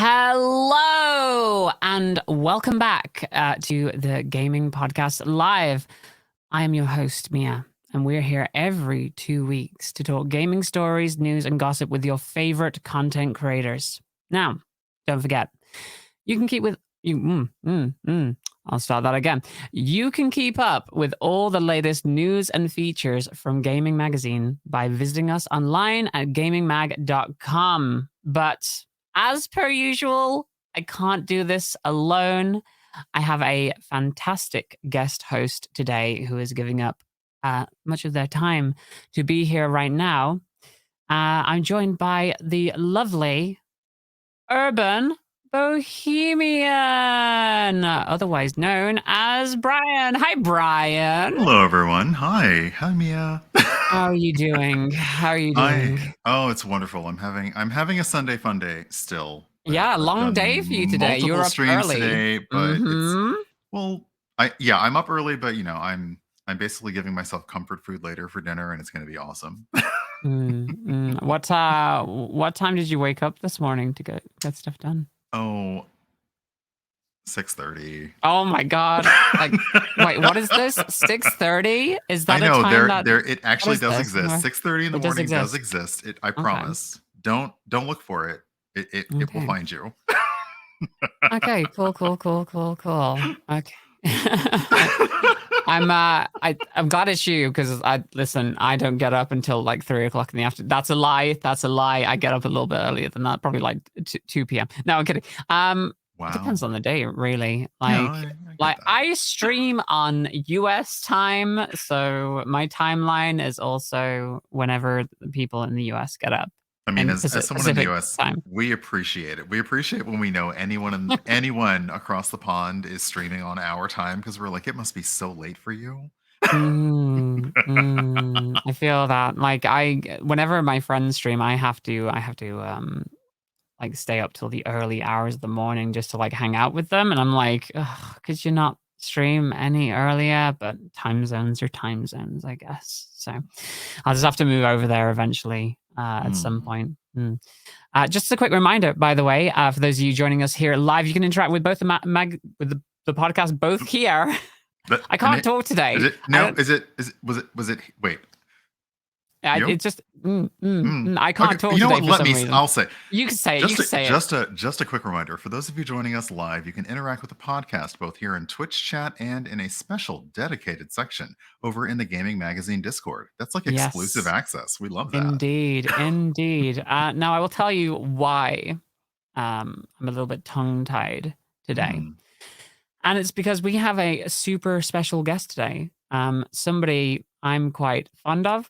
Hello and welcome back to the Gayming Podcast Live. I am your host, Mia, and we're here every 2 weeks to talk gaming stories, news, and gossip with your favorite content creators. Now, don't forget, you can keep with you. I'll start that again. You can keep up with all the latest news and features from Gaming Magazine by visiting us online at gaymingmag.com. But as per usual, I can't do this alone. I have a fantastic guest host today who is giving up much of their time to be here right now. I'm joined by the lovely urbanBohemian, otherwise known as Brian. Hi, Brian. Hello, everyone. Hi, Mia. How are you doing? It's wonderful. I'm having a Sunday fun day still. Yeah, long day for you today. You were up early today, but I'm up early, but I'm basically giving myself comfort food later for dinner, and it's going to be awesome. What time did you wake up this morning to get stuff done? 6:30. Oh my god! Like, wait, what is this? 6:30? Is that I know a time it actually does exist. 6:30 in the morning does exist. I promise. Don't look for it. It will find you. Okay, cool. Okay. I'm glad it's you because I don't get up until like 3 o'clock in the afternoon. That's a lie. I get up a little bit earlier than that, probably like 2 p.m. No, I'm kidding. Wow. It depends on the day, really. I stream on US time, so my timeline is also whenever the people in the US get up. I mean, as someone in the US, we appreciate it. We appreciate when we know anyone across the pond is streaming on our time because we're like, it must be so late for you. I feel that whenever my friends stream, I have to like stay up till the early hours of the morning just to like hang out with them, and I'm like, could you not stream any earlier? But time zones are time zones, I guess. So I'll just have to move over there eventually at some point. Just a quick reminder, by the way, for those of you joining us here live, you can interact with both the podcast both here. But, I can't talk today. Wait. It's just I can't talk today. You know what? For some reason. I'll say. You can say it. Just a quick reminder for those of you joining us live. You can interact with the podcast both here in Twitch chat and in a special dedicated section over in the Gaming Magazine Discord. That's like exclusive access. We love that. Indeed. Now I will tell you why I'm a little bit tongue-tied today, and it's because we have a super special guest today. Somebody I'm quite fond of,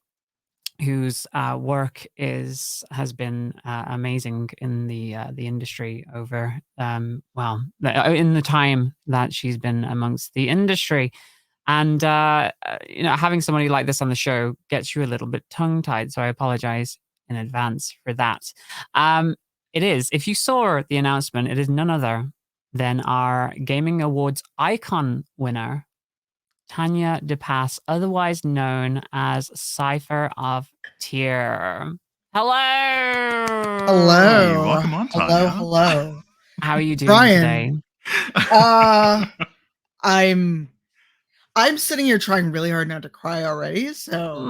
whose work has been amazing in the industry over in the time that she's been amongst the industry, and having somebody like this on the show gets you a little bit tongue tied. So I apologize in advance for that. It is, if you saw the announcement, it is none other than our Gaming Awards icon winner, Tanya Depass, otherwise known as cypheroftyr. Hello. Hey, welcome on, Tanya. Hello. How are you doing Brian, today? I'm sitting here trying really hard not to cry already. So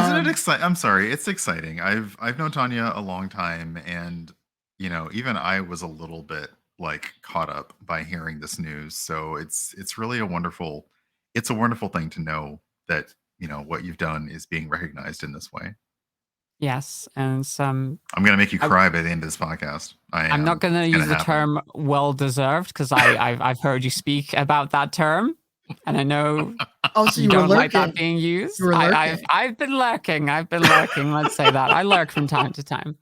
isn't it exciting? I'm sorry, it's exciting. I've known Tanya a long time, and even I was a little bit like caught up by hearing this news. So it's really a wonderful thing to know that what you've done is being recognized in this way. Yes, and I'm gonna make you cry by the end of this podcast. I'm not gonna use the term "well deserved" because I've heard you speak about that term, and I know also you don't like that being used. I've been lurking. Let's say that I lurk from time to time.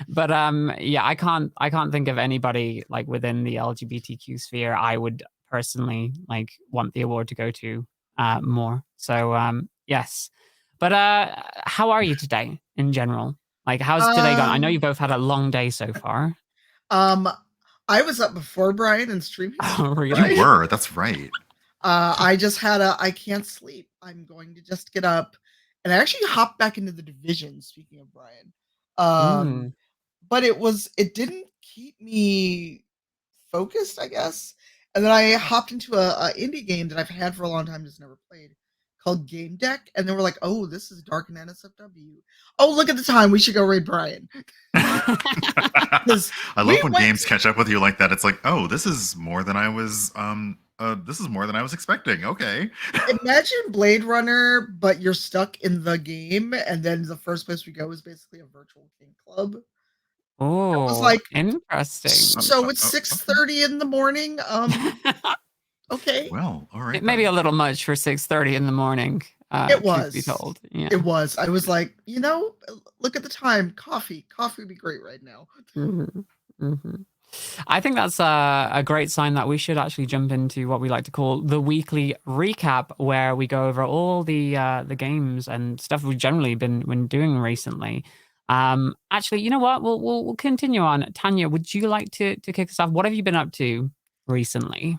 But I can't think of anybody like within the LGBTQ sphere I would personally like want the award to go to more. So yes. But how are you today in general? Like, how's today gone? I know you both had a long day so far. I was up before Brian and streaming. Oh, really? You were. That's right. I just had I can't sleep. I'm going to just get up and I actually hopped back into the division. Speaking of Brian, but it didn't keep me focused, I guess. And then I hopped into a indie game that I've had for a long time, just never played, called Game Deck, and they were like, "Oh, this is dark and NSFW. Oh, look at the time. We should go raid Brian." I love when games catch up with you like that. It's like, oh, this is more than I was expecting. Okay. Imagine Blade Runner, but you're stuck in the game, and then the first place we go is basically a virtual king club. It was Oh, like, interesting. so it's 6:30 in the morning. Okay. Well, all right. It may be a little much for 6:30 in the morning. It was. Truth be told. Yeah. It was. I was like, look at the time. Coffee would be great right now. I think that's a great sign that we should actually jump into what we like to call the weekly recap, where we go over all the games and stuff we've generally been doing recently. Actually, you know what? We'll continue on. Tanya, would you like to kick us off? What have you been up to recently?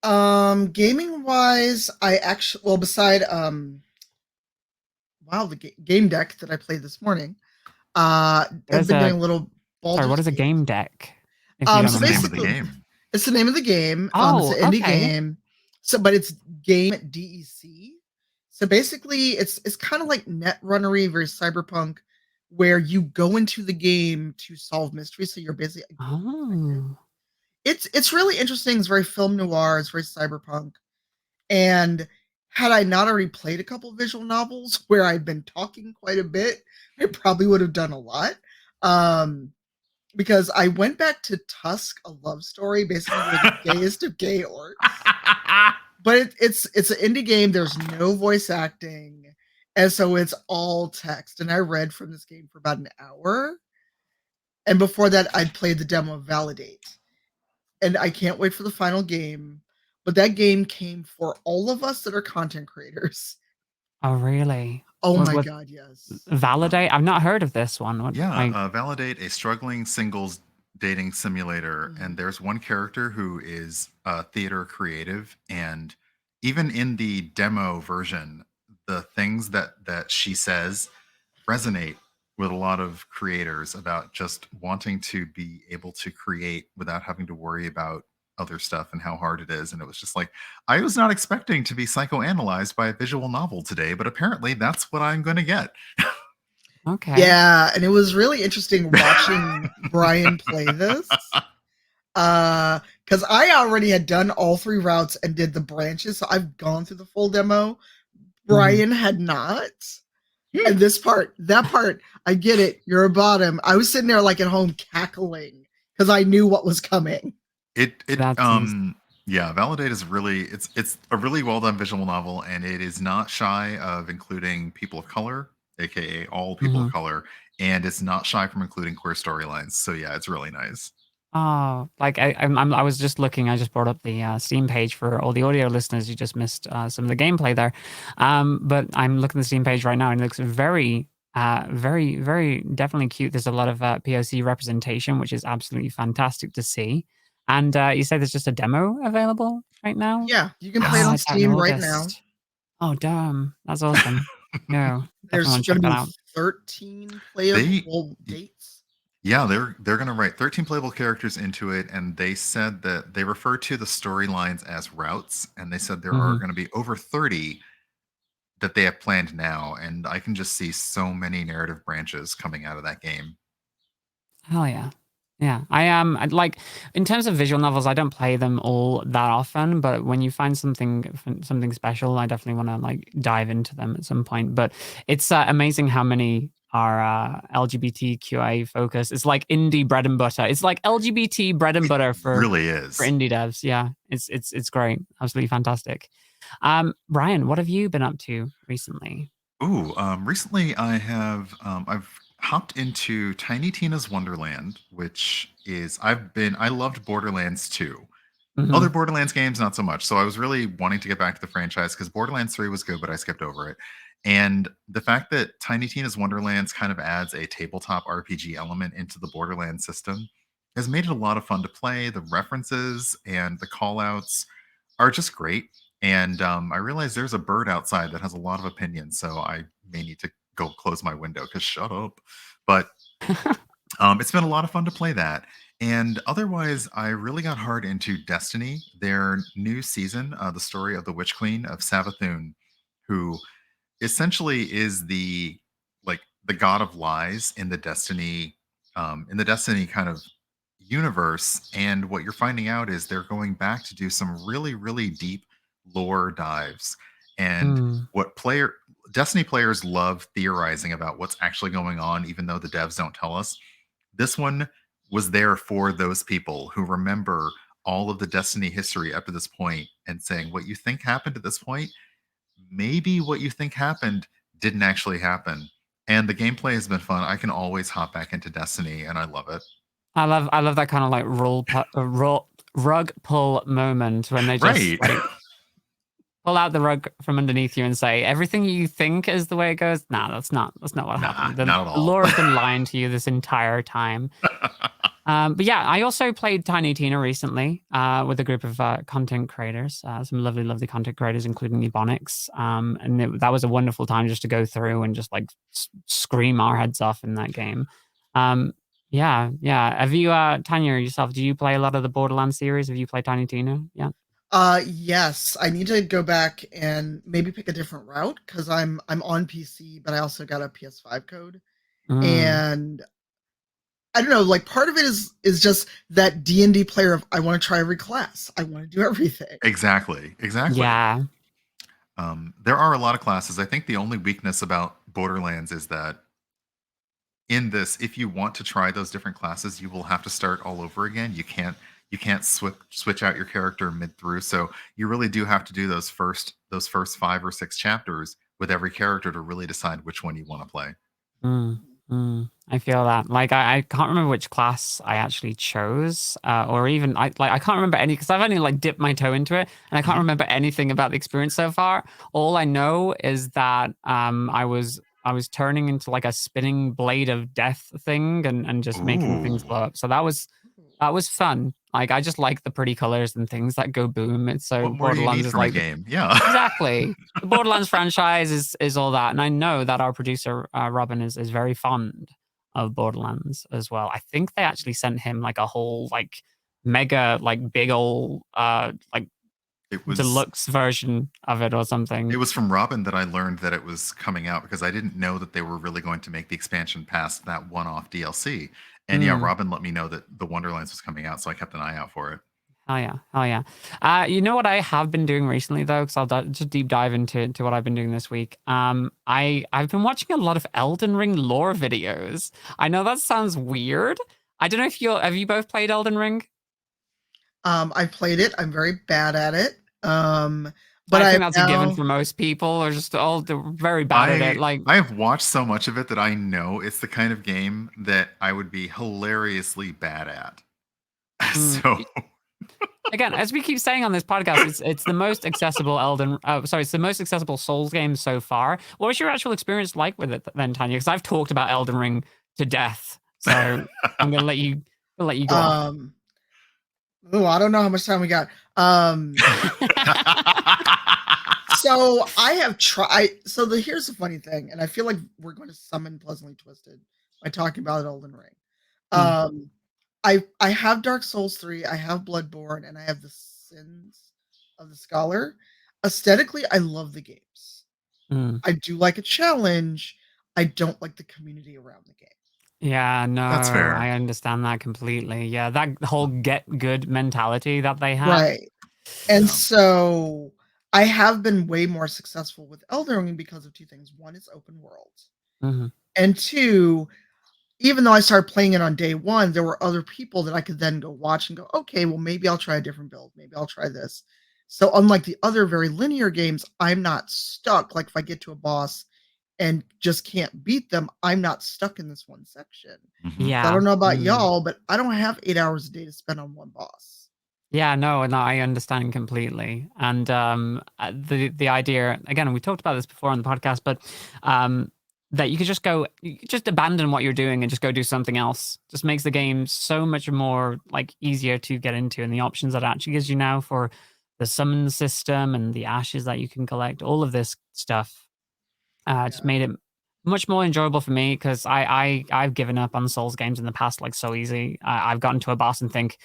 Gaming wise, I actually beside the game deck that I played this morning. I've been doing a little. What is a game deck? So basically, it's the name of the game. Oh, it's an indie game. So, but it's Game DEC. So basically, it's kind of like Netrunnery, very cyberpunk, where you go into the game to solve mysteries. So you're basically It's really interesting. It's very film noir. It's very cyberpunk. And had I not already played a couple visual novels where I'd been talking quite a bit, I probably would have done a lot. Because I went back to Tusk, a love story, basically the gayest of gay orcs. But it's an indie game. There's no voice acting. And so it's all text. And I read from this game for about an hour. And before that, I'd played the demo of Validate. And I can't wait for the final game. But that game came for all of us that are content creators. Oh, really? Oh my God, yes. Validate? I've not heard of this one. Validate, a struggling singles dating simulator. And there's one character who is a theater creative. And even in the demo version, the things that she says resonate with a lot of creators about just wanting to be able to create without having to worry about other stuff and how hard it is. And it was just like, I was not expecting to be psychoanalyzed by a visual novel today, but apparently that's what I'm going to get. Okay. Yeah, and it was really interesting watching Brian play this. Because I already had done all 3 routes and did the branches, so I've gone through the full demo. Brian had not. And that part, I get it. You're a bottom. I was sitting there like at home cackling because I knew what was coming. Validate is really it's a really well done visual novel, and it is not shy of including people of color, aka all people of color, and it's not shy from including queer storylines. So yeah, it's really nice. Oh, like I was just looking. I just brought up the Steam page for all the audio listeners. You just missed some of the gameplay there, but I'm looking at the Steam page right now, and it looks very, very definitely cute. There's a lot of POC representation, which is absolutely fantastic to see. And you say there's just a demo available right now? Yeah, you can play it on Steam right now. Oh, damn, that's awesome. No, there's going to be 13 playable dates. Yeah, they're going to write 13 playable characters into it, and they said that they refer to the storylines as routes, and they said there are going to be over 30 that they have planned now, and I can just see so many narrative branches coming out of that game. Hell yeah. Yeah, I am like, in terms of visual novels, I don't play them all that often, but when you find something special, I definitely want to like dive into them at some point. But it's amazing how many are LGBTQA focused. It's like indie bread and butter. It's like LGBT bread and butter for really is for indie devs. Yeah, it's great, absolutely fantastic. Brian, what have you been up to recently? Recently I've hopped into Tiny Tina's Wonderland, which is I loved Borderlands 2. Other Borderlands games, not so much. So I was really wanting to get back to the franchise because Borderlands 3 was good, but I skipped over it. And the fact that Tiny Tina's Wonderlands kind of adds a tabletop RPG element into the Borderlands system has made it a lot of fun to play. The references and the call-outs are just great. And I realize there's a bird outside that has a lot of opinions, so I may need to go close my window because shut up. But It's been a lot of fun to play that. And otherwise, I really got hard into Destiny, their new season, the story of the Witch Queen of Savathun, who essentially is the god of lies in the Destiny kind of universe. And what you're finding out is they're going back to do some really, really deep lore dives. And Mm. what player Destiny players love theorizing about what's actually going on, even though the devs don't tell us. This one was there for those people who remember all of the Destiny history up to this point and saying what you think happened at this point, maybe what you think happened didn't actually happen. And the gameplay has been fun. I can always hop back into Destiny and I love it. I love that kind of like rug pull moment when they just Right. like pull out the rug from underneath you and say everything you think is the way it goes. Nah, that's not what happened. The not at all. lore has been lying to you this entire time. But yeah, I also played Tiny Tina recently with a group of content creators, some lovely content creators, including Ebonics. And that was a wonderful time just to go through and just like scream our heads off in that game. Yeah. Have you, Tanya, yourself, do you play a lot of the Borderlands series? Have you played Tiny Tina? Yeah. Yes, I need to go back and maybe pick a different route because I'm on PC, but I also got a PS5 code. And I don't know, like part of it is just that D&D player of I want to try every class. I want to do everything. Exactly. Yeah. There are a lot of classes. I think the only weakness about Borderlands is that in this, if you want to try those different classes, you will have to start all over again. You can't switch out your character mid through. So you really do have to do those first 5 or 6 chapters with every character to really decide which one you want to play. I feel that. Like I can't remember which class I actually chose, or even I can't remember any because I've only like dipped my toe into it, and I can't remember anything about the experience so far. All I know is that I was turning into like a spinning blade of death thing and just making things blow up. So that was fun. Like I just like the pretty colors and things that go boom. It's so What more do you Borderlands need is from like a game? Yeah. exactly. The Borderlands franchise is all that, and I know that our producer Robin is very fond of Borderlands as well. I think they actually sent him like a whole like mega like big old like It was deluxe version of it or something. It was from Robin that I learned that it was coming out because I didn't know that they were really going to make the expansion past that one-off DLC. And yeah, Robin let me know that the Wonderlands was coming out, so I kept an eye out for it. Oh yeah. You know what I have been doing recently though, because I'll just deep dive into what I've been doing this week. I've been watching a lot of Elden Ring lore videos. I know that sounds weird. I don't know if have you both played Elden Ring? I played it. I'm very bad at it. But I think that's a given for most people, or just all very bad at it. Like I have watched so much of it that I know it's the kind of game that I would be hilariously bad at. So again, as we keep saying on this podcast, it's the most accessible it's the most accessible Souls game so far. What was your actual experience like with it then, Tanya? Because I've talked about Elden Ring to death, so I'm gonna let you go. I don't know how much time we got. So I have tried. So here's the funny thing, and I feel like we're going to summon Pleasantly Twisted by talking about Elden Ring. I have Dark Souls 3, I have Bloodborne, and I have the Sins of the Scholar. Aesthetically, I love the games. I do like a challenge. I don't like the community around the game. Yeah, no, that's fair. I understand that completely. Yeah, that whole get good mentality that they have. Right. And so I have been way more successful with Elden Ring because of two things. One, it's open world. And two, even though I started playing it on day one, there were other people that I could then go watch and go, okay, well, maybe I'll try a different build. Maybe I'll try this. So unlike the other very linear games, I'm not stuck. Like if I get to a boss and just can't beat them, I'm not stuck in this one section. Yeah. So I don't know about y'all, but I don't have 8 hours a day to spend on one boss. Yeah, no, I understand completely. And the idea, again, we talked about this before on the podcast, but that you could just abandon what you're doing and just go do something else. Just makes the game so much more like easier to get into, and the options that it actually gives you now for the summon system and the ashes that you can collect, all of this stuff just made it much more enjoyable for me because I've given up on Souls games in the past like so easy. I've gotten to a boss and think,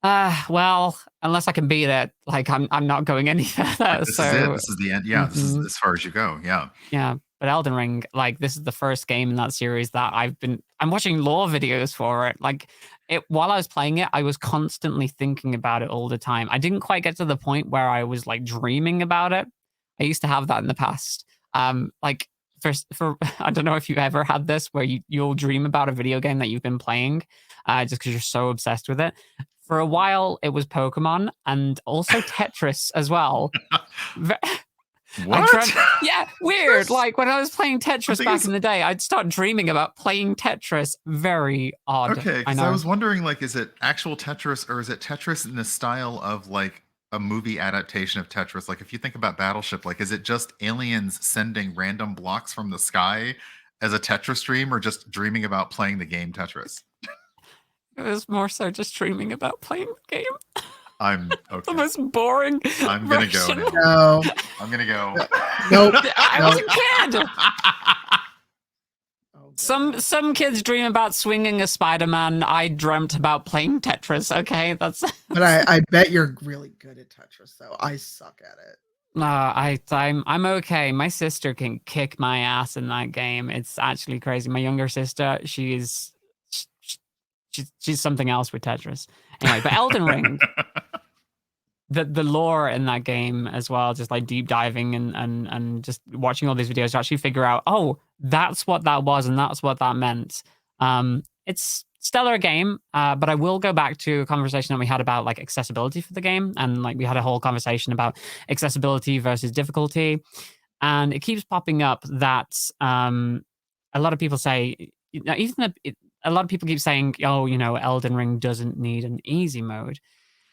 well, unless I can beat it, like I'm not going any further. Like, this is it. So This is the end. Yeah, this is as far as you go. Yeah. yeah, but Elden Ring, like this is the first game in that series that I'm watching lore videos for it. Like while I was playing it, I was constantly thinking about it all the time. I didn't quite get to the point where I was like dreaming about it. I used to have that in the past. Like for I don't know if you've ever had this where you'll dream about a video game that you've been playing, just because you're so obsessed with it. For a while, it was Pokemon and also Tetris as well. What? Yeah, weird. Like when I was playing Tetris back in the day, I'd start dreaming about playing Tetris. Very odd. Okay, I because know. I was wondering, like, is it actual Tetris or is it Tetris in the style of like a movie adaptation of Tetris? Like, if you think about Battleship, like, is it just aliens sending random blocks from the sky as a Tetris dream, or just dreaming about playing the game Tetris? It was more so just dreaming about playing the game. I'm It's the okay. most boring. I'm gonna go version. now. No, I'm gonna go. nope. I was a kid. Oh, Some kids dream about swinging a Spider-Man. I dreamt about playing Tetris. Okay, that's. But I bet you're really good at Tetris, though. I suck at it. I'm okay. My sister can kick my ass in that game. It's actually crazy. My younger sister, she's something else with Tetris. Anyway, but Elden Ring, the lore in that game as well, just like deep diving and just watching all these videos to actually figure out, oh, that's what that was and that's what that meant. It's stellar game, but I will go back to a conversation that we had about like accessibility for the game, and like we had a whole conversation about accessibility versus difficulty, and it keeps popping up that a lot of people say, a lot of people keep saying, oh, Elden Ring doesn't need an easy mode.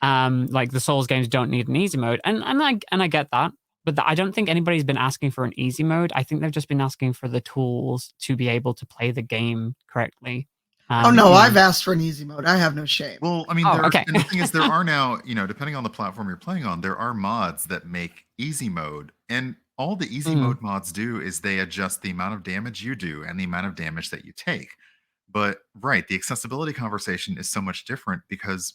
Like the Souls games don't need an easy mode, and I get that, but I don't think anybody's been asking for an easy mode. I think they've just been asking for the tools to be able to play the game correctly. Oh no, I've asked for an easy mode. I have no shame. Well, I mean, okay. And the thing is, there are now, depending on the platform you're playing on, there are mods that make easy mode, and all the easy mode mods do is they adjust the amount of damage you do and the amount of damage that you take. But right, the accessibility conversation is so much different because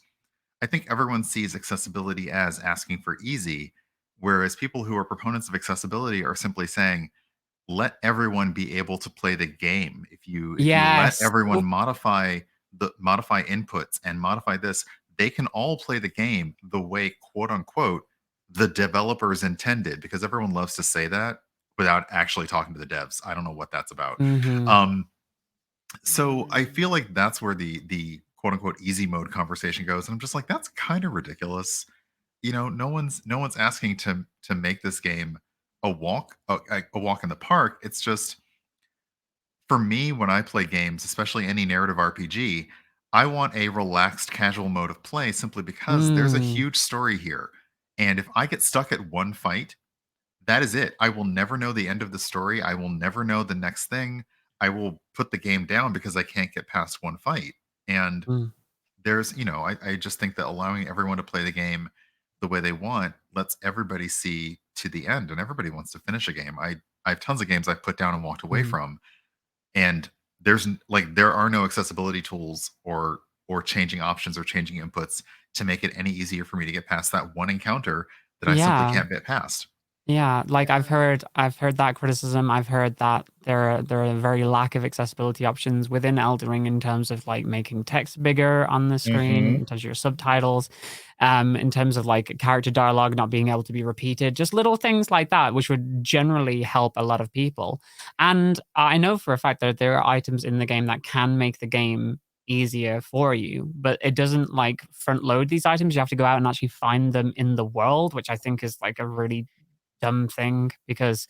I think everyone sees accessibility as asking for easy, whereas people who are proponents of accessibility are simply saying, let everyone be able to play the game. If you let everyone modify inputs and modify this, they can all play the game the way, quote unquote, the developers intended, because everyone loves to say that without actually talking to the devs. I don't know what that's about. So I feel like that's where the quote unquote easy mode conversation goes. And I'm just like, that's kind of ridiculous. No one's asking to make this game a walk in the park. It's just, for me, when I play games, especially any narrative RPG, I want a relaxed, casual mode of play simply because there's a huge story here. And if I get stuck at one fight, that is it. I will never know the end of the story. I will never know the next thing. I will put the game down because I can't get past one fight. And there's, I just think that allowing everyone to play the game the way they want lets everybody see to the end, and everybody wants to finish a game. I have tons of games I've put down and walked away from, and there are no accessibility tools or changing options or changing inputs to make it any easier for me to get past that one encounter that I simply can't get past. Yeah, like I've heard that criticism. I've heard that there are a very lack of accessibility options within Elden Ring in terms of like making text bigger on the screen, in terms of your subtitles, in terms of like character dialogue not being able to be repeated, just little things like that, which would generally help a lot of people. And I know for a fact that there are items in the game that can make the game easier for you, but it doesn't like front load these items. You have to go out and actually find them in the world, which I think is like a really dumb thing, because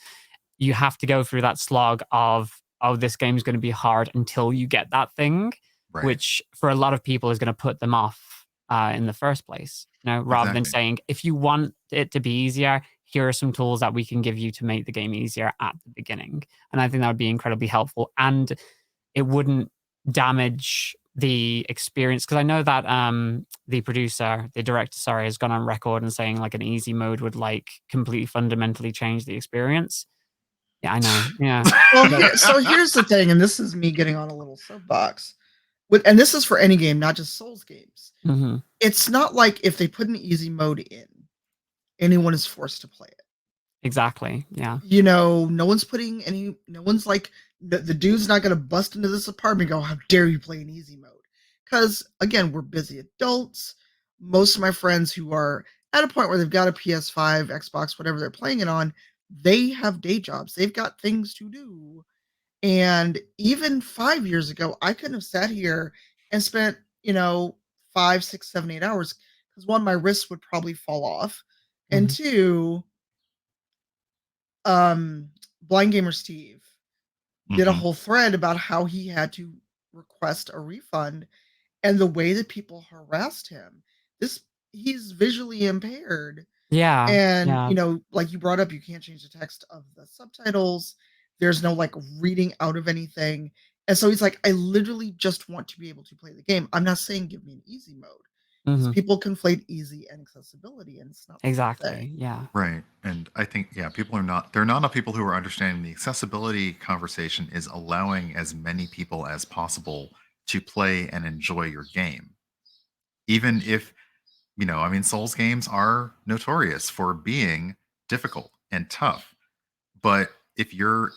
you have to go through that slog of, oh, this game's going to be hard until you get that thing, which for a lot of people is going to put them off in the first place, rather than saying, if you want it to be easier, here are some tools that we can give you to make the game easier at the beginning. And I think that would be incredibly helpful, and it wouldn't damage the experience, because I know that the director, has gone on record and saying like an easy mode would like completely fundamentally change the experience. Yeah, I know. Yeah. Well, so here's the thing, and this is me getting on a little soapbox. And this is for any game, not just Souls games. Mm-hmm. It's not like if they put an easy mode in, anyone is forced to play it. Exactly. Yeah. No one's like, the dude's not going to bust into this apartment and go, how dare you play in easy mode? Because, again, we're busy adults. Most of my friends who are at a point where they've got a PS5, Xbox, whatever they're playing it on, they have day jobs. They've got things to do. And even 5 years ago, I couldn't have sat here and spent, 5, 6, 7, 8 hours, because one, my wrists would probably fall off. And two, Blind Gamer Steve did a whole thread about how he had to request a refund and the way that people harassed him. He's visually impaired. Yeah. And, like you brought up, you can't change the text of the subtitles. There's no like reading out of anything. And so he's like, I literally just want to be able to play the game. I'm not saying give me an easy mode. Because people conflate easy and accessibility, and it's not exactly. Yeah. Right. And I think, people are not, they're not enough people who are understanding the accessibility conversation is allowing as many people as possible to play and enjoy your game. Even if, Souls games are notorious for being difficult and tough. But if you're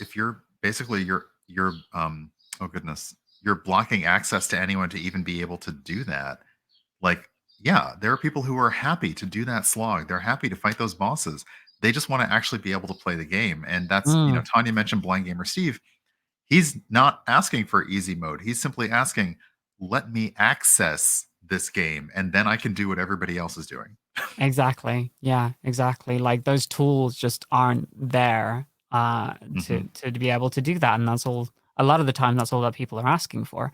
basically you're oh goodness, you're blocking access to anyone to even be able to do that. Like, there are people who are happy to do that slog. They're happy to fight those bosses. They just want to actually be able to play the game. And that's, Tanya mentioned Blind Gamer Steve. He's not asking for easy mode. He's simply asking, let me access this game, and then I can do what everybody else is doing. Exactly. Yeah, exactly. Like those tools just aren't there to be able to do that. And that's all, a lot of the time, that's all that people are asking for.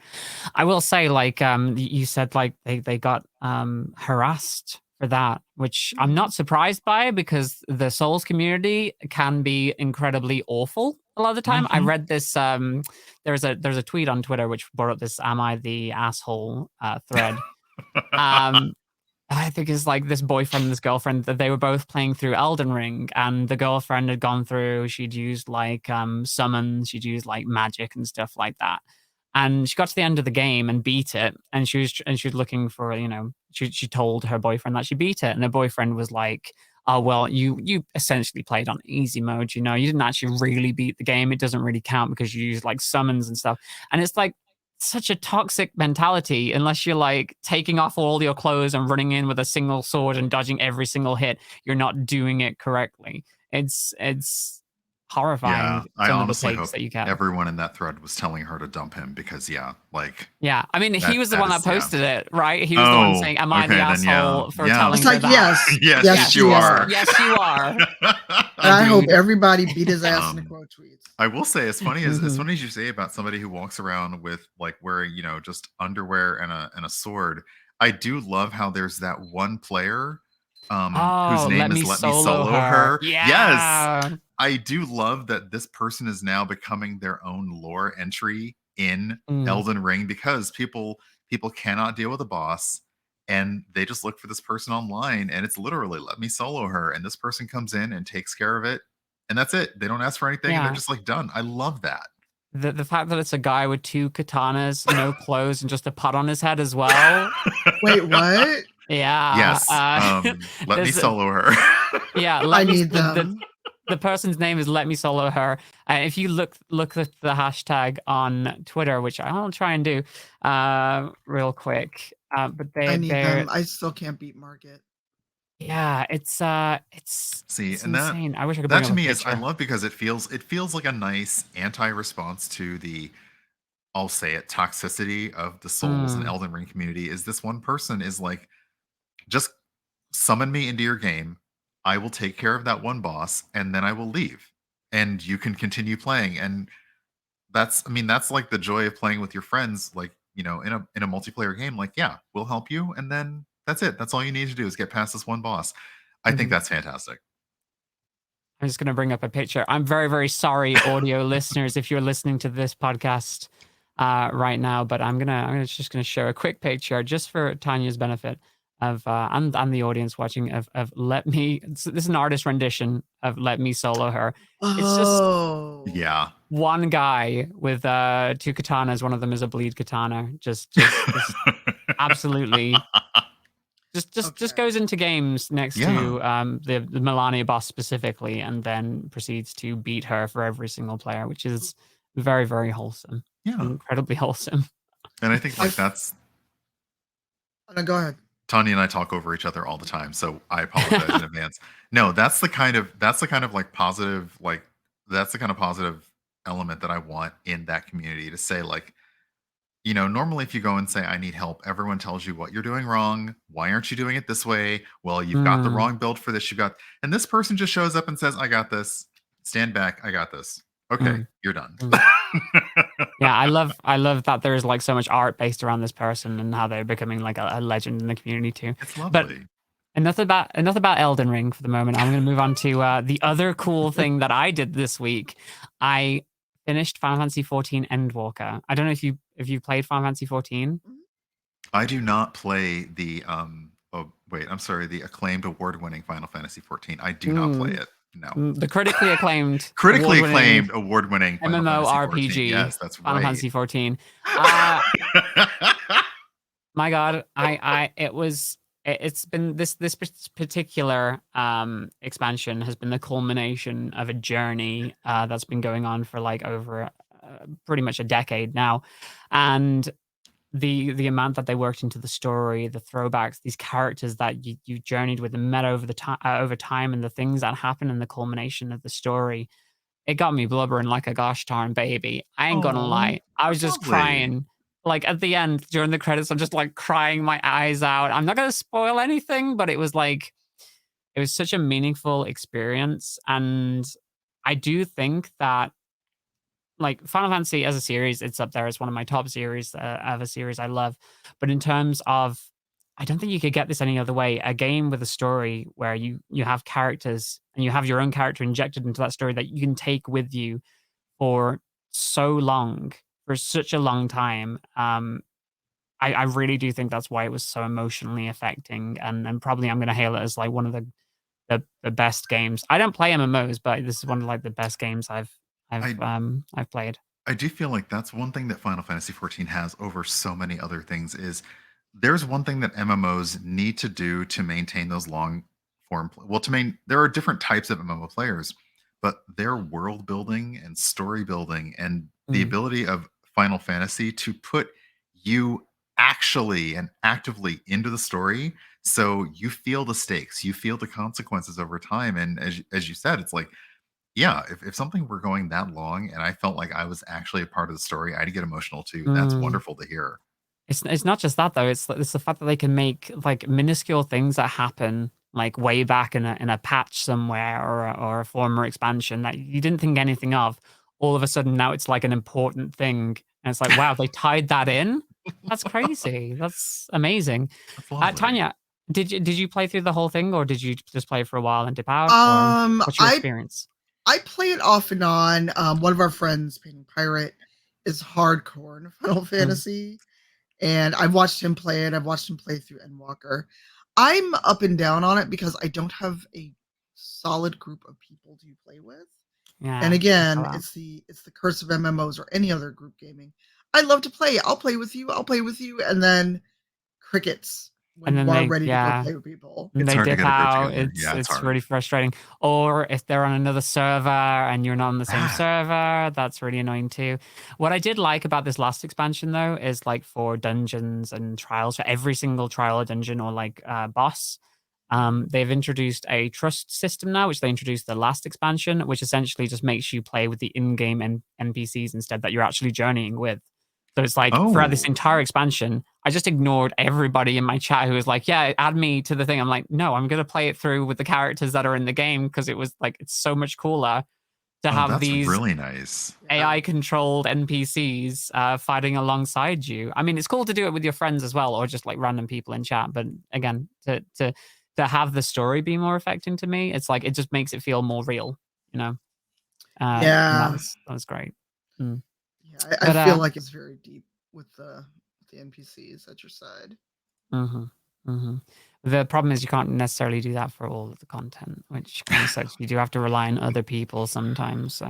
I will say, like, you said, like, they got harassed for that, which I'm not surprised by, because the Souls community can be incredibly awful a lot of the time. I read this, there's a tweet on Twitter which brought up this "Am I the asshole?" Thread. I think it's like this boyfriend and this girlfriend, that they were both playing through Elden Ring, and the girlfriend had gone through, she'd used like summons, she'd used like magic and stuff like that. And she got to the end of the game and beat it, and she was looking for, she told her boyfriend that she beat it, and her boyfriend was like, oh, well, you essentially played on easy mode, you didn't actually really beat the game. It doesn't really count because you used like summons and stuff. And it's like such a toxic mentality, unless you're like taking off all your clothes and running in with a single sword and dodging every single hit, you're not doing it correctly. It's horrifying. I honestly hope that you get. Everyone in that thread was telling her to dump him, because I mean, he was the one that posted it, right? He was the one saying, am I the asshole for telling her that? Yes, you are. Yes, you are. I hope everybody beat his ass in the quote tweets. I will say, as funny as you say about somebody who walks around with like wearing, just underwear and a sword, I do love how there's that one player whose name is Let Me Solo Her. Yeah. Yes. I do love that this person is now becoming their own lore entry in Elden Ring, because people cannot deal with a boss, and they just look for this person online, and it's literally let me solo her, and this person comes in and takes care of it, and that's it. They don't ask for anything, and they're just like done. I love that. The fact that it's a guy with 2 katanas, no clothes, and just a pot on his head as well. Wait, what? Yeah. Yes. Let me solo her. Yeah. I need them. The person's name is Let Me Solo Her. If you look at the hashtag on Twitter, which I'll try and do real quick, but I need them. I still can't beat Market. Yeah, it's insane. I wish I could. That to me is I love, because it feels like a nice anti-response to the, I'll say it, toxicity of the Souls and Elden Ring community. Is this one person is like, just summon me into your game. I will take care of that one boss, and then I will leave, and you can continue playing. And that's like the joy of playing with your friends, like, in a multiplayer game. Like, yeah, we'll help you, and then that's it. That's all you need to do is get past this one boss. I think that's fantastic. I'm just going to bring up a picture. I'm very, very sorry, audio listeners, if you're listening to this podcast right now, but I'm just gonna show a quick picture just for Tanya's benefit. and the audience watching of let me. This is an artist rendition of "Let Me Solo Her." It's just Yeah. one guy with 2 katanas. One of them is a bleed katana. Just absolutely. Just goes into games next to the Melania boss specifically, and then proceeds to beat her for every single player, which is very, very wholesome. Yeah. Incredibly wholesome. And I think like that's. No, go ahead. Tanya and I talk over each other all the time, so I apologize in advance. No, that's the kind of like positive, like that's the kind of positive element that I want in that community, to say like, you know, normally if you go and say I need help, everyone tells you what you're doing wrong. Why aren't you doing it this way? Well, you've got the wrong build for this. And this person just shows up and says, I got this. Stand back. I got this. Okay, you're done. Yeah, I love that there's like so much art based around this person and how they're becoming like a legend in the community too. It's lovely. But enough about Elden Ring for the moment. I'm going to move on to the other cool thing that I did this week. I finished Final Fantasy XIV Endwalker. I don't know if you played Final Fantasy XIV. I do not play the the acclaimed award-winning Final Fantasy XIV. I do not play it. No. The critically acclaimed award-winning MMORPG. Yes, that's right. Final Fantasy XIV. My God, it's been this particular expansion has been the culmination of a journey that's been going on for like over pretty much a decade now, and the amount that they worked into the story, the throwbacks, these characters that you journeyed with and met over time, and the things that happen in the culmination of the story, it got me blubbering like a gosh darn baby. I ain't gonna lie, I was just crying. Like at the end during the credits, I'm just like crying my eyes out. I'm not gonna spoil anything, but it was such a meaningful experience, and I do think that like Final Fantasy as a series, it's up there as one of my top series of a series I love. But in terms of, I don't think you could get this any other way. A game with a story where you have characters and you have your own character injected into that story that you can take with you for so long, for such a long time. I really do think that's why it was so emotionally affecting, and probably I'm going to hail it as like one of the best games. I don't play MMOs, but this is one of like the best games I've played. I do feel like that's one thing that Final Fantasy XIV has over so many other things is there's one thing that MMOs need to do to maintain those long form. There are different types of MMO players, but their world building and story building and the ability of Final Fantasy to put you actually and actively into the story, so you feel the stakes, you feel the consequences over time, and as you said, it's like, yeah, if something were going that long and I felt like I was actually a part of the story, I'd get emotional too. That's wonderful to hear. It's not just that though. It's the fact that they can make like minuscule things that happen like way back in a patch somewhere or a former expansion that you didn't think anything of. All of a sudden now it's like an important thing, and it's like, wow, they tied that in. That's crazy. That's amazing. That's Tanya, did you play through the whole thing, or did you just play for a while and dip out? What's your experience? I play it off and on. One of our friends, Painting Pirate, is hardcore in Final Fantasy, and I've watched him play it. I've watched him play through Endwalker. I'm up and down on it because I don't have a solid group of people to play with. Yeah, and again, it's the curse of MMOs or any other group gaming. I love to play. I'll play with you, and then crickets. When you are ready to go play with people. They dip out. It's really frustrating. Or if they're on another server and you're not on the same server, that's really annoying too. What I did like about this last expansion though is like for dungeons and trials, for every single trial or dungeon or like boss, they've introduced a trust system now, which they introduced the last expansion, which essentially just makes you play with the in-game NPCs instead that you're actually journeying with. So it's like throughout this entire expansion, I just ignored everybody in my chat who was like, yeah, add me to the thing. I'm like, no, I'm going to play it through with the characters that are in the game, because it was like, it's so much cooler to have these really nice AI controlled NPCs fighting alongside you. I mean, it's cool to do it with your friends as well, or just like random people in chat. But again, to have the story be more affecting to me, it's like, it just makes it feel more real, you know? That was great. I feel like it's very deep with the NPCs at your side. Mm-hmm. The problem is you can't necessarily do that for all of the content, which kind of sucks. You do have to rely on other people sometimes. So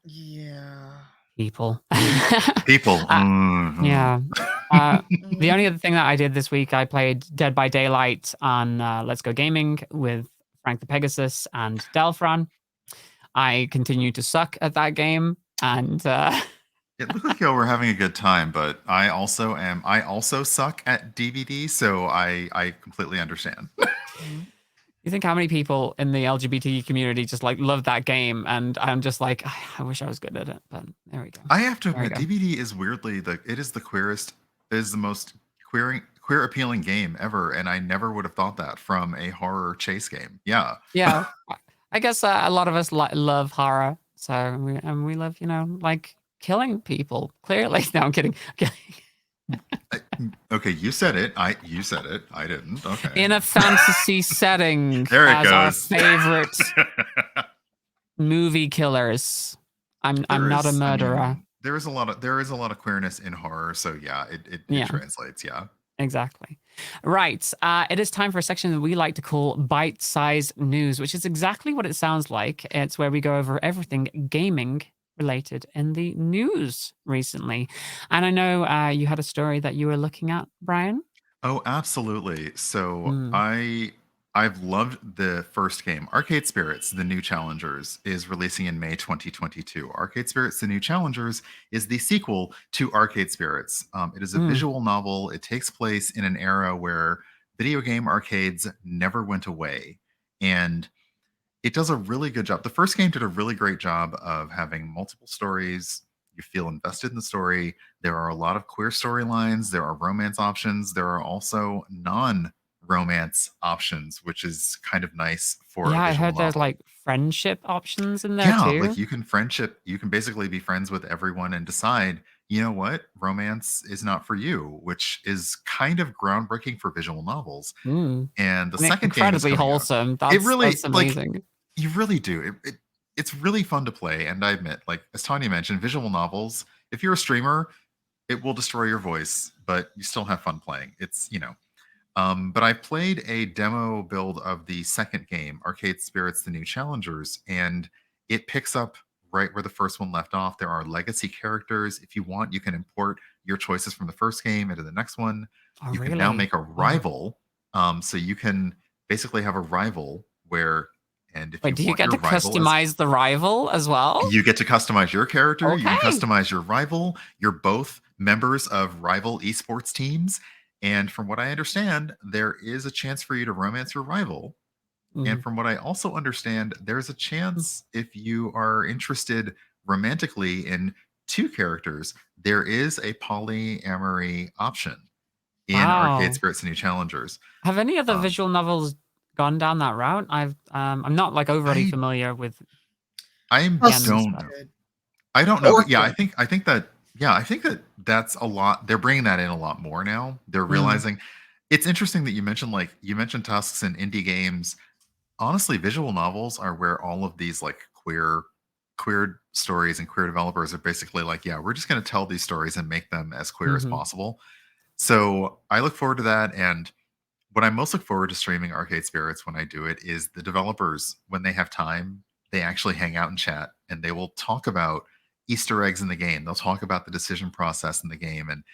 Yeah. people. People. Yeah. The only other thing that I did this week, I played Dead by Daylight on Let's Go Gaming with Frank the Pegasus and Delphron. I continue to suck at that game, and it looked like y'all were having a good time, but I also suck at DVD, so I completely understand. You think how many people in the LGBT community just like love that game, and I'm just like, I wish I was good at it, but there we go. I have to admit, DVD is weirdly it is the queerest, is the most queer appealing game ever, and I never would have thought that from a horror chase game. Yeah. Yeah. I guess a lot of us love horror, so we love, like killing people. Clearly, no, I'm kidding. Okay, you said it. You said it. I didn't. Okay. In a fantasy setting, there it as goes. Our favorite movie killers. I'm not a murderer. I mean, there is a lot of queerness in horror, so yeah, it translates. Yeah. Exactly. Right. It is time for a section that we like to call bite-sized news, which is exactly what it sounds like. It's where we go over everything gaming related in the news recently. And I know you had a story that you were looking at, Brian. Oh, absolutely. So I've loved the first game. Arcade Spirits, The New Challengers, is releasing in May 2022. Arcade Spirits, The New Challengers is the sequel to Arcade Spirits. It is a visual novel. It takes place in an era where video game arcades never went away. And it does a really good job. The first game did a really great job of having multiple stories. You feel invested in the story. There are a lot of queer storylines. There are romance options. There are also non-romance options, which is kind of nice for a visual I heard novel. there's like friendship options in there too. Like you can basically be friends with everyone and decide, you know what, romance is not for you, which is kind of groundbreaking for visual novels. And the second game is incredibly wholesome. That's amazing. Like, you really do. It's really fun to play. And I admit, like, as Tanya mentioned, visual novels, if you're a streamer, it will destroy your voice, but you still have fun playing. It's, but I played a demo build of the second game, Arcade Spirits, The New Challengers, and it picks up right where the first one left off. There are legacy characters. If you want, you can import your choices from the first game into the next one. You can now make a rival. So you can basically have a rival where... And if do you get to customize the rival as well? You get to customize your character. Okay. You can customize your rival. You're both members of rival esports teams. And from what I understand, there is a chance for you to romance your rival. And from what I also understand, there's a chance if you are interested romantically in two characters, there is a polyamory option in Arcade Spirits and New Challengers. Have any other visual novels gone down that route? I'm not like overly familiar with. I don't know. But yeah, I think that that's a lot. They're bringing that in a lot more now. They're realizing it's interesting that you mentioned Tusks and indie games. Honestly, visual novels are where all of these like queer stories and queer developers are basically like, yeah, we're just going to tell these stories and make them as queer as possible. So I look forward to that. And what I most look forward to streaming Arcade Spirits when I do it is the developers, when they have time, they actually hang out and chat, and they will talk about Easter eggs in the game. They'll talk about the decision process in the game, and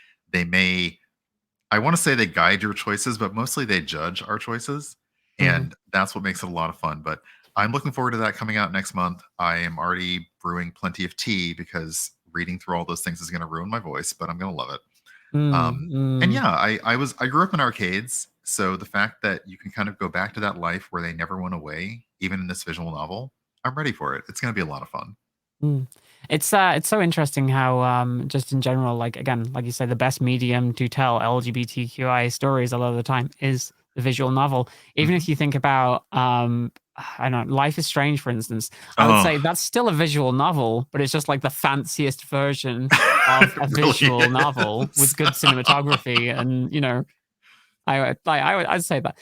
I want to say they guide your choices, but mostly they judge our choices. And that's what makes it a lot of fun. But I'm looking forward to that coming out next month. I am already brewing plenty of tea because reading through all those things is going to ruin my voice, but I'm going to love it. And yeah, I grew up in arcades. So the fact that you can kind of go back to that life where they never went away, even in this visual novel, I'm ready for it. It's going to be a lot of fun. It's so interesting how just in general, like again, like you say, the best medium to tell LGBTQI stories a lot of the time is the visual novel. Even if you think about I don't know, Life is Strange, for instance, I would say that's still a visual novel, but it's just like the fanciest version of a visual novel with good cinematography, and I'd say that.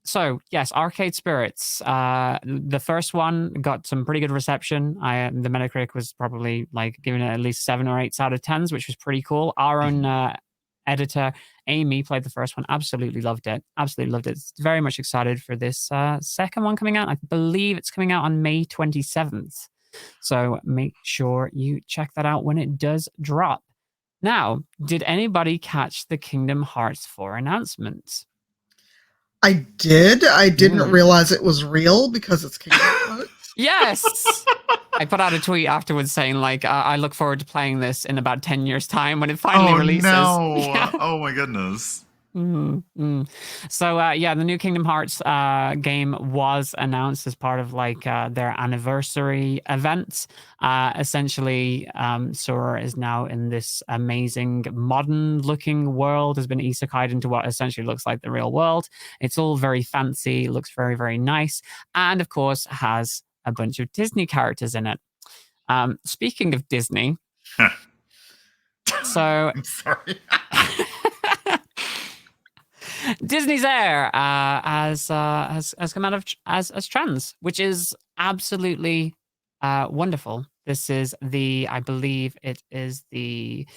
So yes, Arcade Spirits. The first one got some pretty good reception. The Metacritic was probably like giving it at least 7 or 8 out of 10s, which was pretty cool. Our own editor. Amy played the first one, absolutely loved it. Very much excited for this second one coming out. I believe it's coming out on May 27th. So make sure you check that out when it does drop. Now, did anybody catch the Kingdom Hearts 4 announcement? I did. I didn't realize it was real because it's Kingdom Hearts. Yes. I put out a tweet afterwards saying, like, I look forward to playing this in about 10 years' time when it finally releases. No. Yeah. Oh, my goodness. So, the new Kingdom Hearts game was announced as part of, like, their anniversary event. Essentially, Sora is now in this amazing modern-looking world, has been isekai'd into what essentially looks like the real world. It's all very fancy, looks very, very nice, and, of course, has a bunch of Disney characters in it. Speaking of Disney, so I'm sorry. Disney's Air has come out of as trans, which is absolutely wonderful. This is I believe it is the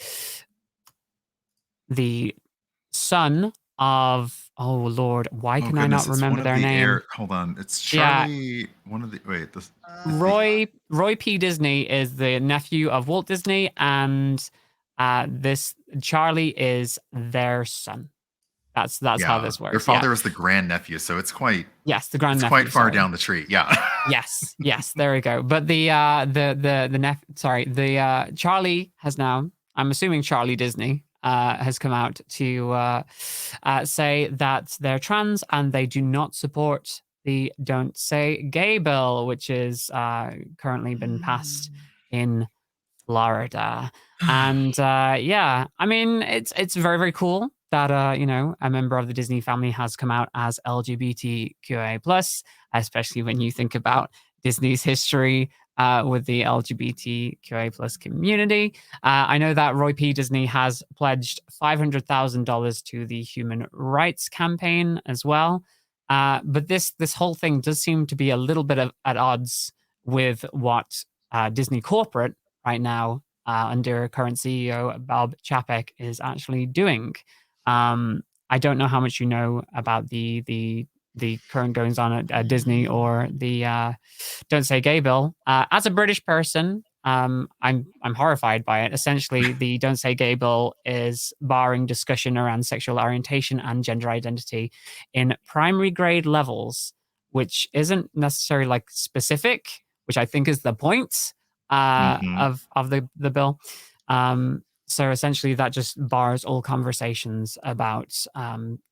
son of, oh Lord, why can I not remember their name? Hold on, it's Charlie. One of the Roy P. Disney is the nephew of Walt Disney, and this Charlie is their son. That's how this works. Their father is the grandnephew, so it's quite the grandnephew. It's quite far down the street. Yeah. yes, there we go. But the Charlie has now, I'm assuming Charlie Disney has come out to say that they're trans and they do not support the Don't Say Gay bill, which is currently been passed in Florida. And I mean, it's very, very cool that a member of the Disney family has come out as LGBTQIA+, especially when you think about Disney's history with the LGBTQIA+ community. I know that Roy P. Disney has pledged $500,000 to the Human Rights Campaign as well. But this whole thing does seem to be a little bit at odds with what Disney corporate right now under current CEO Bob Chapek is actually doing. I don't know how much you know about the current goings on at Disney or the Don't Say Gay bill. As a British person, I'm horrified by it. Essentially, the Don't Say Gay bill is barring discussion around sexual orientation and gender identity in primary grade levels, which isn't necessarily like specific, which I think is the point of the bill. So essentially that just bars all conversations about,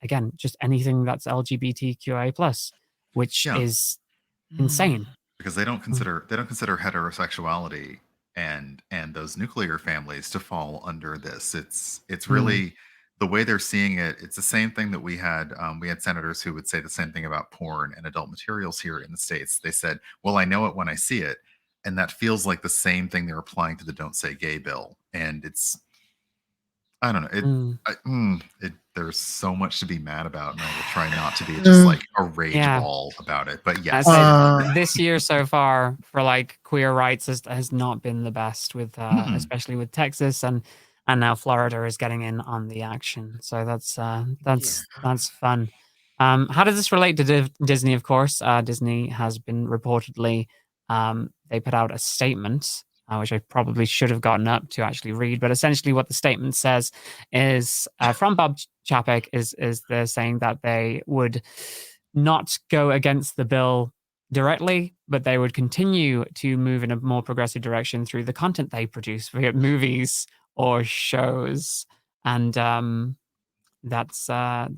again, just anything that's LGBTQIA+, which is insane. Because they don't consider heterosexuality and those nuclear families to fall under this. It's really the way they're seeing it. It's the same thing that we had senators who would say the same thing about porn and adult materials here in the States. They said, well, I know it when I see it. And that feels like the same thing they're applying to the Don't Say Gay bill. And it's, I don't know. There's so much to be mad about, and I will try not to be just like a rage ball about it. But yes, this year so far for like queer rights has not been the best, with especially with Texas, and now Florida is getting in on the action. So that's fun. How does this relate to Disney? Of course, Disney has been reportedly. They put out a statement, which I probably should have gotten up to actually read. But essentially what the statement says is from Bob Chapek is they're saying that they would not go against the bill directly, but they would continue to move in a more progressive direction through the content they produce, be it movies or shows. And that's a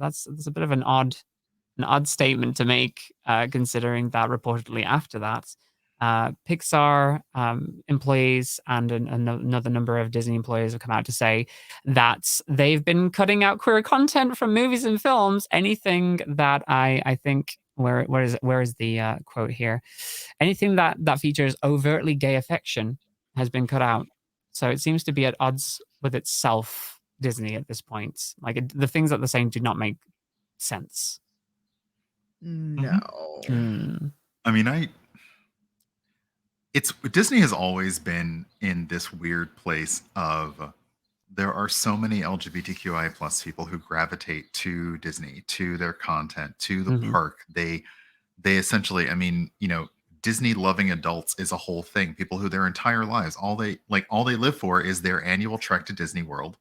bit of an odd statement to make, considering that reportedly after that, Pixar employees and another number of Disney employees have come out to say that they've been cutting out queer content from movies and films. Anything that I think, where is the quote here? Anything that features overtly gay affection has been cut out. So it seems to be at odds with itself, Disney, at this point. Like the things that they're saying do not make sense. No. I mean, Disney has always been in this weird place of there are so many LGBTQI plus people who gravitate to Disney, to their content, to the park. They essentially, I mean, you know, Disney loving adults is a whole thing. People who their entire lives, all they live for is their annual trek to Disney World.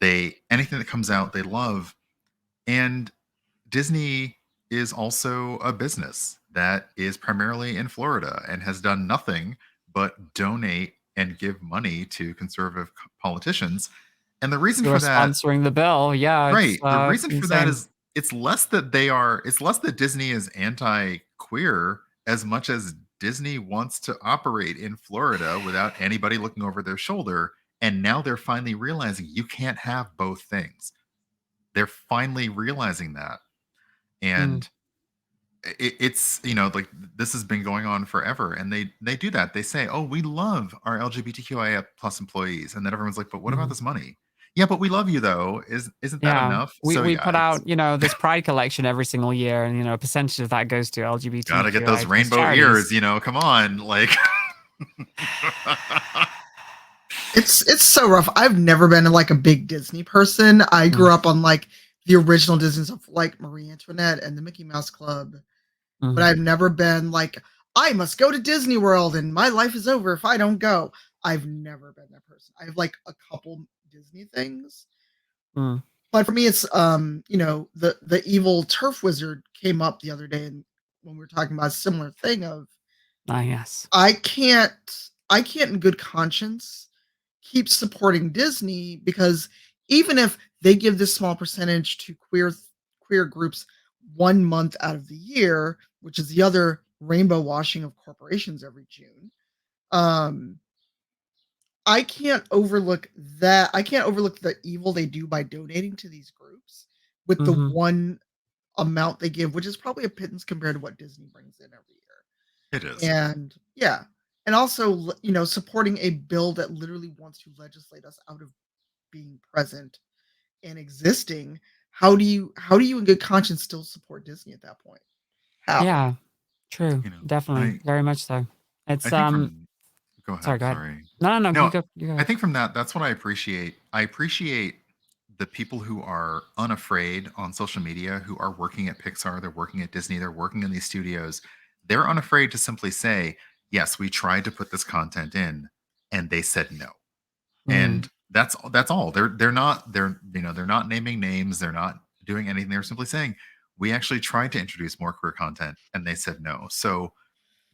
Anything that comes out, they love. And Disney is also a business that is primarily in Florida and has done nothing but donate and give money to conservative politicians. And the reason You're for that, sponsoring the bill, yeah, right? The reason it's for that insane. is it's less that Disney is anti-queer as much as Disney wants to operate in Florida without anybody looking over their shoulder. And now they're finally realizing you can't have both things. They're finally realizing that. And it's, you know, like this has been going on forever, and they do that. They say, oh, we love our LGBTQIA plus employees, and then everyone's like, but what about this money? Yeah, but we love you though. Isn't that enough? So we yeah, put out, you know, this Pride collection every single year, and you know, a percentage of that goes to LGBTQIA gotta get those rainbow charities. ears, you know, come on, like It's so rough. I've never been like a big Disney person. I grew up on like the original Disney's of like Marie Antoinette and the Mickey Mouse Club. But I've never been like, I must go to Disney World and my life is over if I don't go. I've never been that person. I have like a couple Disney things. But for me, it's you know, the evil turf wizard came up the other day, and when we were talking about a similar thing of yes. I can't in good conscience keep supporting Disney, because even if they give this small percentage to queer groups 1 month out of the year, which is the other rainbow washing of corporations every June, I can't overlook that. I can't overlook the evil they do by donating to these groups with the one amount they give, which is probably a pittance compared to what Disney brings in every year. it is. And yeah. And also, you know, supporting a bill that literally wants to legislate us out of being present and existing. How do you in good conscience still support Disney at that point? How? Yeah, true. You know, Definitely. Very much so. It's go ahead. Sorry, go ahead. Sorry. No, No, you go. I think from that's what I appreciate. I appreciate the people who are unafraid on social media, who are working at Pixar, they're working at Disney, they're working in these studios. They're unafraid to simply say, yes, we tried to put this content in and they said no. And that's all. They're not naming names, they're not doing anything. They're simply saying, we actually tried to introduce more queer content and they said no. So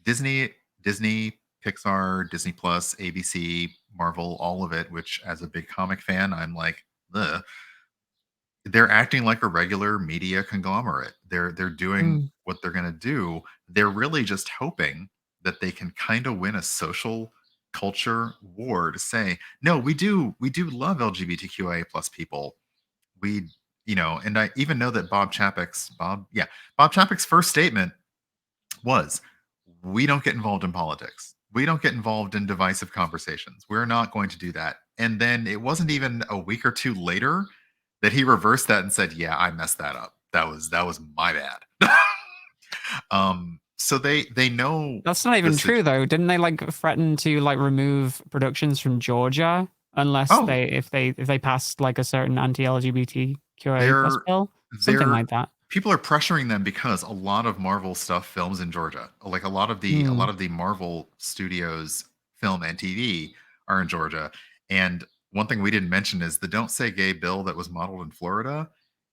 Disney, Pixar, Disney Plus, ABC, Marvel, all of it, which as a big comic fan, I'm like, ugh. They're acting like a regular media conglomerate. They're doing what they're going to do. They're really just hoping that they can kind of win a social culture war to say, no, we do love LGBTQIA plus people. We, you know, and I even know that Bob Chapek's first statement was, we don't get involved in politics. We don't get involved in divisive conversations. We're not going to do that. And then it wasn't even a week or two later that he reversed that and said, yeah, I messed that up. That was my bad. So they know that's not even true though. Didn't they like threaten to like remove productions from Georgia unless if they passed like a certain anti-LGBTQIA bill? Something like that. People are pressuring them because a lot of Marvel stuff films in Georgia. Like a lot of the Marvel Studios film and TV are in Georgia. And one thing we didn't mention is the Don't Say Gay bill that was modeled in Florida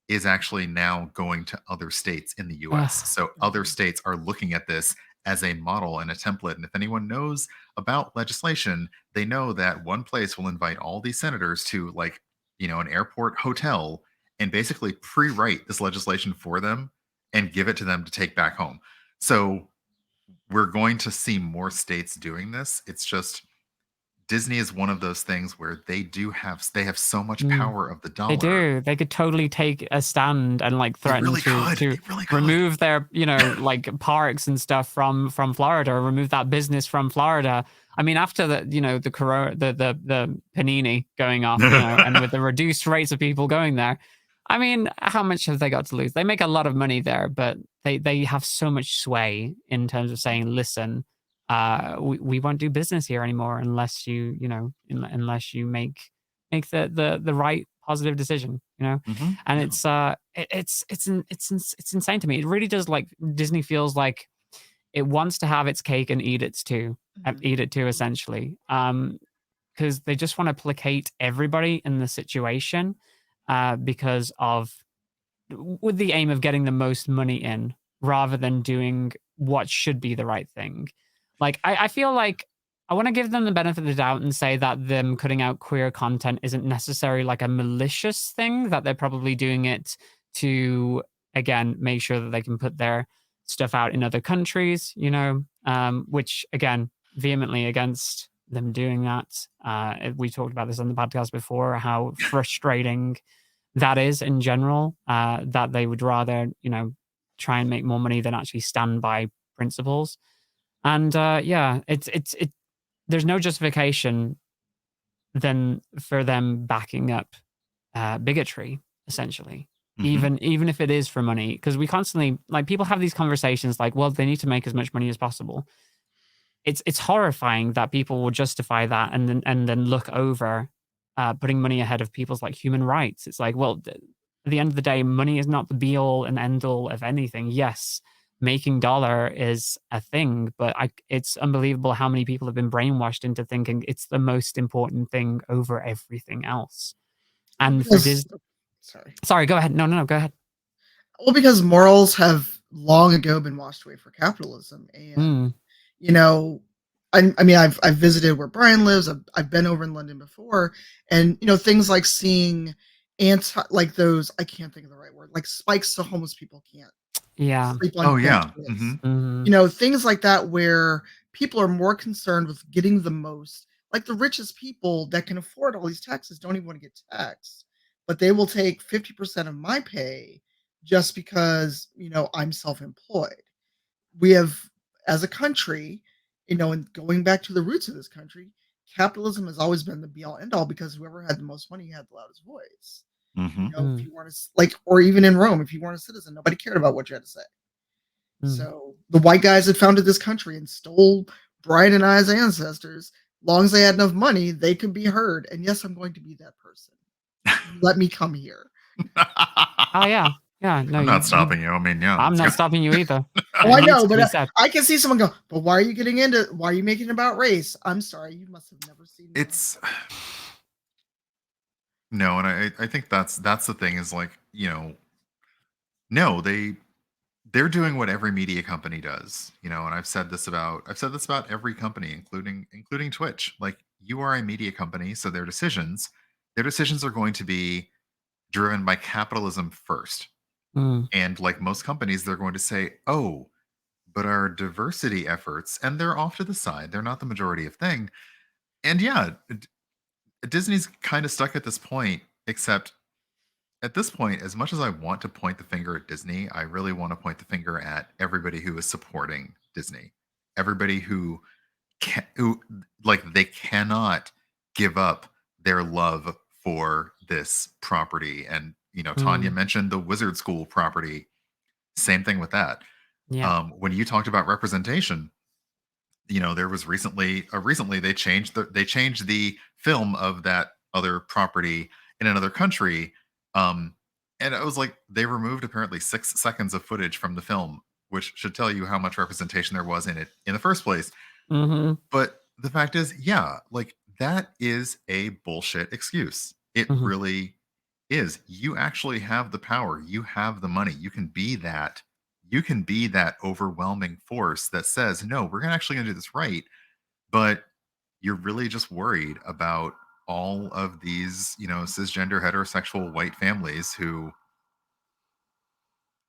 is actually now going to other states in the US. So other states are looking at this as a model and a template. And if anyone knows about legislation, they know that one place will invite all these senators to, like, you know, an airport hotel and basically pre-write this legislation for them and give it to them to take back home. So we're going to see more states doing this. It's just Disney is one of those things where they have so much power of the dollar. They do. They could totally take a stand and like threaten to remove their, you know, like parks and stuff from Florida, or remove that business from Florida. I mean, after the, you know, the panini going off, you know, and with the reduced rates of people going there, I mean, how much have they got to lose? They make a lot of money there, but they have so much sway in terms of saying, listen, we won't do business here anymore unless you make make the right positive decision, you know. And it's insane to me. It really does, like, Disney feels like it wants to have its cake and eat it too, essentially. Because they just want to placate everybody in the situation, because of, with the aim of getting the most money in, rather than doing what should be the right thing. Like, I feel like I want to give them the benefit of the doubt and say that them cutting out queer content isn't necessarily like a malicious thing, that they're probably doing it to, again, make sure that they can put their stuff out in other countries, you know, which, again, vehemently against them doing that. We talked about this on the podcast before, how frustrating that is in general, that they would rather, you know, try and make more money than actually stand by principles. And yeah, there's no justification then for them backing up bigotry, essentially. Even if it is for money, because we constantly, like, people have these conversations like, well, they need to make as much money as possible. It's horrifying that people will justify that and then look over putting money ahead of people's, like, human rights. It's like, well, at the end of the day, money is not the be all and end all of anything. Yes, making dollar is a thing, but it's unbelievable how many people have been brainwashed into thinking it's the most important thing over everything else. And for Disney, sorry, go ahead. No, go ahead. Well, because morals have long ago been washed away for capitalism, and you know, I mean, I've visited where Brian lives. I've been over in London before, and you know, things like seeing like those, I can't think of the right word, like spikes so homeless people can't sleep on benches. You know, things like that where people are more concerned with getting the most. Like the richest people that can afford all these taxes don't even want to get taxed, but they will take 50% of my pay just because, you know, I'm self-employed. We have, as a country, you know, and going back to the roots of this country, capitalism has always been the be-all end-all, because whoever had the most money had the loudest voice. You know, if you weren't like, or even in Rome, if you weren't a citizen, nobody cared about what you had to say. So the white guys that founded this country and stole Brian and I's ancestors, long as they had enough money, they could be heard. And yes, I'm going to be that person. Let me come here. Oh yeah. Yeah, no, I'm not stopping you. I mean, yeah, I'm not stopping you either. Oh, I know, but I can see someone go, but why are you getting into, why are you making it about race? I'm sorry, you must have never seen it. It's no, and I think that's the thing, is like, you know, no, they're doing what every media company does, you know, and I've said this about every company, including Twitch. Like, you are a media company, so their decisions are going to be driven by capitalism first. And like most companies, they're going to say, oh, but our diversity efforts, and they're off to the side, they're not the majority of thing. And yeah, Disney's kind of stuck at this point, except at this point, as much as I want to point the finger at Disney, I really want to point the finger at everybody who is supporting Disney. Everybody who they cannot give up their love for this property. And, you know, Tanya mentioned the Wizard School property. Same thing with that. Yeah. When you talked about representation, you know, there was recently they changed the film of that other property in another country. And it was like they removed apparently 6 seconds of footage from the film, which should tell you how much representation there was in it in the first place. But the fact is, yeah, like, that is a bullshit excuse. It really is. You actually have the power. You have the money. You can be that overwhelming force that says, no, we're actually going to do this right. But you're really just worried about all of these, you know, cisgender heterosexual white families who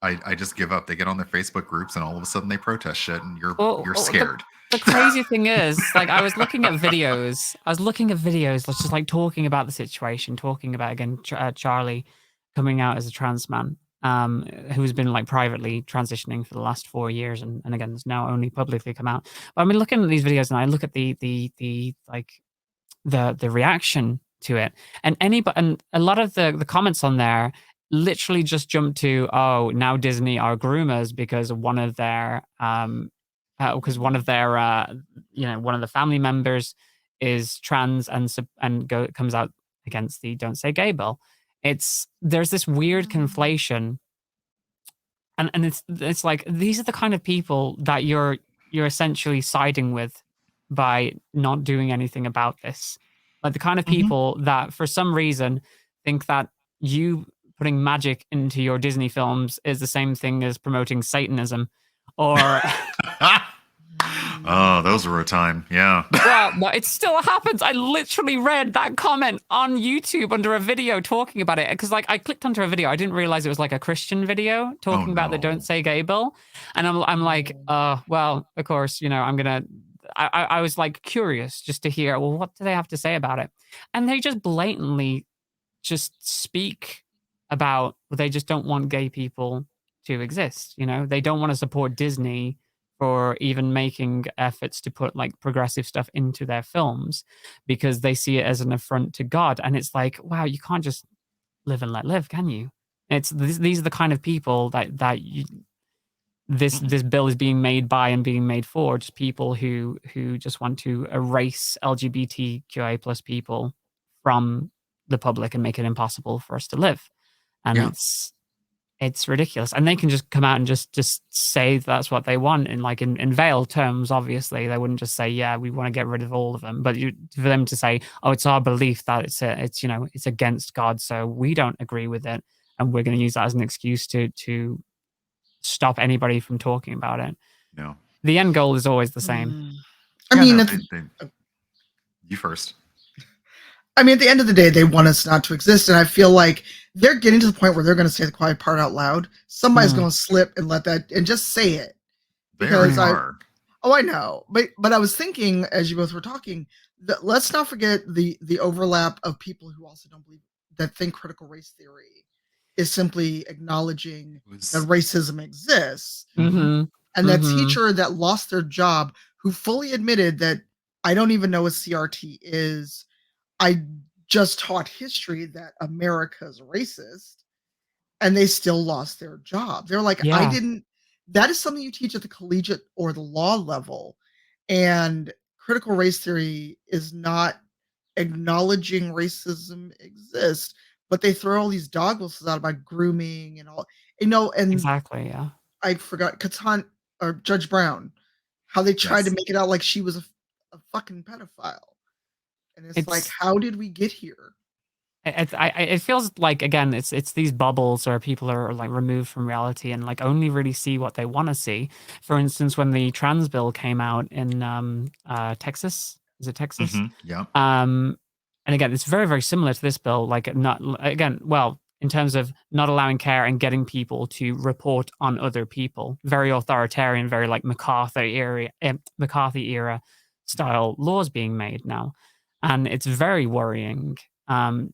I just give up. They get on their Facebook groups and all of a sudden they protest shit, and you're scared. The crazy thing is, like, I was looking at videos, let's just, like, talking about the situation, talking about, again, Charlie coming out as a trans man, who's been, like, privately transitioning for the last 4 years, and again, has now only publicly come out. But I've been looking at these videos, and I look at the reaction to it, and a lot of the comments on there literally just jump to, oh, now Disney are groomers because one of their one of the family members is trans and comes out against the Don't Say Gay bill. There's this weird conflation, and it's like these are the kind of people that you're essentially siding with by not doing anything about this. Like the kind of people that for some reason think that you putting magic into your Disney films is the same thing as promoting Satanism, or oh, those were a time. Yeah. well, no, it still happens. I literally read that comment on YouTube under a video talking about it because, like, I clicked onto a video. I didn't realize it was like a Christian video talking about the Don't Say Gay bill, and I'm like, well, of course, you know, I was like curious just to hear, well, what do they have to say about it? And they just blatantly just speak about, well, they just don't want gay people to exist. You know, they don't want to support Disney for even making efforts to put like progressive stuff into their films because they see it as an affront to God. And it's like, wow, you can't just live and let live, can you? These are the kind of people this bill is being made by and being made for, just people who just want to erase LGBTQIA plus people from the public and make it impossible for us to live. And it's ridiculous. And they can just come out and just say that's what they want in veiled terms. Obviously, they wouldn't just say, yeah, we want to get rid of all of them. But for them to say, oh, it's our belief that it's you know, it's against God, so we don't agree with it, and we're going to use that as an excuse to stop anybody from talking about it. No. The end goal is always the same. I mean, you first. I mean, at the end of the day, they want us not to exist, and I feel like they're getting to the point where they're going to say the quiet part out loud. Somebody's going to slip and let that, and just say it. Because I know, but I was thinking as you both were talking that let's not forget the overlap of people who also don't believe that think critical race theory is simply acknowledging that racism exists, and that teacher that lost their job who fully admitted that I don't even know what CRT is. I just taught history that America's racist, and they still lost their job. They're like, I didn't. That is something you teach at the collegiate or the law level, and critical race theory is not acknowledging racism exists, but they throw all these dog whistles out about grooming and all, you know, and exactly, yeah. I forgot or Judge Brown, how they tried to make it out like she was a fucking pedophile. And it's like, how did we get here? It feels like, again, it's these bubbles where people are like removed from reality and like only really see what they want to see. For instance, when the trans bill came out in Texas, is it Texas? Yeah. And again, it's very, very similar to this bill. Like, not again, well, in terms of not allowing care and getting people to report on other people, very authoritarian, very like McCarthy era style laws being made now. And it's very worrying. But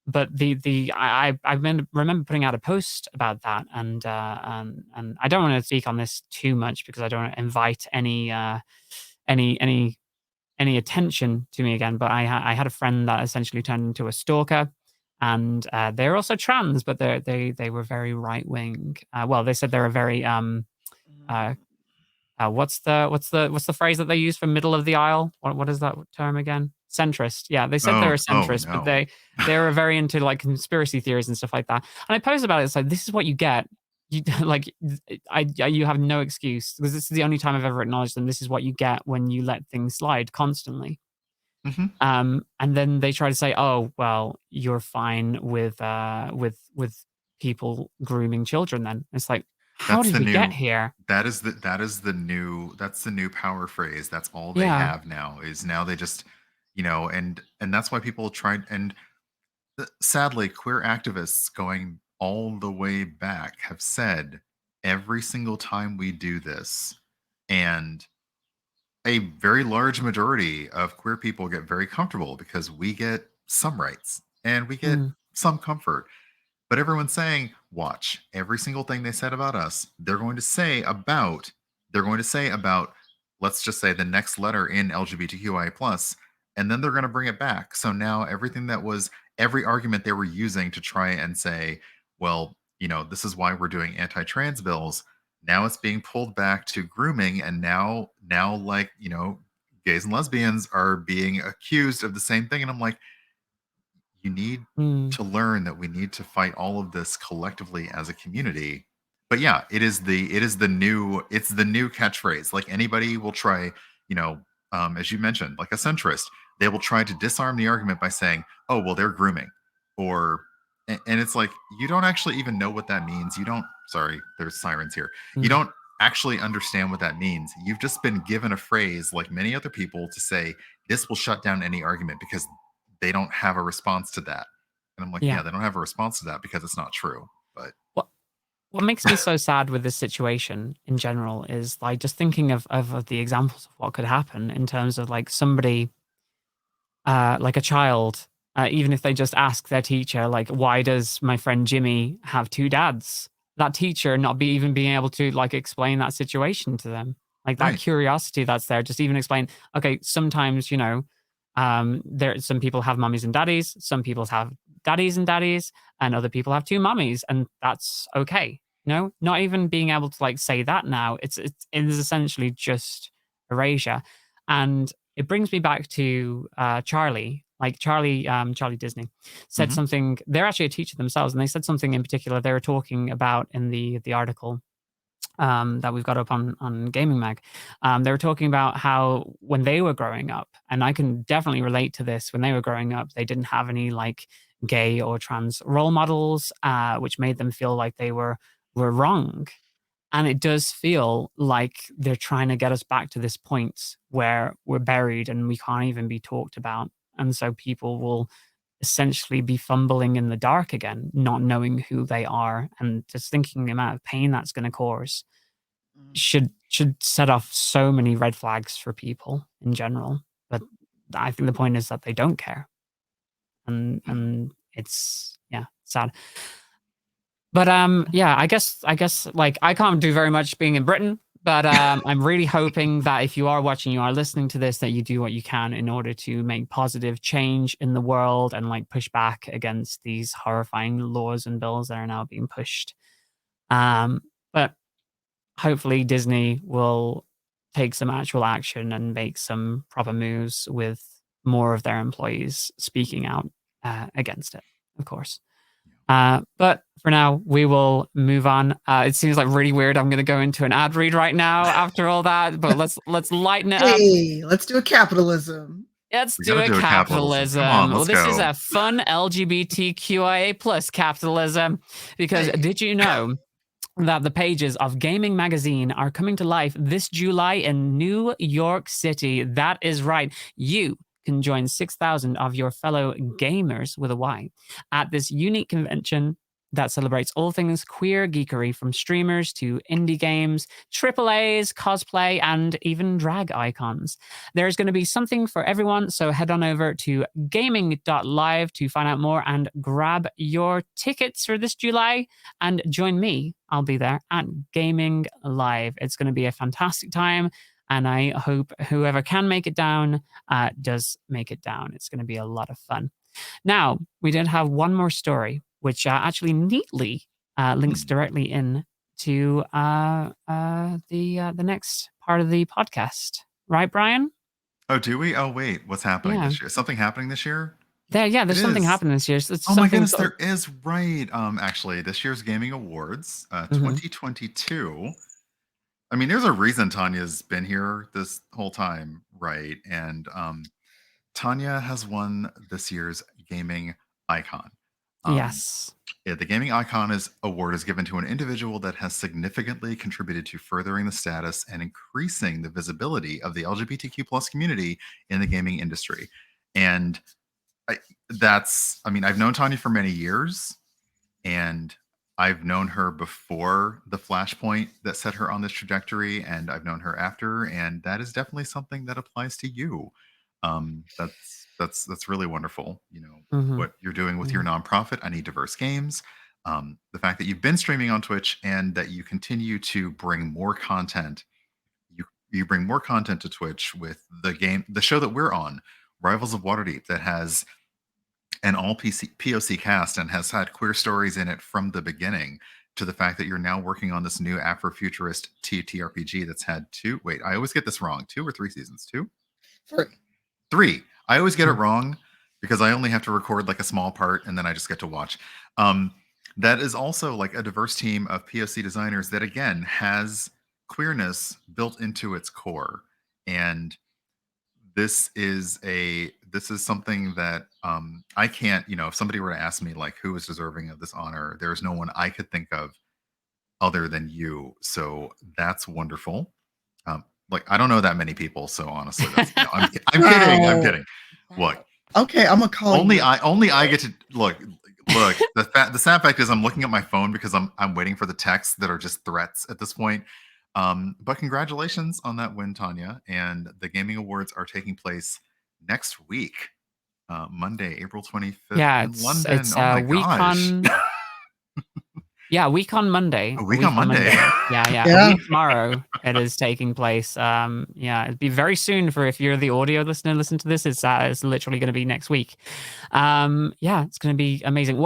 I remember putting out a post about that, and I don't want to speak on this too much because I don't want to invite any attention to me again. But I had a friend that essentially turned into a stalker, and they're also trans, but they were very right wing. Well, they said they were very what's the phrase that they use for middle of the aisle? What is that term again? Centrist. Yeah, they said they were centrist, but they were very into like conspiracy theories and stuff like that. And I posted about it. It's like, this is what you get. You like, you have no excuse, because this is the only time I've ever acknowledged them. This is what you get when you let things slide constantly. And then they try to say, oh, well, you're fine with people grooming children. Then it's like, how did we get here? That's the new power phrase. That's all they have now. Is now they just, you know, and that's why people tried. And sadly, queer activists going all the way back have said every single time we do this, and a very large majority of queer people get very comfortable because we get some rights and we get some comfort. But everyone's saying, watch, every single thing they said about us, they're going to say about, let's just say the next letter in LGBTQI+, and then they're going to bring it back. So now every argument they were using to try and say, well, you know, this is why we're doing anti-trans bills, now it's being pulled back to grooming, and now like, you know, gays and lesbians are being accused of the same thing. And I'm like, You need to learn that we need to fight all of this collectively as a community. But yeah, it's the new catchphrase. Like anybody will try, as you mentioned, like a centrist, they will try to disarm the argument by saying, "Oh, well, they're grooming," or and it's like you don't actually even know what that means. You don't. Sorry, there's sirens here. You don't actually understand what that means. You've just been given a phrase, like many other people, to say this will shut down any argument because they don't have a response to that. And I'm like, yeah, they don't have a response to that because it's not true. But what makes me so sad with this situation in general is like just thinking of the examples of what could happen in terms of like somebody, like a child, even if they just ask their teacher, like, why does my friend Jimmy have two dads? That teacher not even being able to like explain that situation to them. Like that curiosity that's there, just even explain, okay, sometimes, some people have mummies and daddies, some people have daddies and daddies, and other people have two mummies, and that's okay. Not even being able to like say that now, it is essentially just erasure. And it brings me back to Charlie. Like Charlie Disney said something. They're actually a teacher themselves, and they said something in particular they were talking about in the article that we've got up on Gaming Mag. They were talking about how when they were growing up, and I can definitely relate to this, when they were growing up, they didn't have any like gay or trans role models, which made them feel like they were wrong. And it does feel like they're trying to get us back to this point where we're buried and we can't even be talked about. And so people will essentially be fumbling in the dark again, not knowing who they are, and just thinking the amount of pain that's going to cause should set off so many red flags for people in general. But I think the point is that they don't care. And it's sad. But I guess like I can't do very much being in Britain, but I'm really hoping that if you are watching, you are listening to this, that you do what you can in order to make positive change in the world and like push back against these horrifying laws and bills that are now being pushed. But hopefully Disney will take some actual action and make some proper moves with more of their employees speaking out against it, of course. But for now, we will move on. It seems like really weird. I'm going to go into an ad read right now after all that, but let's lighten it up. Hey, let's do a capitalism. Let's do a capitalism. Come on, well, this go. is a fun LGBTQIA plus capitalism, because did you know that the pages of Gayming Magazine are coming to life this July in New York City? That is right. You can join 6,000 of your fellow gamers with a Y at this unique convention that celebrates all things queer geekery, from streamers to indie games, AAAs, cosplay, and even drag icons. There's going to be something for everyone, so head on over to gaming.live to find out more and grab your tickets for this July and join me. I'll be there at Gaming Live. It's going to be a fantastic time, and I hope whoever can make it down does make it down. It's going to be a lot of fun. Now, we did have one more story, which actually neatly links directly in to the next part of the podcast. Right, Brian? Oh, do we? Oh, wait. What's happening this year? Something happening this year? There's something happening this year. Oh my goodness, there is, right. Actually, this year's Gaming Awards, 2022. I mean, there's a reason Tanya's been here this whole time, right? And Tanya has won this year's Gaming Icon. Yes. The Gaming Icon award is given to an individual that has significantly contributed to furthering the status and increasing the visibility of the LGBTQ plus community in the gaming industry. And I've known Tanya for many years, and I've known her before the flashpoint that set her on this trajectory, and I've known her after, and that is definitely something that applies to you. That's really wonderful. What you're doing with your nonprofit, I Need Diverse Games. The fact that you've been streaming on Twitch and that you continue to bring more content. You bring more content to Twitch with the show that we're on, Rivals of Waterdeep, that has an all POC cast and has had queer stories in it from the beginning, to the fact that you're now working on this new Afrofuturist TTRPG that's had I always get this wrong, 2 or 3 seasons? 2? 3. 3. I always get it wrong. because I only have to record like a small part and then I just get to watch. That is also like a diverse team of POC designers that again has queerness built into its core. And this is something that I can't, if somebody were to ask me like who is deserving of this honor, there's no one I could think of other than you. So that's wonderful. Like I don't know that many people, so honestly, that's, I'm kidding. I'm kidding. Look, okay, I'm gonna call only you. I get to look. The sad fact is I'm looking at my phone because I'm waiting for the texts that are just threats at this point. But congratulations on that win, Tanya. And the gaming awards are taking place next week, Monday, April 25th Yeah, in London. it's Oh my a week gosh. on. Yeah, week on Monday. A week on Monday. Yeah. Yeah. A week tomorrow it is taking place. Yeah, it'll be very soon for if you're the audio listener, listen to this. It's literally going to be next week. Yeah, it's going to be amazing.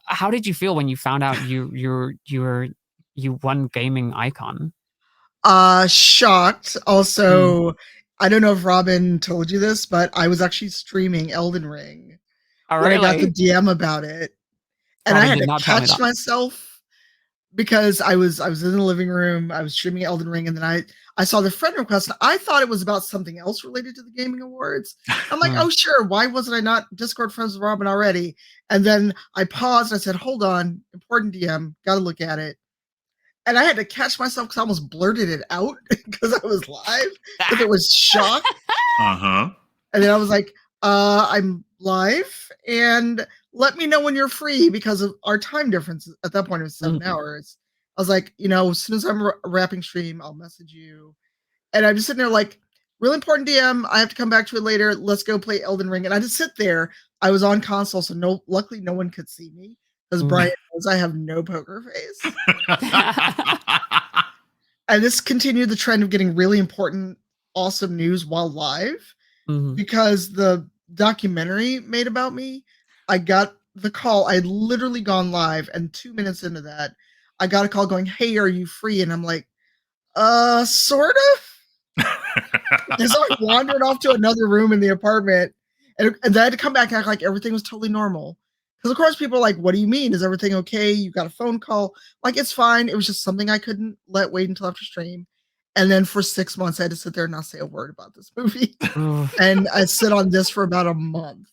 How did you feel when you found out you won gaming icon? Shocked. Also, I don't know if Robin told you this, but I was actually streaming Elden Ring Oh, when I got the really? DM about it. And Robin I had did to not tell me catch that. myself because I was in the living room, I was streaming Elden Ring, and then I saw the friend request. And I thought it was about something else related to the gaming awards. I'm like, oh sure, why wasn't I not Discord friends with Robin already? And then I paused, I said, hold on, important DM, gotta look at it. And I had to catch myself because I almost blurted it out because I was live, because it was shock. Uh-huh. And then I was like, I'm live, and let me know when you're free because of our time difference. At that point, it was 7 hours. I was like, as soon as I'm wrapping stream, I'll message you. And I'm just sitting there like, really important DM. I have to come back to it later. Let's go play Elden Ring. And I just sit there. I was on console, so luckily no one could see me because Brian knows I have no poker face. And this continued the trend of getting really important, awesome news while live. Because the documentary made about me, I got the call. I had literally gone live, and 2 minutes into that, I got a call going, "Hey, are you free?" And I'm like, sort of. And so I wandered off to another room in the apartment, and then I had to come back and act like everything was totally normal. Because of course people are like, "What do you mean? Is everything okay? You got a phone call?" Like, it's fine. It was just something I couldn't let wait until after stream. And then for 6 months, I had to sit there and not say a word about this movie. And I sit on this for about a month.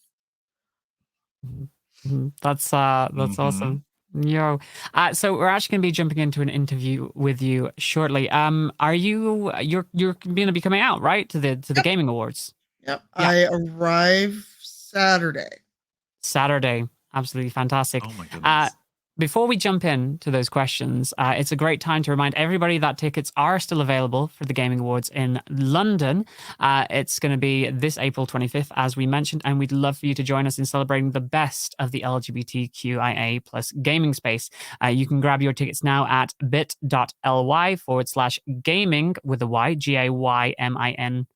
That's awesome. Yo, so we're actually going to be jumping into an interview with you shortly. Are you're going to be coming out, right, to the Gaming Awards? Yep. Yeah. I arrive Saturday. Absolutely fantastic. Oh my goodness. Before we jump into those questions, it's a great time to remind everybody that tickets are still available for the Gaming Awards in London. It's going to be this April 25th, as we mentioned, and we'd love for you to join us in celebrating the best of the LGBTQIA plus gaming space. You can grab your tickets now at bit.ly/gaming with a Y, GAYMINNG,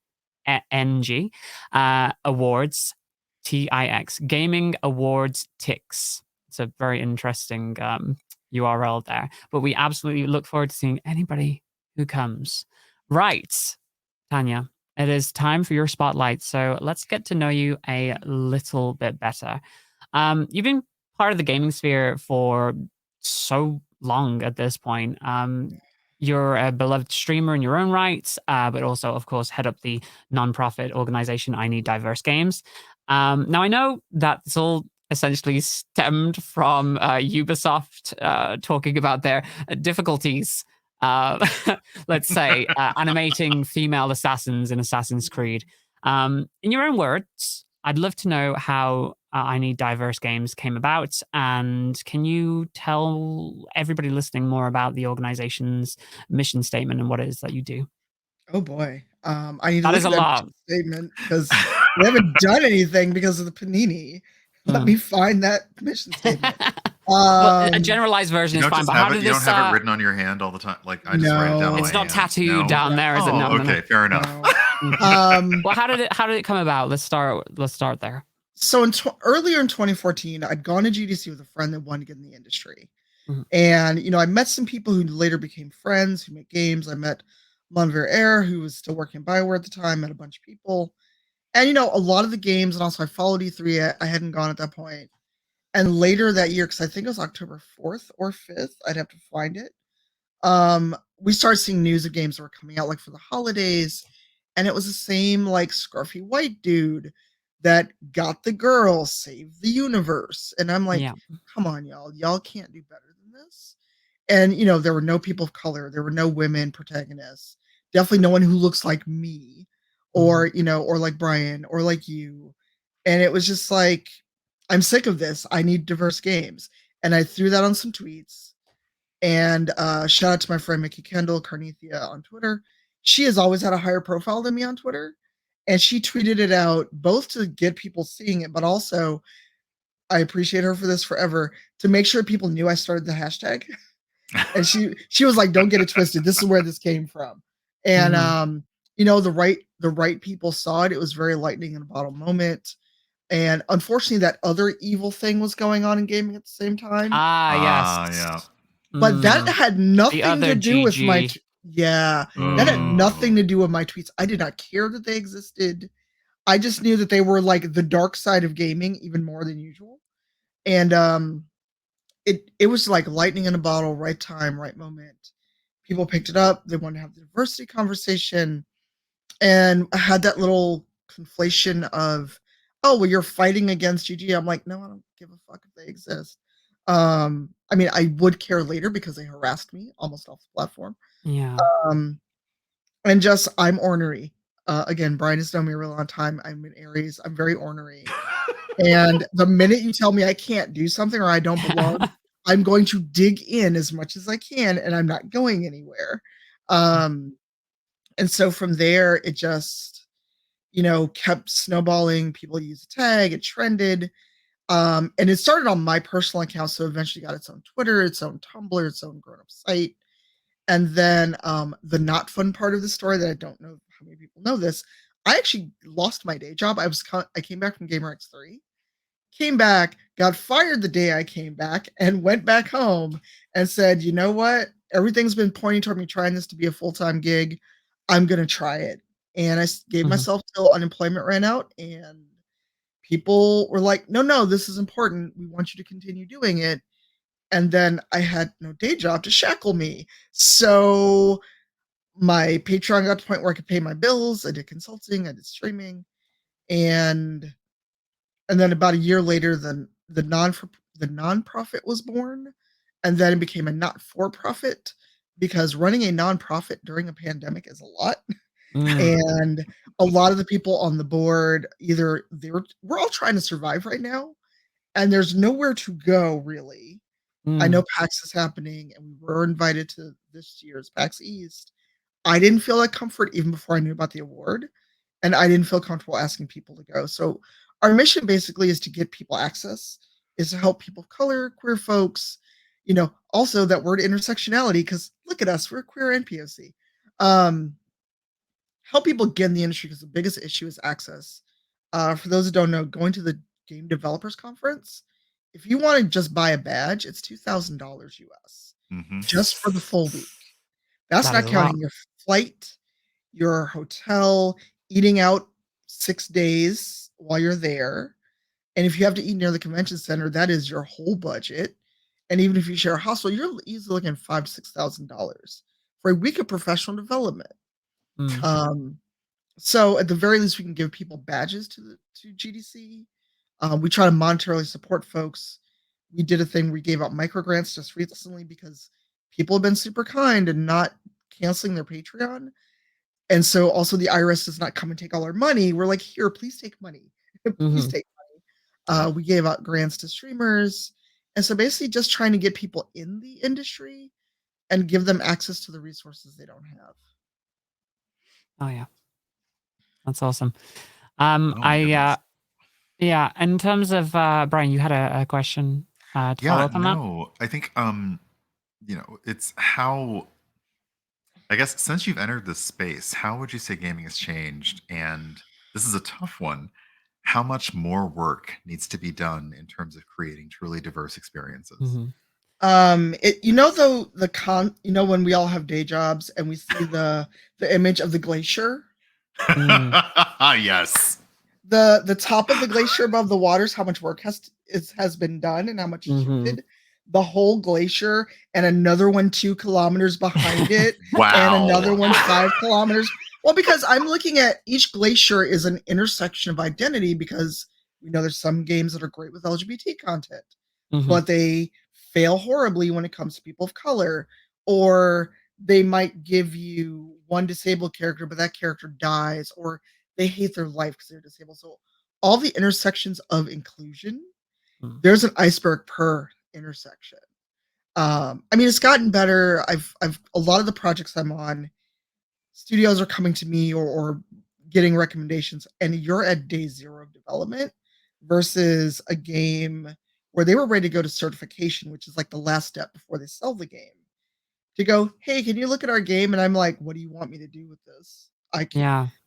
awards, TIX, Gaming Awards TIX. It's a very interesting URL there. But we absolutely look forward to seeing anybody who comes. Right, Tanya, it is time for your spotlight. So let's get to know you a little bit better. You've been part of the gaming sphere for so long at this point. You're a beloved streamer in your own right, but also, of course, head up the nonprofit organization I Need Diverse Games. Now, I know that it's all essentially stemmed from Ubisoft talking about their difficulties, let's say, animating female assassins in Assassin's Creed. In your own words, I'd love to know how I Need Diverse Games came about, and can you tell everybody listening more about the organization's mission statement and what it is that you do? Oh boy. I need to That look is at a that lot. statement because we haven't done anything because of the panini. Let me find that mission statement. Well, a generalized version is fine, but how did you this? don't have it written on your hand all the time. Like I just write it down. On It's my not hand. tattooed down there, is it? No. Okay, fair enough. Well, how did it come about? Let's start there. So earlier in 2014, I'd gone to GDC with a friend that wanted to get in the industry. And I met some people who later became friends who make games. I met Monver Air, who was still working at BioWare at the time, met a bunch of people. And a lot of the games, and also I followed E3. I hadn't gone at that point. And later that year, because I think it was October 4th or 5th, I'd have to find it. We started seeing news of games that were coming out like for the holidays, and it was the same like scruffy white dude that got the girl, saved the universe. And I'm like, come on, y'all can't do better than this. And there were no people of color, there were no women protagonists, definitely no one who looks like me, or or like Brian, or like you. And it was just like, I'm sick of this. I need diverse games. And I threw that on some tweets. And shout out to my friend Mickey Kendall, Carnithia on Twitter. She has always had a higher profile than me on Twitter. And she tweeted it out both to get people seeing it, but also, I appreciate her for this forever, to make sure people knew I started the hashtag. And she was like, don't get it twisted. This is where this came from. And the right people saw it. It was very lightning in a bottle moment. And unfortunately, that other evil thing was going on in gaming at the same time. Yes. Yeah. But that had nothing to do with my that had nothing to do with my tweets. I did not care that they existed. I just knew that they were like the dark side of gaming, even more than usual. And it was like lightning in a bottle, right time, right moment. People picked it up. They wanted to have the diversity conversation, and I had that little conflation of, oh, well, you're fighting against GG. I'm like, no, I don't give a fuck if they exist. I mean, I would care later because they harassed me almost off the platform. Yeah. And just, I'm ornery. Again, Brian has known me a real long time. I'm an Aries. I'm very ornery. And the minute you tell me I can't do something or I don't belong, I'm going to dig in as much as I can, and I'm not going anywhere. And so from there, it just, kept snowballing. People used the tag. It trended. And it started on my personal account, so eventually got its own Twitter, its own Tumblr, its own grown-up site. And then the not fun part of the story that I don't know how many people know this, I actually lost my day job. I came back from Gamer X3, came back, got fired the day I came back, and went back home and said, you know what? Everything's been pointing toward me trying this to be a full-time gig. I'm going to try it. And I gave myself till unemployment ran out, and people were like, no, this is important. We want you to continue doing it. And then I had no day job to shackle me. So my Patreon got to the point where I could pay my bills. I did consulting, I did streaming. And then about a year later, the nonprofit was born. And then it became a not-for-profit, because running a nonprofit during a pandemic is a lot. And a lot of the people on the board, we're all trying to survive right now, and there's nowhere to go really. I know PAX is happening, and we were invited to this year's PAX East. I didn't feel that comfort even before I knew about the award, and I didn't feel comfortable asking people to go. So our mission basically is to get people access, is to help people of color, queer folks, also that word intersectionality, because look at us, we're queer and POC. Help people get in the industry, because the biggest issue is access. For those who don't know, going to the Game Developers Conference, if you want to just buy a badge, it's $2,000 US just for the full week. That's not counting your flight, your hotel, eating out 6 days while you're there. And if you have to eat near the convention center, that is your whole budget. And even if you share a hostel, you're easily looking at $5,000 to $6,000 for a week of professional development. So at the very least, we can give people badges to GDC. We try to monetarily support folks. We did a thing where we gave out micro grants just recently because people have been super kind and not canceling their Patreon. And so also the IRS does not come and take all our money. We're like, here, please take money. Please take money. We gave out grants to streamers. And so basically just trying to get people in the industry and give them access to the resources they don't have. Oh, yeah. That's awesome. Goodness. Yeah, in terms of, Brian, you had a question to follow up on that? I think, it's how, I guess, since you've entered this space, how would you say gaming has changed? And this is a tough one. How much more work needs to be done in terms of creating truly diverse experiences? When we all have day jobs and we see the image of the glacier. Yes. the top of the glacier above the waters, how much work has been done and how much is shifted. The whole glacier and another one 2 kilometers behind it, and another one 5 kilometers. Well, because I'm looking at each glacier is an intersection of identity, because we know there's some games that are great with LGBT content, but they fail horribly when it comes to people of color, or they might give you one disabled character, but that character dies, or they hate their life because they're disabled. So all the intersections of inclusion, there's an iceberg per intersection. I mean, it's gotten better. I've a lot of the projects I'm on, studios are coming to me or getting recommendations, and you're at day 0 of development versus a game where they were ready to go to certification, which is like the last step before they sell the game, to go, hey, can you look at our game? And I'm like, what do you want me to do with this?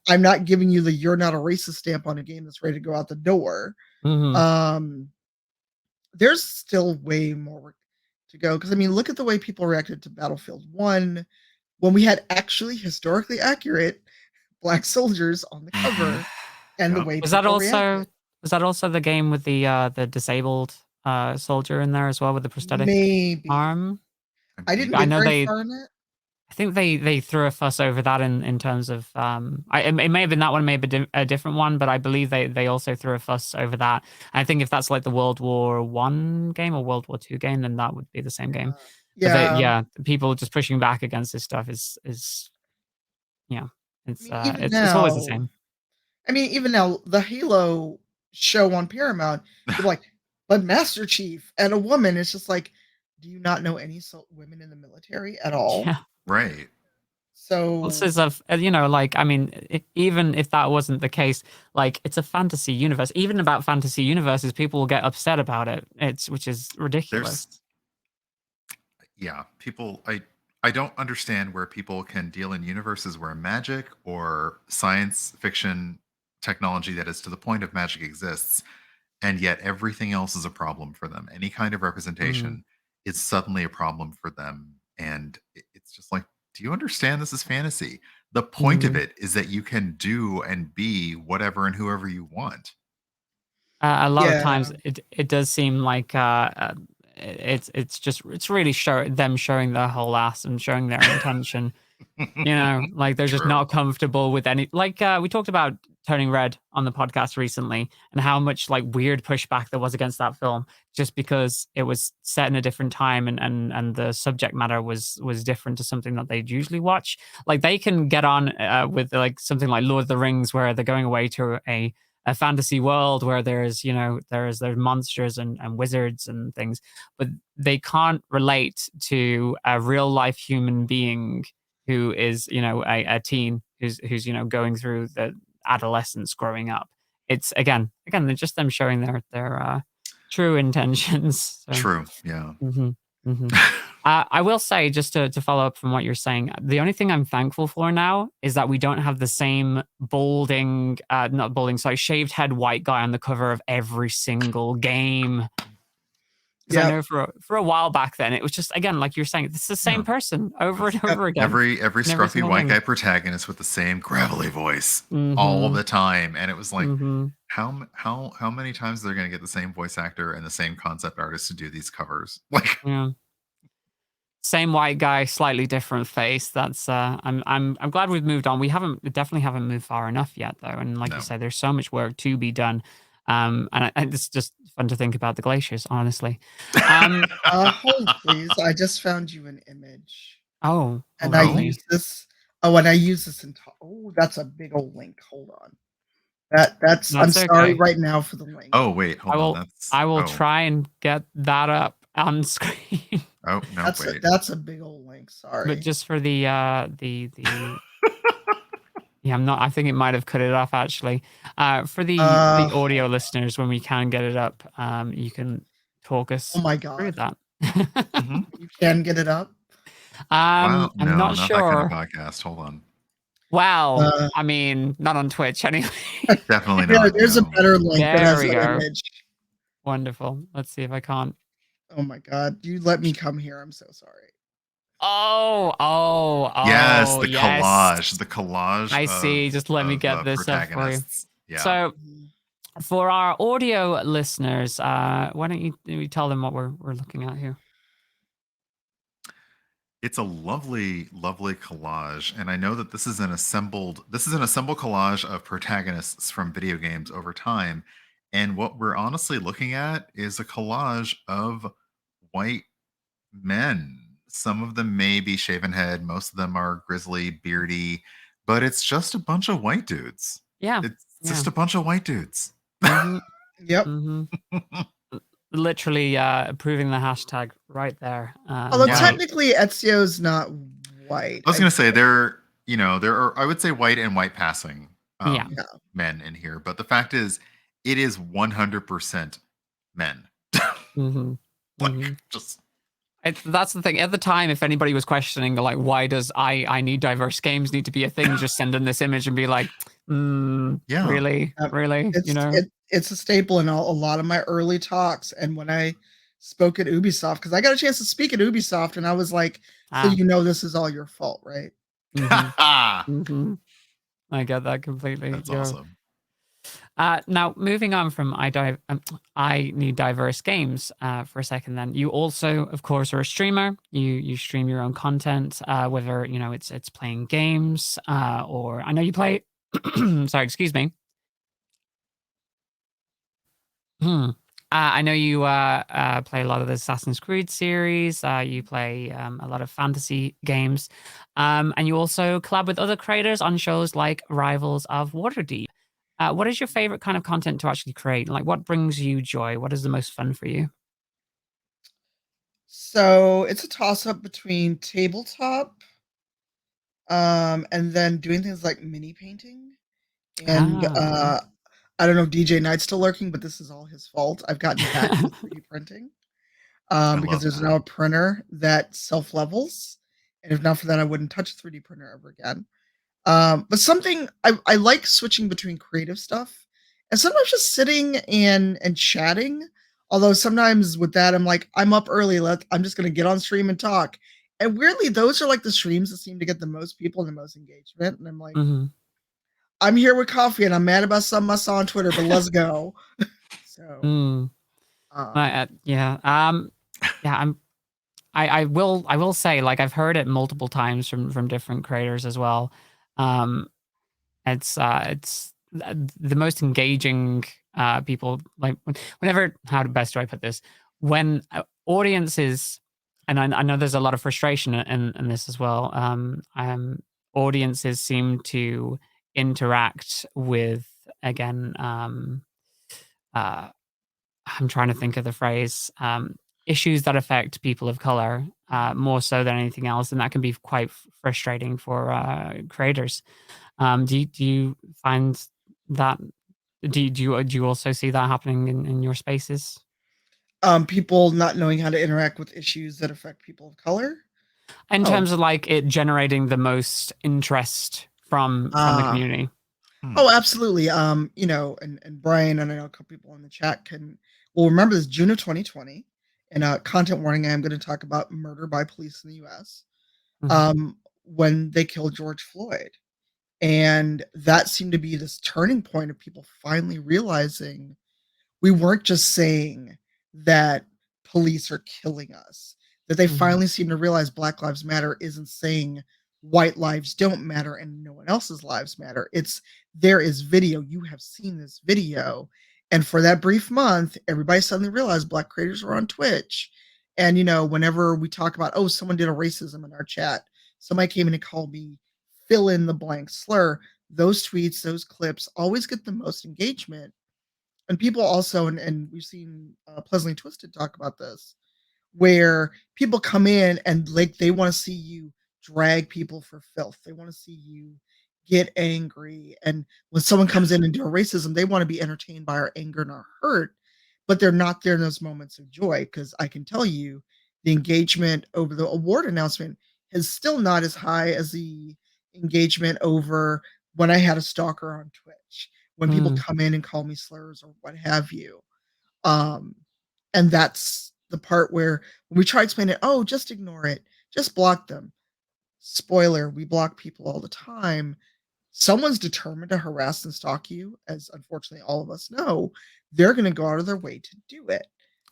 I'm not giving you the "you're not a racist" stamp on a game that's ready to go out the door. There's still way more work to go, because I mean, look at the way people reacted to Battlefield 1 when we had actually historically accurate black soldiers on the cover, and the way was people that reacted. also the game with the disabled soldier in there as well, with the prosthetic Maybe. arm? I didn't I get know very far in it. I think they threw a fuss over that in terms of it may have been that one, maybe a different one, but I believe they also threw a fuss over that. I think if that's like the World War I game or World War II game, then that would be the same game. But people just pushing back against this stuff is it's it's always the same. I mean, even now, the Halo show on Paramount, they're like, but Master Chief and a woman. It's just like, do you not know any women in the military at all? Yeah. Right. So this is like, I mean, even if that wasn't the case, like, it's a fantasy universe. Even about fantasy universes, people will get upset about it. Which is ridiculous. People. I don't understand where people can deal in universes where magic or science fiction technology that is to the point of magic exists, and yet everything else is a problem for them. Any kind of representation is suddenly a problem for them, and it's just like, do you understand this is fantasy? The point of it is that you can do and be whatever and whoever you want. A lot of times it does seem like it's really them showing their whole ass and showing their intention. Like they're just not comfortable with any, like we talked about Turning Red on the podcast recently, and how much like weird pushback there was against that film, just because it was set in a different time and the subject matter was different to something that they'd usually watch. Like they can get on with like something like Lord of the Rings, where they're going away to a fantasy world where there's monsters and wizards and things, but they can't relate to a real life human being who is a teen who's going through the adolescence growing up. It's again they're just them showing their true intentions. So. True. Yeah. I will say, just to follow up from what you're saying, the only thing I'm thankful for now is that we don't have the same shaved head white guy on the cover of every single game. Because I know for a while back then, it was just, again, like you're saying, it's the same person over and over again. Every scruffy white guy protagonist with the same gravelly voice all the time. And it was like, how many times they're going to get the same voice actor and the same concept artist to do these covers? Like, same white guy, slightly different face. That's I'm glad we've moved on. We definitely haven't moved far enough yet, though. And like you say, there's so much work to be done. And it's just fun to think about the glaciers, honestly. Hold please. I just found you an image. Oh, and I use this. Oh, and I use this in. That's a big old link. Hold on. That's I'm sorry right now for the link. Oh wait, hold on. I will try and get that up on screen. Oh no, that's a big old link. Sorry, but just for the yeah, I'm not. I think it might have cut it off actually. For the audio listeners, when we can get it up, you can talk us. Oh my god, through that. You can get it up. I'm not sure. That kind of podcast. Hold on. Wow. I mean, not on Twitch anyway. Definitely not. There's a better link. There we go. Image. Wonderful. Let's see if I can't. Oh my god, you let me come here. I'm so sorry. Oh. Yes, the collage. The collage. I see. Just let me get this up for you. Yeah. So for our audio listeners, why don't you tell them what we're looking at here? It's a lovely, lovely collage, and I know that this is an assembled collage of protagonists from video games over time. And what we're honestly looking at is a collage of white men. Some of them may be shaven head, most of them are grizzly, beardy, but it's just a bunch of white dudes. Yeah. It's just a bunch of white dudes. Yep. Literally approving the hashtag right there. Although technically Ezio's not white. I was going to say there are, I would say, white and white passing men in here, but the fact is, it is 100% men. That's the thing. At the time, if anybody was questioning, like, why does I need diverse games need to be a thing, just send in this image and be like, really? It's a staple in a lot of my early talks. And when I spoke at Ubisoft, because I got a chance to speak at Ubisoft, and I was like, so this is all your fault, right? I get that completely. That's awesome. Now, moving on from I need diverse games for a second. Then you also, of course, are a streamer. You stream your own content, whether it's playing games or I know you play. Sorry, excuse me. I know you play a lot of the Assassin's Creed series. You play a lot of fantasy games, and you also collab with other creators on shows like Rivals of Waterdeep. What is your favorite kind of content to actually create? Like, what brings you joy? What is the most fun for you? So it's a toss-up between tabletop, and then doing things like mini painting. And I don't know if DJ Knight's still lurking, but this is all his fault. I've gotten back into 3D printing because there's now a printer that self-levels. And if not for that, I wouldn't touch a 3D printer ever again. But something I like switching between creative stuff and sometimes just sitting and chatting. Although sometimes with that, I'm like, I'm up early. I'm just going to get on stream and talk. And weirdly, those are like the streams that seem to get the most people and the most engagement. And I'm like, I'm here with coffee and I'm mad about something I saw on Twitter, but let's go. I will say, like, I've heard it multiple times from different creators as well. It's the most engaging people, like, whenever, how best do I put this, when audiences, and I know there's a lot of frustration in this as well, audiences seem to interact with, again, I'm trying to think of the phrase, issues that affect people of color more so than anything else, and that can be quite frustrating for creators. Do you find that? Do you also see that happening in your spaces? People not knowing how to interact with issues that affect people of color, in terms of like it generating the most interest from the community. Oh, absolutely. And Brian and I know a couple people in the chat will remember this June of 2020. And content warning, I am going to talk about murder by police in the US when they killed George Floyd. And that seemed to be this turning point of people finally realizing we weren't just saying that police are killing us, that they finally seem to realize Black Lives Matter isn't saying white lives don't matter and no one else's lives matter. It's there is video. You have seen this video. And for that brief month, everybody suddenly realized Black creators were on Twitch. And, whenever we talk about, someone did a racism in our chat, somebody came in and called me fill in the blank slur, those tweets, those clips always get the most engagement. And people also, and we've seen Pleasantly Twisted talk about this, where people come in and like they want to see you drag people for filth. They want to see you get angry. And when someone comes in and do a racism, they want to be entertained by our anger and our hurt, but they're not there in those moments of joy. Because I can tell you the engagement over the award announcement is still not as high as the engagement over when I had a stalker on Twitch, when people come in and call me slurs or what have you. And that's the part where when we try to explain it, just ignore it, just block them. Spoiler, we block people all the time. someone's determined to harass and stalk you, as unfortunately all of us know, they're going to go out of their way to do it.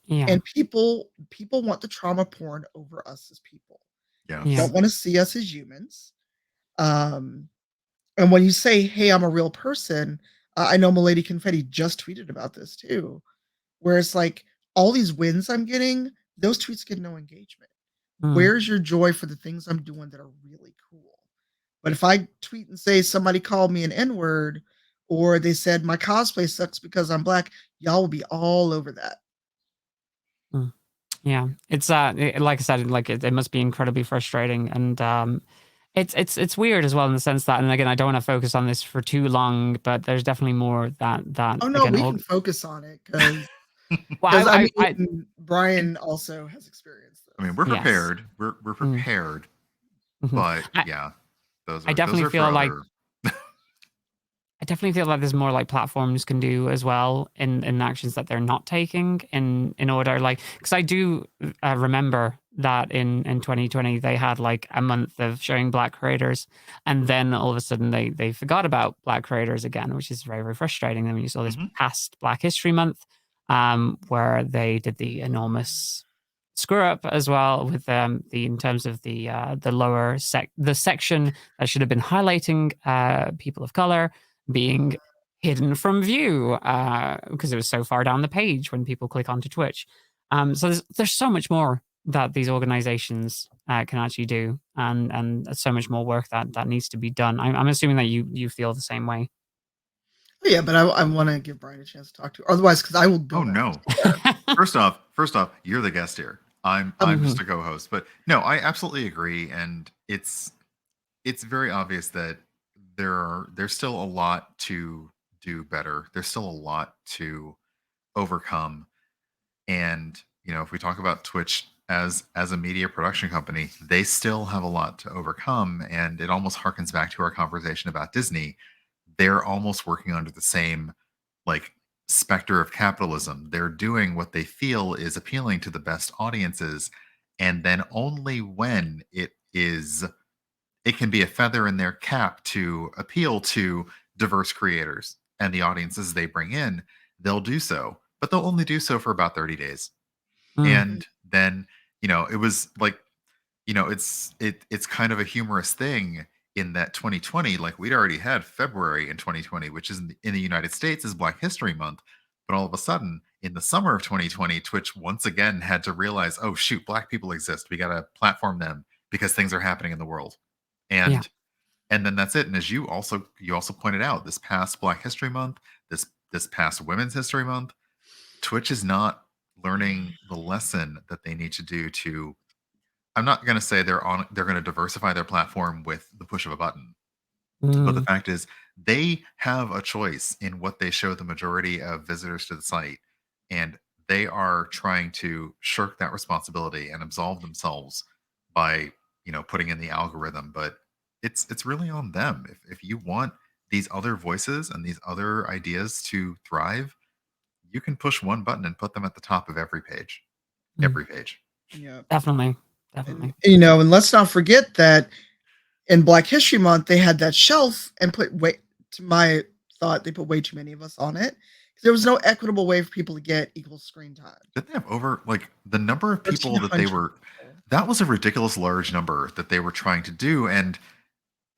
Yeah. And people want the trauma porn over us as people. Yeah. They don't want to see us as humans. And when you say, hey, I'm a real person, I know Milady Confetti just tweeted about this too, where it's like all these wins I'm getting, those tweets get no engagement. Where's your joy for the things I'm doing that are really cool? But if I tweet and say somebody called me an N-word, or they said my cosplay sucks because I'm black, y'all will be all over that. Yeah, it's like I said, like it must be incredibly frustrating, and it's weird as well in the sense that, and again, I don't want to focus on this for too long, but there's definitely more that. Oh no, again, we can focus on it because Brian also has experienced this. I mean, we're prepared. Yes. We're prepared, but yeah, I definitely feel like. I definitely feel like there's more like platforms can do as well in actions that they're not taking in order, like, because I do remember that in 2020 they had like a month of showing black creators, and then all of a sudden they forgot about black creators again, which is very, very frustrating. Then when you saw this past Black History Month, where they did the enormous screw up as well with in terms of the lower the section that should have been highlighting people of color being hidden from view because it was so far down the page when people click onto Twitch. So there's so much more that these organizations can actually do, and so much more work that needs to be done. I'm assuming that you feel the same way. Yeah, but I want to give Brian a chance to talk to. Otherwise, because I will go. Oh no! First off, you're the guest here. I'm just a co-host, but no, I absolutely agree, and it's very obvious that there's still a lot to do better. There's still a lot to overcome. And, if we talk about Twitch as a media production company, they still have a lot to overcome. And it almost harkens back to our conversation about Disney. They're almost working under the same like specter of capitalism. They're doing what they feel is appealing to the best audiences. And then only when it can be a feather in their cap to appeal to diverse creators and the audiences they bring in, they'll do so. But they'll only do so for about 30 days. And then, it was like, it's kind of a humorous thing in that 2020, like we'd already had February in 2020, which is in the United States is Black History Month. But all of a sudden, in the summer of 2020, Twitch once again had to realize, oh, shoot, Black people exist. We got to platform them because things are happening in the world. And then that's it. And as you also pointed out, this past Black History Month, this past Women's History Month, Twitch is not learning the lesson that they need to do to. I'm not going to say they're going to diversify their platform with the push of a button, but the fact is they have a choice in what they show the majority of visitors to the site, and they are trying to shirk that responsibility and absolve themselves by putting in the algorithm. But it's really on them. If you want these other voices and these other ideas to thrive, you can push one button and put them at the top of every page. Every page. Yeah, definitely. And let's not forget that in Black History Month they had that shelf and put to my thought they put way too many of us on it. There was no equitable way for people to get equal screen time. Didn't they have over the number of people that they were? That was a ridiculous large number that they were trying to do, and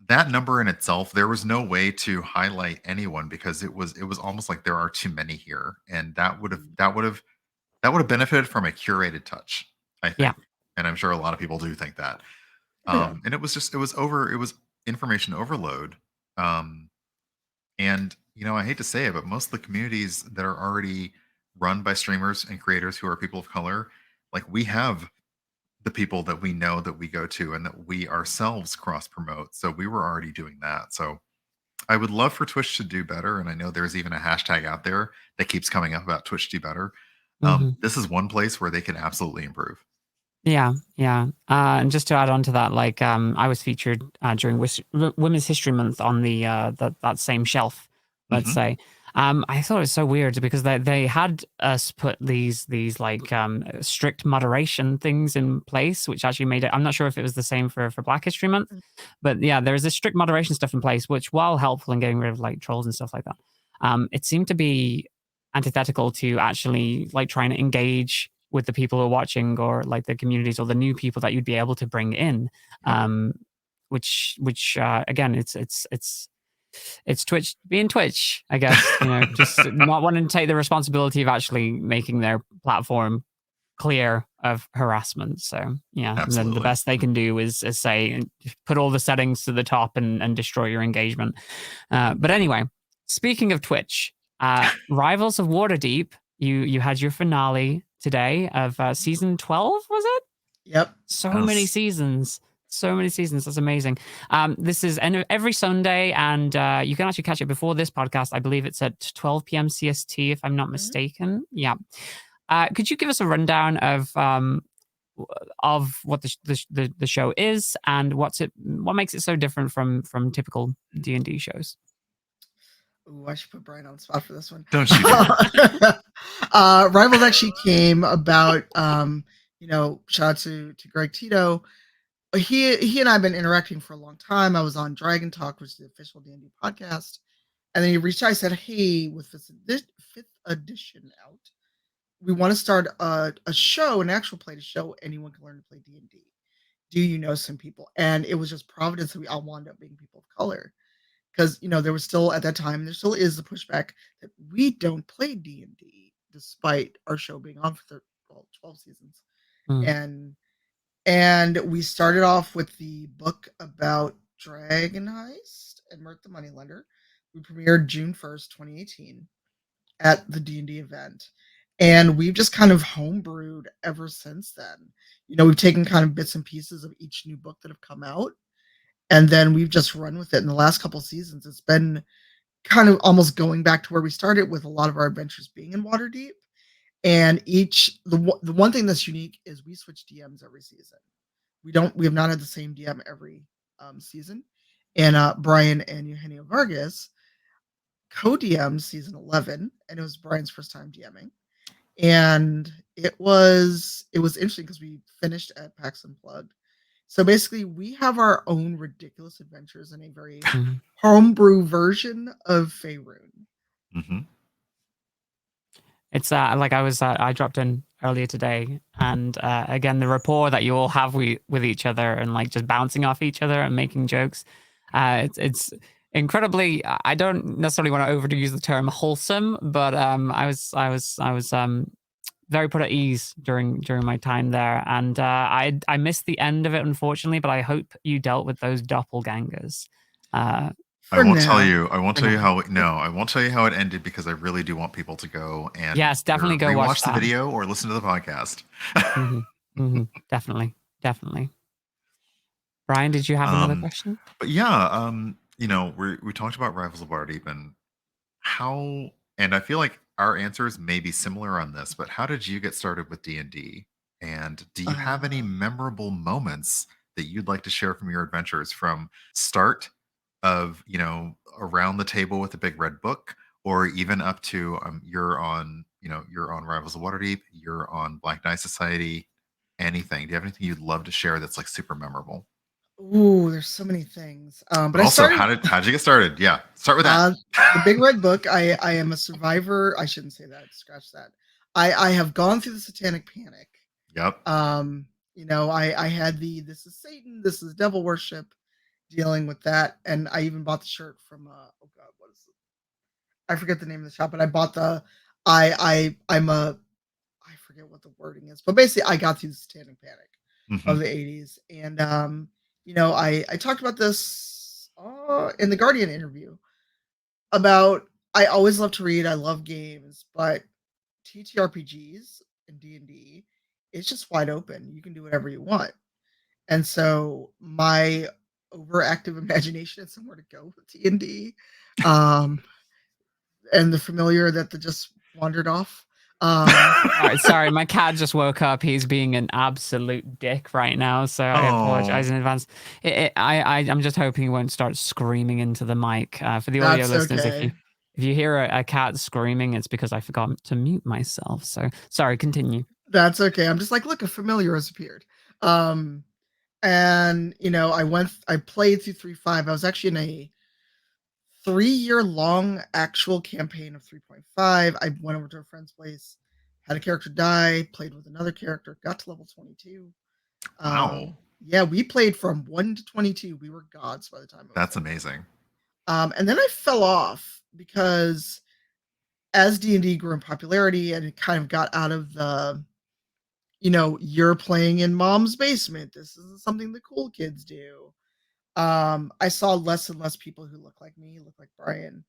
that number in itself, there was no way to highlight anyone because it was almost like there are too many here, and that would have benefited from a curated touch, I think. Yeah. And I'm sure a lot of people do think that. And it was information overload. And I hate to say it, but most of the communities that are already run by streamers and creators who are people of color, like we have the people that we know that we go to and that we ourselves cross promote. So we were already doing that. So I would love for Twitch to do better. And I know there's even a hashtag out there that keeps coming up about Twitch do better. This is one place where they can absolutely improve. Yeah. And just to add on to that, like I was featured during Women's History Month on the that same shelf, let's say. I thought it was so weird because they had us put these like strict moderation things in place, which actually made it. I'm not sure if it was the same for Black History Month, but yeah, there is this strict moderation stuff in place, which while helpful in getting rid of like trolls and stuff like that, it seemed to be antithetical to actually like trying to engage with the people who are watching or like the communities or the new people that you'd be able to bring in. Which again, it's Twitch being Twitch, I guess, just not wanting to take the responsibility of actually making their platform clear of harassment. So yeah, and then the best they can do is say, put all the settings to the top and destroy your engagement. But anyway, speaking of Twitch, Rivals of Waterdeep, you had your finale today of season 12, was it? Yep. So many seasons. So many seasons. That's amazing. This is every Sunday, and you can actually catch it before this podcast. I believe it's at 12 p.m. CST, if I'm not mistaken. Yeah. Could you give us a rundown of what the show is and what makes it so different from typical D&D shows? Ooh, I should put Brian on the spot for this one. Don't you? Rivals actually came about. Shout out to Greg Tito. He and I have been interacting for a long time. I was on Dragon Talk, which is the official D&D podcast, and then he reached out. I said, "Hey, with this fifth edition out, we want to start a show, an actual play to show anyone can learn to play D&D. Do you know some people?" And it was just providence that we all wound up being people of color, because there was still at that time, there still is the pushback that we don't play D&D, despite our show being on for 12 seasons, and we started off with the book about Dragon Heist and Mirth the Moneylender. We premiered June 1st, 2018 at the D&D event. And we've just kind of homebrewed ever since then. We've taken kind of bits and pieces of each new book that have come out, and then we've just run with it. In the last couple seasons, it's been kind of almost going back to where we started, with a lot of our adventures being in Waterdeep. And the one thing that's unique is we switch DMs every season. We have not had the same DM every season. And Brian and Eugenio Vargas co-DM'd season 11, and it was Brian's first time DMing. And it was interesting because we finished at PAX Unplugged. So basically, we have our own ridiculous adventures in a very homebrew version of Faerun. Mm-hmm. It's like I dropped in earlier today, and again, the rapport that you all have with each other, and like just bouncing off each other and making jokes, it's incredibly. I don't necessarily want to overuse the term wholesome, but I was very put at ease during my time there, and I missed the end of it, unfortunately. But I hope you dealt with those doppelgangers. I won't tell you how it ended, because I really do want people to go and definitely go watch the video or listen to the podcast. Definitely. Brian, did you have another question? But yeah, we talked about Rivals of Waterdeep and how, and I feel like our answers may be similar on this, but how did you get started with D&D? And do you have any memorable moments that you'd like to share from your adventures, from start of around the table with a big red book, or even up to you're on Rivals of Waterdeep, you're on Black Knight Society, anything? Do you have anything you'd love to share that's like super memorable? Ooh, there's so many things. But also, how did you get started? Yeah, start with that. The big red book. I am a survivor. I shouldn't say that. Scratch that. I have gone through the Satanic Panic. Yep. I had this is Satan, this is devil worship, dealing with that, and I even bought the shirt from oh god, what is it? I forget the name of the shop, but I bought I forget what the wording is, but basically I got through the Satanic Panic of the 80s, and I talked about this in the Guardian interview about, I always love to read, I love games, but TTRPGs and D&D, it's just wide open. You can do whatever you want. And so my overactive imagination had somewhere to go with D&D, and the familiar that just wandered off. All right, sorry, my cat just woke up. He's being an absolute dick right now, so I apologize in advance. I'm just hoping he won't start screaming into the mic. For the audio listeners, If you hear a cat screaming, it's because I forgot to mute myself. So sorry, continue. That's okay. I'm just like, look, a familiar has appeared. And I played through 3.5. I was actually in a 3-year long actual campaign of 3.5. I went over to a friend's place, had a character die, played with another character, got to level 22. Wow. Yeah, we played from 1 to 22. We were gods by the time. That's amazing. And then I fell off because as D&D grew in popularity and it kind of got out of the, you're playing in mom's basement. This isn't something the cool kids do. I saw less and less people who look like me, look like Brian,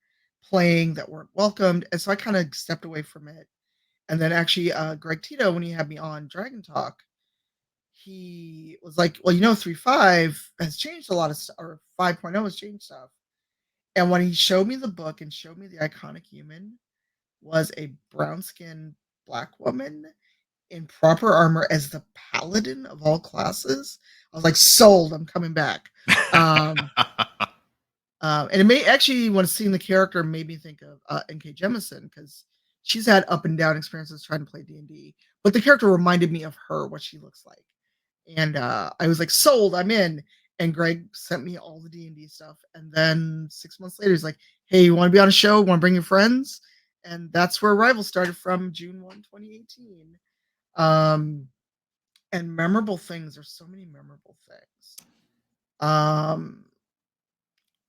playing that weren't welcomed. And so I kind of stepped away from it. And then actually, Greg Tito, when he had me on Dragon Talk, he was like, well, 3.5 has changed a lot of stuff, or 5.0 has changed stuff. And when he showed me the book and showed me the iconic human was a brown-skinned Black woman in proper armor as the paladin of all classes, I was like, sold, I'm coming back. And it may actually, when seeing the character, made me think of N.K. Jemisin, because she's had up and down experiences trying to play D&D, but the character reminded me of her, what she looks like. And I was like, sold, I'm in. And Greg sent me all the D&D stuff. And then 6 months later, he's like, hey, you want to be on a show? Want to bring your friends? And that's where Arrival started from June 1, 2018. And memorable things. There's so many memorable things.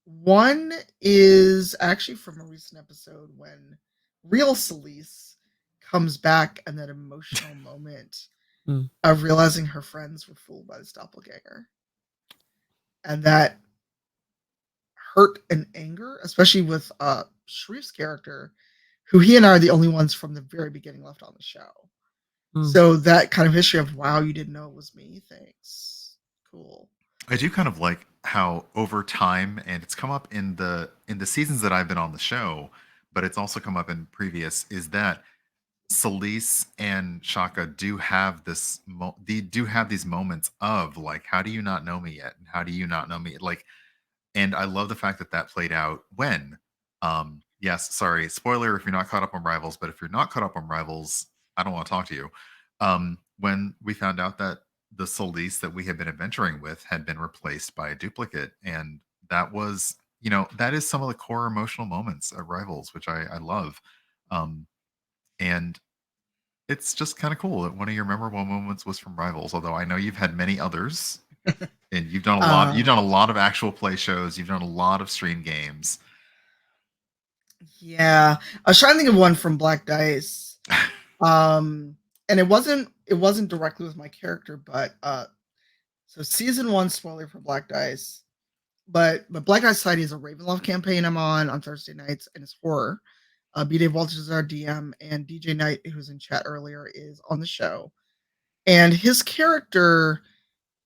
One is actually from a recent episode when real Celise comes back and that emotional moment of realizing her friends were fooled by this doppelganger. And that hurt and anger, especially with Sharif's character, who he and I are the only ones from the very beginning left on the show. So that kind of history of, wow, you didn't know it was me. Thanks. Cool. I do kind of like how over time, and it's come up in the seasons that I've been on the show, but it's also come up in previous, is that Celise and Shaka do have this they do have these moments of like, how do you not know me yet? And how do you not know me? Like, and I love the fact that that played out when yes, sorry, spoiler if you're not caught up on Rivals, but if you're not caught up on Rivals, I don't want to talk to you. When we found out that the Celise that we had been adventuring with had been replaced by a duplicate, and that was, that is some of the core emotional moments of Rivals, which I love. And it's just kind of cool that one of your memorable moments was from Rivals, although I know you've had many others. And you've done a lot. You've done a lot of actual play shows. You've done a lot of stream games. Yeah, I was trying to think of one from Black Dice, and it wasn't directly with my character, but so season 1, spoiler for Black Dice, but Black Dice Society is a Ravenloft campaign I'm on Thursday nights, and it's horror. B. Dave Walters is our DM, and DJ Knight, who was in chat earlier, is on the show. And his character,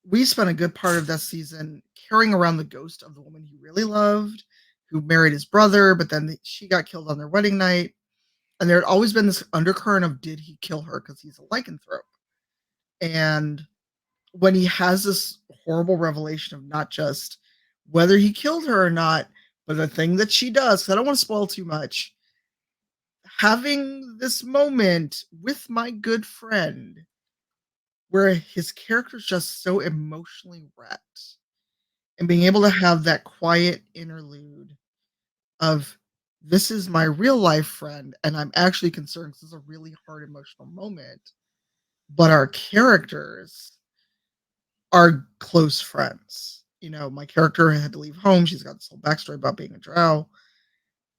we spent a good part of that season carrying around the ghost of the woman he really loved, who married his brother, but then she got killed on their wedding night. And there had always been this undercurrent of, did he kill her because he's a lycanthrope? And when he has this horrible revelation of not just whether he killed her or not, but the thing that she does, because I don't want to spoil too much, having this moment with my good friend where his character's just so emotionally wrecked, and being able to have that quiet interlude of, this is my real life friend, and I'm actually concerned because it's a really hard emotional moment, but our characters are close friends. My character had to leave home. She's got this whole backstory about being a drow,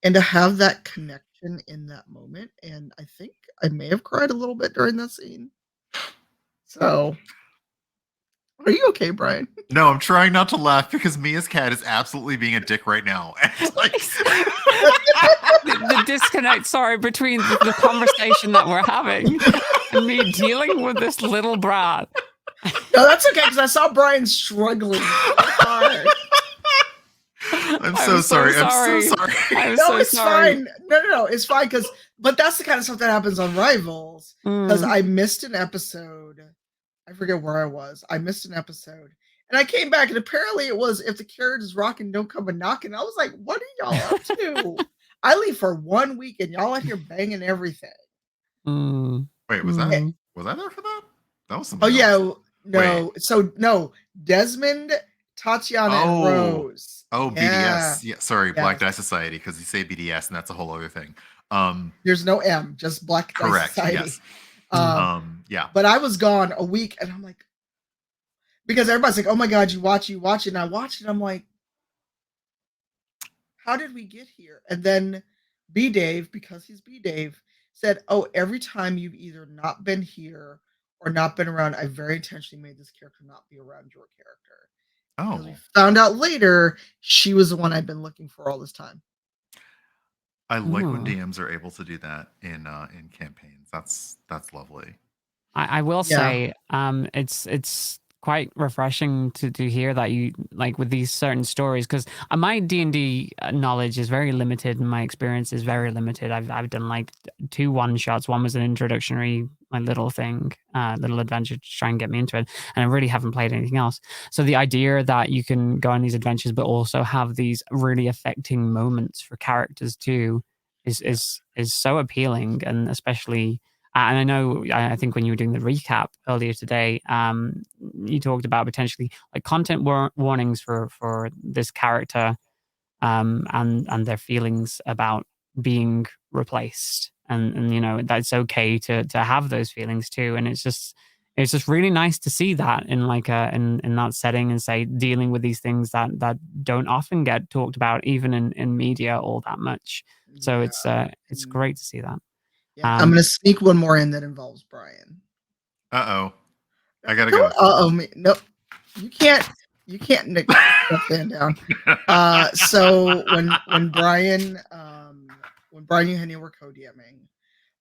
and to have that connection in that moment. And I think I may have cried a little bit during that scene. So, are you okay, Brian? No, I'm trying not to laugh because Mia's cat is absolutely being a dick right now. Like... the disconnect, sorry, between the conversation that we're having and me dealing with this little brat. No, that's okay, because I saw Brian struggling hard. I'm so sorry. I'm so sorry. No, it's fine. No, it's fine, but that's the kind of stuff that happens on Rivals, because I missed an episode. I forget where I was. I missed an episode. And I came back, and apparently it was, if the carriage is rocking, don't come a knocking. I was like, what are y'all up to? I leave for 1 week and y'all out here banging everything. Wait, was I there for that? That was something. No, Desmond, Tatiana, and Rose. BDS. Yeah, sorry, Black Die Society, because you say BDS and that's a whole other thing. There's no M, just Black Die Society. Yes. Yeah. But I was gone a week, and I'm like, because everybody's like, "Oh my God, you watch it," and I watched it. I'm like, how did we get here? And then B Dave, because he's B Dave, said, "Oh, every time you've either not been here or not been around, I very intentionally made this character not be around your character." Oh. Because we found out later she was the one I'd been looking for all this time. I like when DMs are able to do that in campaigns. That's lovely. I will say, it's quite refreshing to hear that you like with these certain stories, because my D&D knowledge is very limited and my experience is very limited. I've done like 2 one-shots. One was an introductory little thing, little adventure to try and get me into it, and I really haven't played anything else. So the idea that you can go on these adventures but also have these really affecting moments for characters too is so appealing. And especially and I know, I think when you were doing the recap earlier today, you talked about potentially like content warnings for this character, and their feelings about being replaced, and you know that's okay to have those feelings too. And it's just really nice to see that in like in that setting, and say dealing with these things that don't often get talked about even in media all that much. So it's great to see that. Yeah, I'm gonna sneak one more in that involves Brian. I gotta go. Nope. You can't nick that fan down. So when Brian and Henny were co-DMing,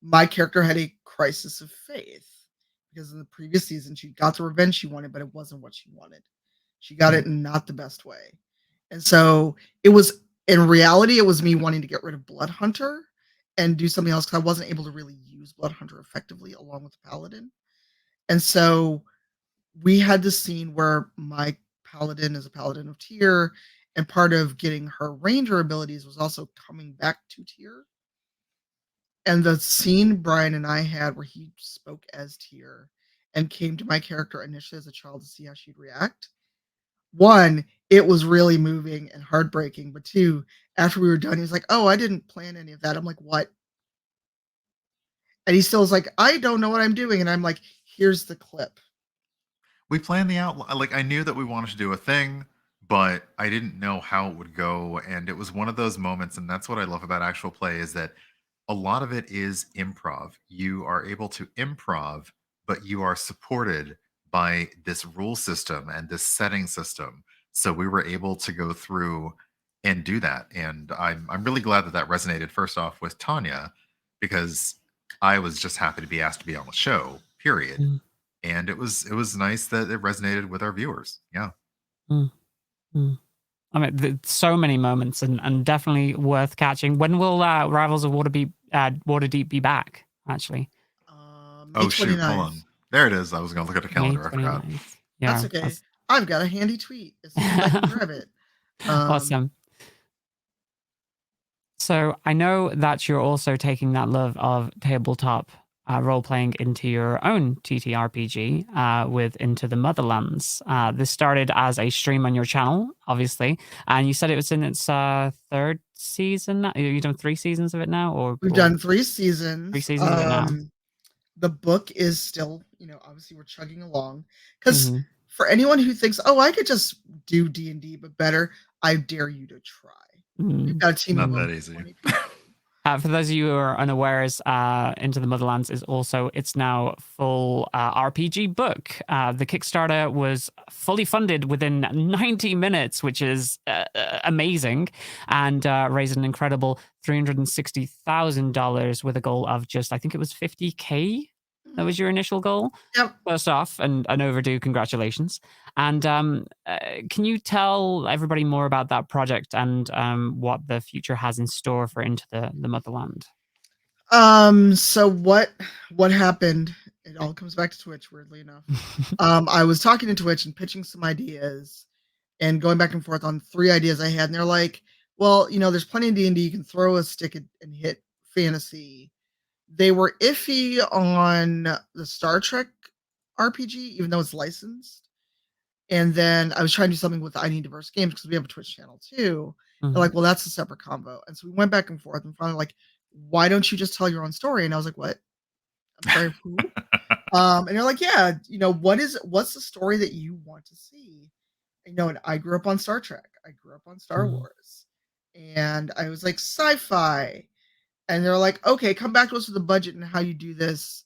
my character had a crisis of faith, because in the previous season she got the revenge she wanted, but it wasn't what she wanted. She got it in not the best way. And so in reality it was me wanting to get rid of Blood Hunter and do something else, because I wasn't able to really use Blood Hunter effectively along with the Paladin. And so we had this scene where my Paladin is a Paladin of Tyr, and part of getting her Ranger abilities was also coming back to Tyr. And the scene Brian and I had where he spoke as Tyr and came to my character initially as a child to see how she'd react. 1, it was really moving and heartbreaking, but 2, after we were done, he was like, "Oh, I didn't plan any of that." I'm like, "What?" And he still was like, "I don't know what I'm doing." And I'm like, "Here's the clip." We planned the outline. Like, I knew that we wanted to do a thing, but I didn't know how it would go. And it was one of those moments, and that's what I love about actual play, is that a lot of it is improv. You are able to improv, but you are supported by this rule system and this setting system. So we were able to go through and do that. And I'm really glad that resonated, first off, with Tanya, because I was just happy to be asked to be on the show, period. And it was nice that it resonated with our viewers. Yeah. I mean, so many moments, and definitely worth catching. When will Rivals of Waterdeep be back, actually? Shoot, hold on. There it is. I was going to look at the calendar. I forgot. Yeah, that's okay. I've got a handy tweet as soon as I can grab it. Awesome. So I know that you're also taking that love of tabletop role-playing into your own TTRPG with Into the Motherlands. This started as a stream on your channel, obviously, and you said it was in its 3rd season. You've done 3 seasons of it now? We've done 3 seasons. 3 seasons of it now. The book is still, obviously we're chugging along. Because for anyone who thinks, oh, I could just do D&D, but better, I dare you to try. We've got a team of not that easy. For those of you who are unawares, Into the Motherlands is also its now full RPG book. The Kickstarter was fully funded within 90 minutes, which is amazing, and raised an incredible $360,000 with a goal of just, I think it was 50K. That was your initial goal. Yep. First off, and an overdue congratulations. And can you tell everybody more about that project and what the future has in store for Into the Motherland? So what happened? It all comes back to Twitch, weirdly enough. I was talking to Twitch and pitching some ideas and going back and forth on 3 ideas I had, and they're like, well, there's plenty of D&D. You can throw a stick and hit fantasy. They were iffy on the Star Trek RPG, even though it's licensed. And then I was trying to do something with I Need Diverse Games because we have a Twitch channel too. They're like, well, that's a separate combo. And so we went back and forth and finally like, why don't you just tell your own story? And I was like, what? I'm sorry, who? And they're like, yeah, what's the story that you want to see? And I grew up on Star Trek. I grew up on Star Wars. And I was like, sci-fi. And they're like, okay, come back to us with a budget and how you do this.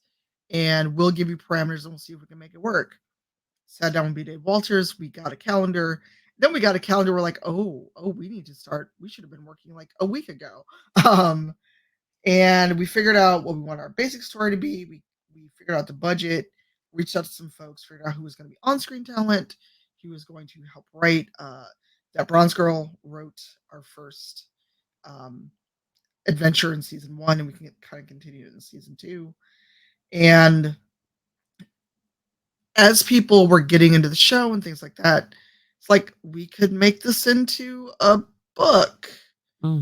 And we'll give you parameters and we'll see if we can make it work. Sat down with B. Dave Walters. We got a calendar. Then we got a calendar. We're like, oh, we need to start. We should have been working like a week ago. And we figured out what we want our basic story to be. We figured out the budget, reached out to some folks, figured out who was going to be on-screen talent, who was going to help write. That Bronze Girl wrote our first adventure in season 1, and we can kind of continue it in season 2. And as people were getting into the show and things like that, it's like, we could make this into a book.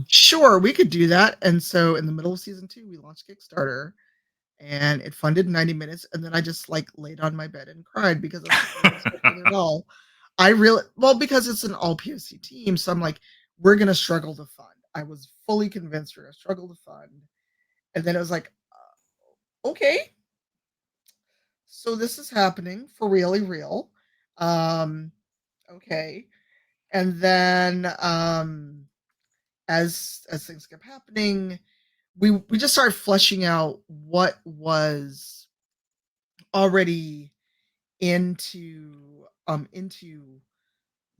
Sure, we could do that. And so in the middle of season 2, we launched Kickstarter, and it funded 90 minutes. And then I just like laid on my bed and cried because I wasn't expecting it at all. Because it's an all POC team. So I'm like, we're going to struggle to fund. I was fully convinced we're going to struggle to fund. And then it was like, okay, so this is happening for really real. Okay. And then as things kept happening, we just started fleshing out what was already into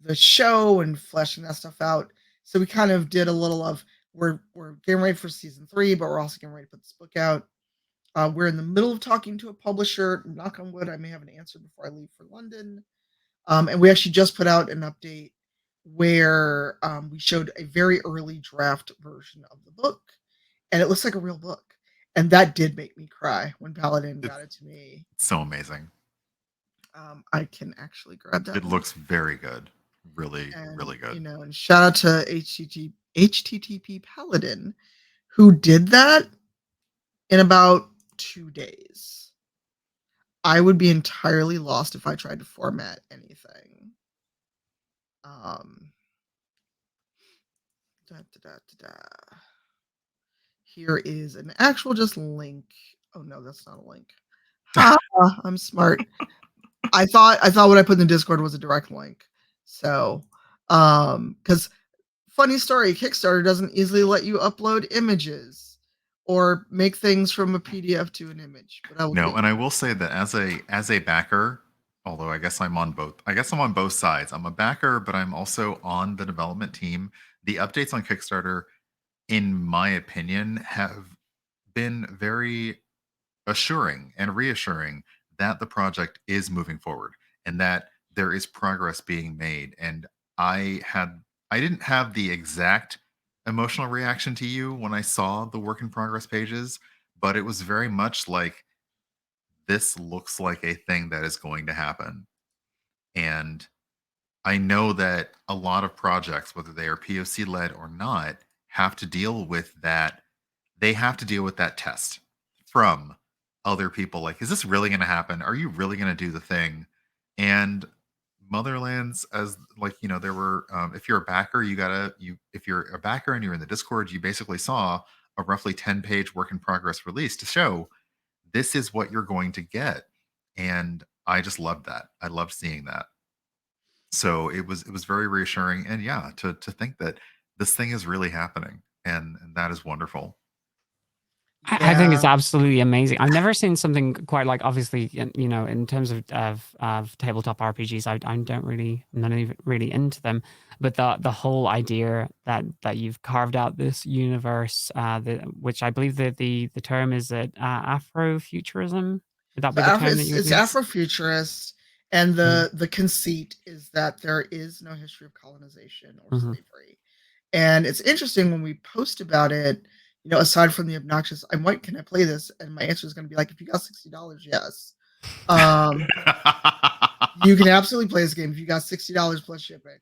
the show and fleshing that stuff out. So we kind of did a little of, we're getting ready for season 3, but we're also getting ready to put this book out. We're in the middle of talking to a publisher. Knock on wood, I may have an answer before I leave for London. And we actually just put out an update where we showed a very early draft version of the book, and it looks like a real book. And that did make me cry when Paladin got it to me. So amazing. I can actually grab that. It looks very good. Really, really good. And shout out to HTTP Paladin, who did that in about 2 days. I would be entirely lost if I tried to format anything. Here is an actual just link. Oh no, that's not a link. I'm smart. I thought what I put in the Discord was a direct link. So, because funny story, Kickstarter doesn't easily let you upload images or make things from a PDF to an image. But and I will say that as a backer, although I guess I'm on both sides. I'm a backer, but I'm also on the development team. The updates on Kickstarter, in my opinion, have been very assuring and reassuring that the project is moving forward and that there is progress being made. And I didn't have the exact emotional reaction to you when I saw the work in progress pages, but it was very much like, this looks like a thing that is going to happen. And I know that a lot of projects, whether they are POC led or not, have to deal with that. They have to deal with that test from other people. Like, is this really going to happen? Are you really going to do the thing? And Motherlands, as there were, if you're a backer, if you're a backer and you're in the Discord, you basically saw a roughly 10-page work in progress release to show this is what you're going to get. And I just loved that. I loved seeing that. So it was very reassuring. And yeah, to think that this thing is really happening, and that is wonderful. I think it's absolutely amazing. I've never seen something quite like, obviously, in terms of tabletop RPGs, I'm not even really into them, but the whole idea that you've carved out this universe, which I believe that the term is Afrofuturism. Would that be the term that you It's Afrofuturist, and the conceit is that there is no history of colonization or slavery. And it's interesting when we post about it. Aside from the obnoxious, I'm white, can I play this? And my answer is going to be like, if you got $60, yes. You can absolutely play this game if you got $60 plus shipping.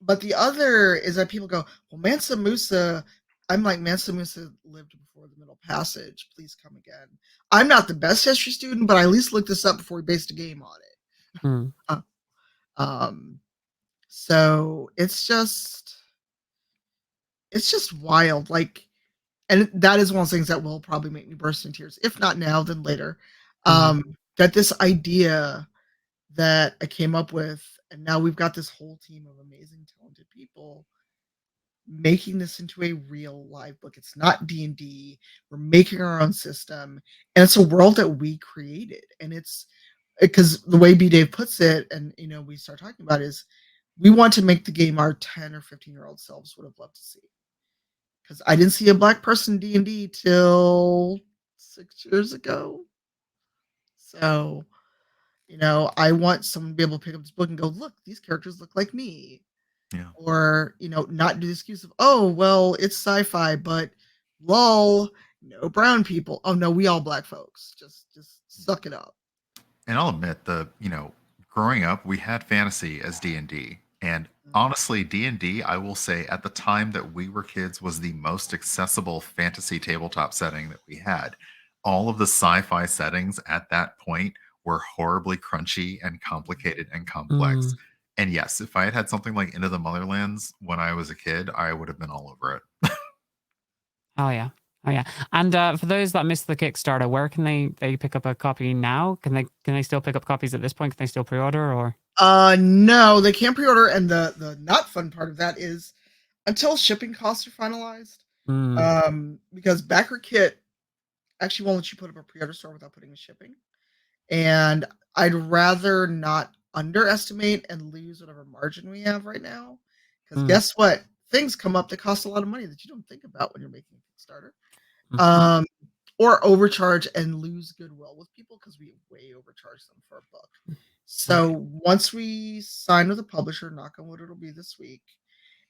But the other is that people go, well, Mansa Musa. I'm like, Mansa Musa lived before the Middle Passage. Please come again. I'm not the best history student, but I at least looked this up before we based a game on it. Hmm. So it's just wild. Like, and that is one of the things that will probably make me burst in tears. If not now, then later. That this idea that I came up with, and now we've got this whole team of amazing, talented people making this into a real live book. It's not D&D. We're making our own system, and it's a world that we created. And it's because the way B. Dave puts it, and we start talking about is we want to make the game our 10 or 15-year-old selves would have loved to see. Because I didn't see a Black person in D&D till 6 years ago. So, I want someone to be able to pick up this book and go, look, these characters look like me. Yeah. Or, not do the excuse of, oh, well, it's sci-fi, but lol, no brown people. Oh, no, we all Black folks. Just suck it up. And I'll admit, growing up, we had fantasy as D&D. And honestly, D&D, I will say, at the time that we were kids, was the most accessible fantasy tabletop setting that we had. All of the sci-fi settings at that point were horribly crunchy and complicated and complex. And yes, if I had had something like Into the Motherlands when I was a kid, I would have been all over it. Oh yeah. And for those that missed the Kickstarter, where can they pick up a copy now? Can they still pick up copies at this point? Can they still pre-order or? No, they can't pre-order, and the not fun part of that is until shipping costs are finalized. Because Backer Kit actually won't let you put up a pre-order store without putting in shipping. And I'd rather not underestimate and lose whatever margin we have right now. Because guess what? Things come up that cost a lot of money that you don't think about when you're making a Kickstarter. Or overcharge and lose goodwill with people because we way overcharge them for a book. So once we sign with a publisher, knock on wood, it'll be this week,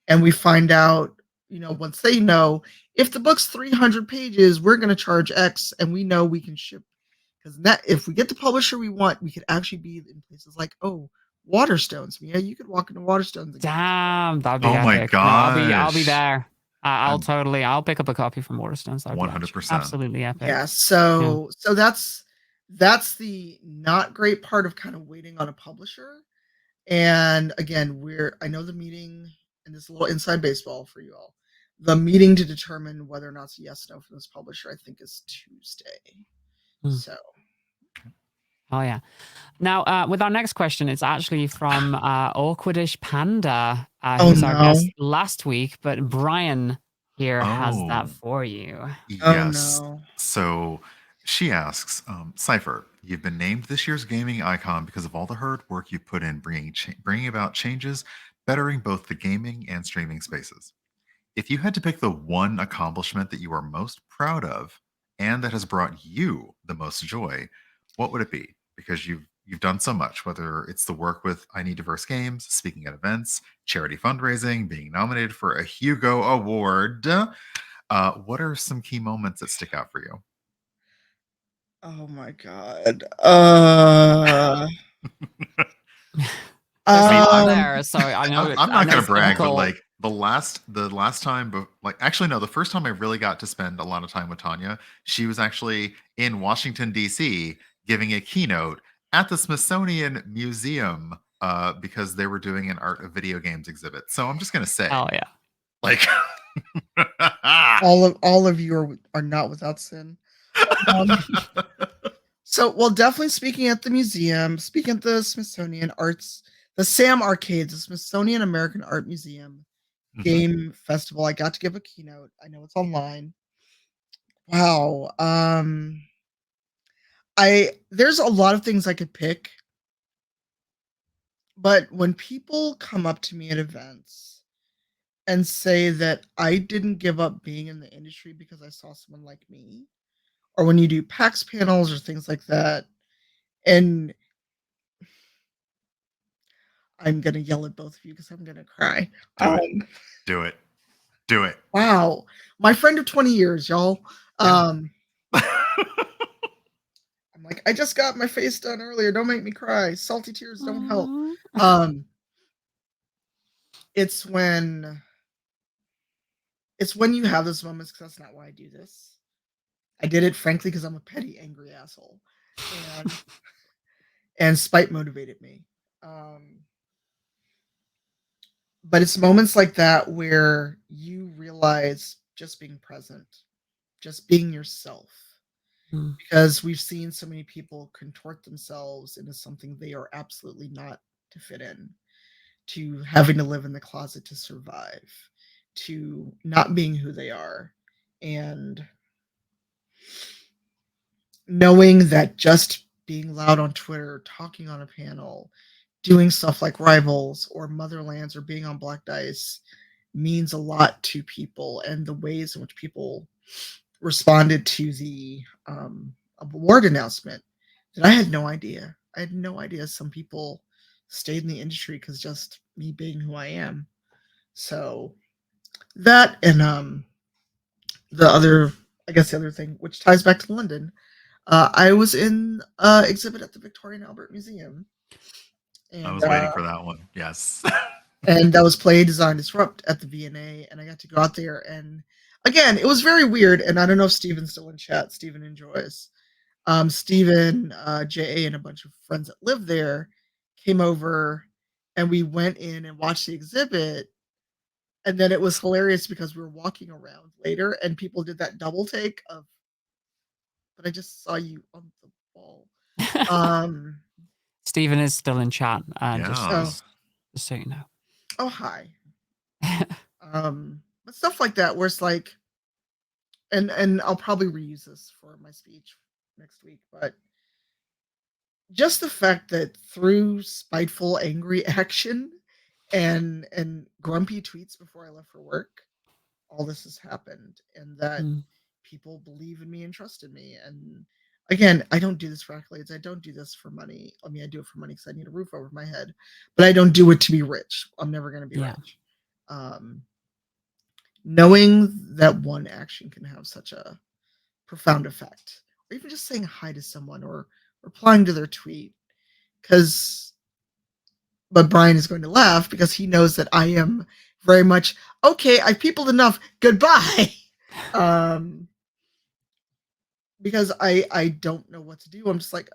and we find out, once they know if the book's 300 pages, we're going to charge X, and we know we can ship. Because if we get the publisher we want, we could actually be in places like, Waterstones. Yeah, you could walk into Waterstones. Damn, that'd be epic. My gosh. I'll be there. I'll pick up a copy from Waterstones. 100%. Absolutely epic. Yeah. So that's the not great part of kind of waiting on a publisher. And again, I know the meeting, and this little inside baseball for you all. The meeting to determine whether or not it's yes or no from this publisher, I think, is Tuesday. So. Oh yeah. Now, with our next question, it's actually from Awkwardish Panda, who's our guest last week, but Brian here has that for you. Yes. So she asks, Cypher, you've been named this year's gaming icon because of all the hard work you put in bringing about changes, bettering both the gaming and streaming spaces. If you had to pick the one accomplishment that you are most proud of and that has brought you the most joy, what would it be? Because you've done so much, whether it's the work with I Need Diverse Games, speaking at events, charity fundraising, being nominated for a Hugo Award. What are some key moments that stick out for you? Oh my God. Sorry, I know. I'm not going to brag, but like the last time, actually no, the first time I really got to spend a lot of time with Tanya, she was actually in Washington D.C. giving a keynote at the Smithsonian Museum because they were doing an art of video games exhibit. So I'm just going to say, oh yeah, like all of you are not without sin. So, well, definitely speaking at the museum, speaking at the Smithsonian Arts, the SAM Arcades, the Smithsonian American Art Museum Game Festival. I got to give a keynote. I know it's online. Wow. There's a lot of things I could pick, but when people come up to me at events and say that I didn't give up being in the industry because I saw someone like me, or when you do PAX panels or things like that, and I'm going to yell at both of you because I'm going to cry. Do it. Wow. My friend of 20 years, y'all. I'm like, I just got my face done earlier. Don't make me cry. Salty tears don't help. it's when you have those moments, because that's not why I do this. I did it frankly because I'm a petty, angry asshole, and spite motivated me. Um, but it's moments like that where you realize just being present, just being yourself, because we've seen so many people contort themselves into something they are absolutely not to fit in, to having to live in the closet to survive, to not being who they are, and knowing that just being loud on Twitter, talking on a panel, doing stuff like Rivals or Motherlands or being on Black Dice means a lot to people, and the ways in which people responded to the award announcement that I had no idea. I had no idea some people stayed in the industry because just me being who I am. So that, and the other, I guess the other thing, which ties back to London, I was in exhibit at the Victoria and Albert Museum. And I was waiting for that one. Yes. And that was Play, Design, Disrupt at the V&A, and I got to go out there. And again, it was very weird. And I don't know if Steven's still in chat. Steven enjoys. Steven, J.A., and a bunch of friends that live there came over, and we went in and watched the exhibit. And then it was hilarious because we were walking around later, and people did that double take of, but I just saw you on the ball. Steven is still in chat. Just so you know. Oh, hi. But stuff like that where it's like, and I'll probably reuse this for my speech next week, but just the fact that through spiteful, angry action and grumpy tweets before I left for work, all this has happened, and that people believe in me and trust in me. And again, I don't do this for accolades. I don't do this for money. I mean, I do it for money because I need a roof over my head, but I don't do it to be rich. I'm never going to be rich. Knowing that one action can have such a profound effect, or even just saying hi to someone or replying to their tweet, but Brian is going to laugh because he knows that I am very much, okay, I've peopled enough, goodbye. Because I don't know what to do. I'm just like,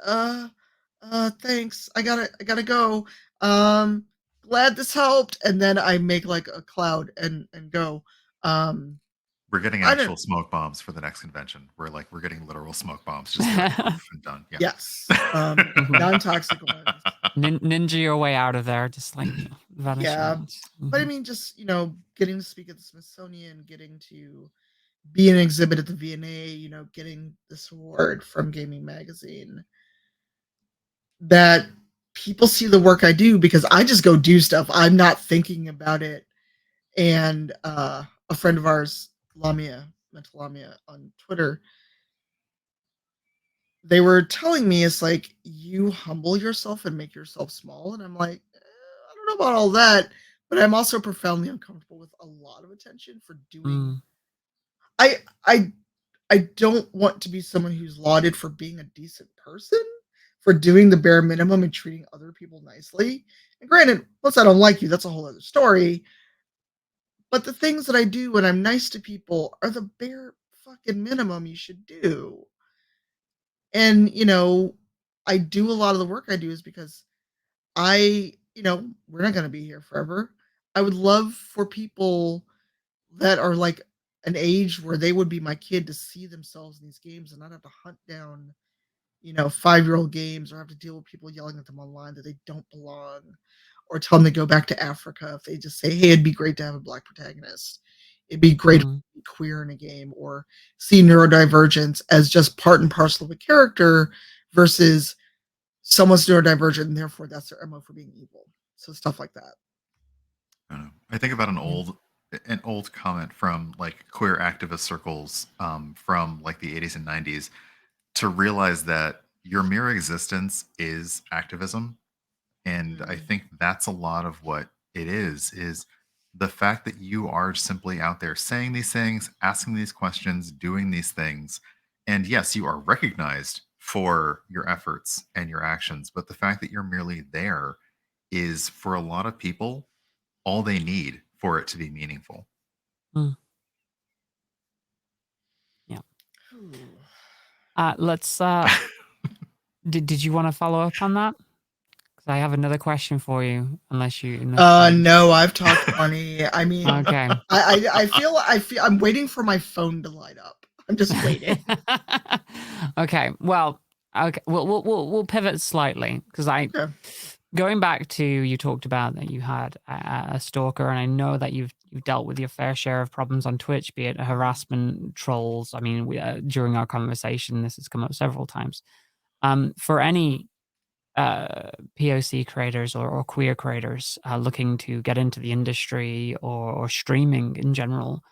thanks. I gotta go. Glad this helped. And then I make like a cloud and go. We're getting actual smoke bombs for the next convention. We're getting literal smoke bombs. Just like, and done. Yeah. Yes. Non-toxic ones. Ninja your way out of there, just like vanish. Yeah. But I mean, just, getting to speak at the Smithsonian, getting to be an exhibit at the V&A, getting this award from Gayming Magazine, that people see the work I do because I just go do stuff. I'm not thinking about it. And a friend of ours, Lamia, Mental Lamia on Twitter, they were telling me, it's like, you humble yourself and make yourself small. And I'm like, I don't know about all that, but I'm also profoundly uncomfortable with a lot of attention for doing. I don't want to be someone who's lauded for being a decent person, for doing the bare minimum and treating other people nicely. And granted, once I don't like you, that's a whole other story. But the things that I do when I'm nice to people are the bare fucking minimum you should do. And, I do a lot of the work I do is because we're not going to be here forever. I would love for people that are like an age where they would be my kid to see themselves in these games and not have to hunt down, 5-year-old games or have to deal with people yelling at them online that they don't belong, or tell them to go back to Africa if they just say, hey, it'd be great to have a Black protagonist. It'd be great to be queer in a game, or see neurodivergence as just part and parcel of a character versus someone's neurodivergent and therefore that's their MO for being evil. So stuff like that. I think about an old comment from like queer activist circles from like the 80s and 90s, to realize that your mere existence is activism. And I think that's a lot of what it is the fact that you are simply out there saying these things, asking these questions, doing these things. And yes, you are recognized for your efforts and your actions, but the fact that you're merely there is, for a lot of people, all they need for it to be meaningful. Yeah. Let's. Did you want to follow up on that? Because I have another question for you. Unless you. No, I've talked funny. I mean, Okay. I feel I'm waiting for my phone to light up. I'm just waiting. Okay. Well. Okay. We'll pivot slightly because going back to you talked about that you had a stalker, and I know that you've dealt with your fair share of problems on Twitch, be it harassment, trolls. I mean, during our conversation, this has come up several times. For any POC creators or queer creators looking to get into the industry or streaming in general,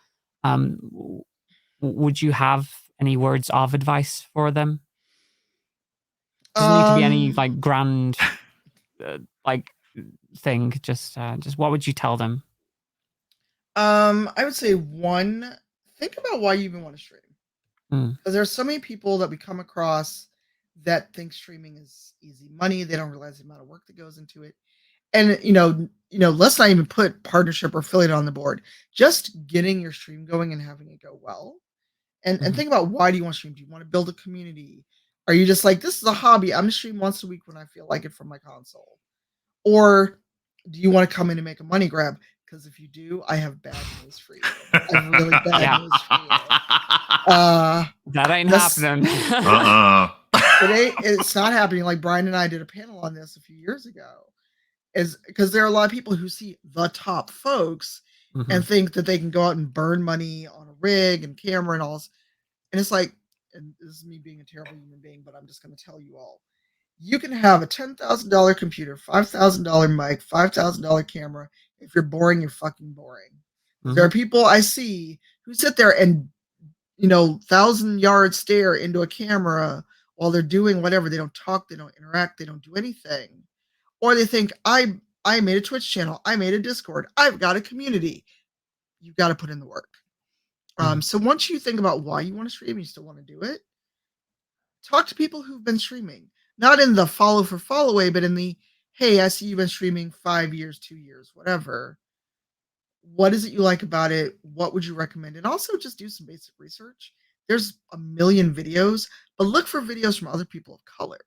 would you have any words of advice for them? Doesn't need to be any like grand like thing. Just what would you tell them? I would say one, think about why you even want to stream. Because there's so many people that we come across that think streaming is easy money. They don't realize the amount of work that goes into it. And let's not even put partnership or affiliate on the board. Just getting your stream going and having it go well. And think about, why do you want to stream? Do you want to build a community? Are you just like, this is a hobby, I'm gonna stream once a week when I feel like it from my console? Or do you want to come in and make a money grab? Because if you do, I have bad news for you. I have really bad news for you. That ain't happening. It's not happening. Like Brian and I did a panel on this a few years ago. Is because there are a lot of people who see the top folks and think that they can go out and burn money on a rig and camera and all this. And it's like, and this is me being a terrible human being, but I'm just going to tell you all. You can have a $10,000 computer, $5,000 mic, $5,000 camera. If you're boring, you're fucking boring. There are people I see who sit there and 1,000-yard stare into a camera while they're doing whatever. They don't talk, they don't interact, they don't do anything. Or they think, I made a Twitch channel, I made a Discord, I've got a community. You've got to put in the work. So once you think about why you want to stream, you still want to do it, talk to people who've been streaming. Not in the follow for follow way, but in the, hey, I see you've been streaming 5 years, 2 years, whatever. What is it you like about it? What would you recommend? And also just do some basic research. There's a million videos, but look for videos from other people of color.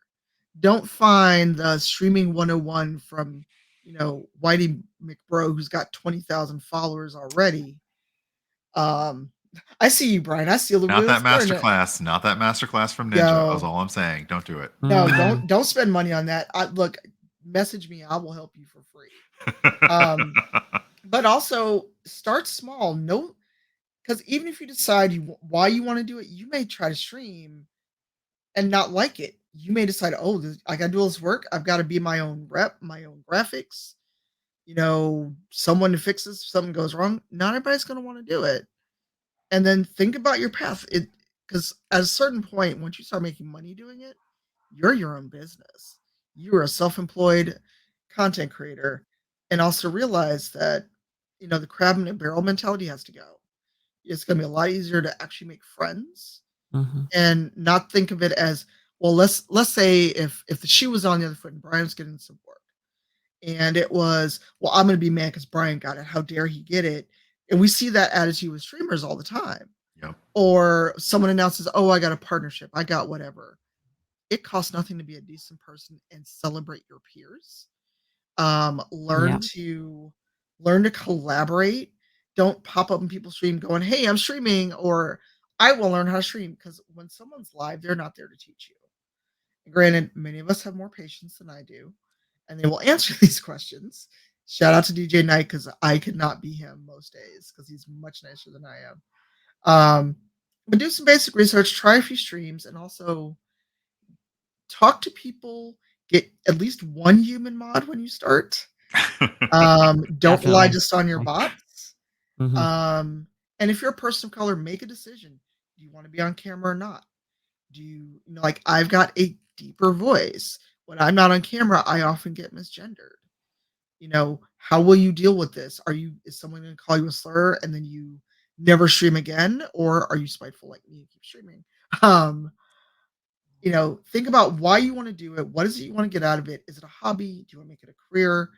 Don't find the streaming 101 from, Whitey McBro, who's got 20,000 followers already. I see you, Brian. I see not that masterclass. Not that masterclass from Ninja. That's all I'm saying. Don't do it. No, don't spend money on that. Look, message me. I will help you for free. But also start small. No, because even if you decide why you want to do it, you may try to stream and not like it. You may decide, I got to do all this work. I've got to be my own rep, my own graphics. Someone to fix this if something goes wrong. Not everybody's going to want to do it. And then think about your path. Because at a certain point, once you start making money doing it, you're your own business. You are a self-employed content creator. And also realize that, the crab in a barrel mentality has to go. It's going to be a lot easier to actually make friends and not think of it as, well, let's say if the shoe was on the other foot and Brian was getting some work and it was, well, I'm going to be mad because Brian got it. How dare he get it? And we see that attitude with streamers all the time. Yep. Or someone announces, I got a partnership. I got whatever. It costs nothing to be a decent person and celebrate your peers. Learn to collaborate. Don't pop up in people's stream going, hey, I'm streaming, or I will learn how to stream. Because when someone's live, they're not there to teach you. And granted, many of us have more patience than I do, and they will answer these questions. Shout out to DJ Knight, because I could not be him most days because he's much nicer than I am. But do some basic research, try a few streams, and also talk to people. Get at least one human mod when you start. Don't rely just on your bots. And if you're a person of color, make a decision. Do you want to be on camera or not? Do you, like, I've got a deeper voice. When I'm not on camera, I often get misgendered. How will you deal with this? Is someone going to call you a slur and then you never stream again? Or are you spiteful like me and keep streaming? Think about why you want to do it. What is it you want to get out of it? Is it a hobby? Do you want to make it a career?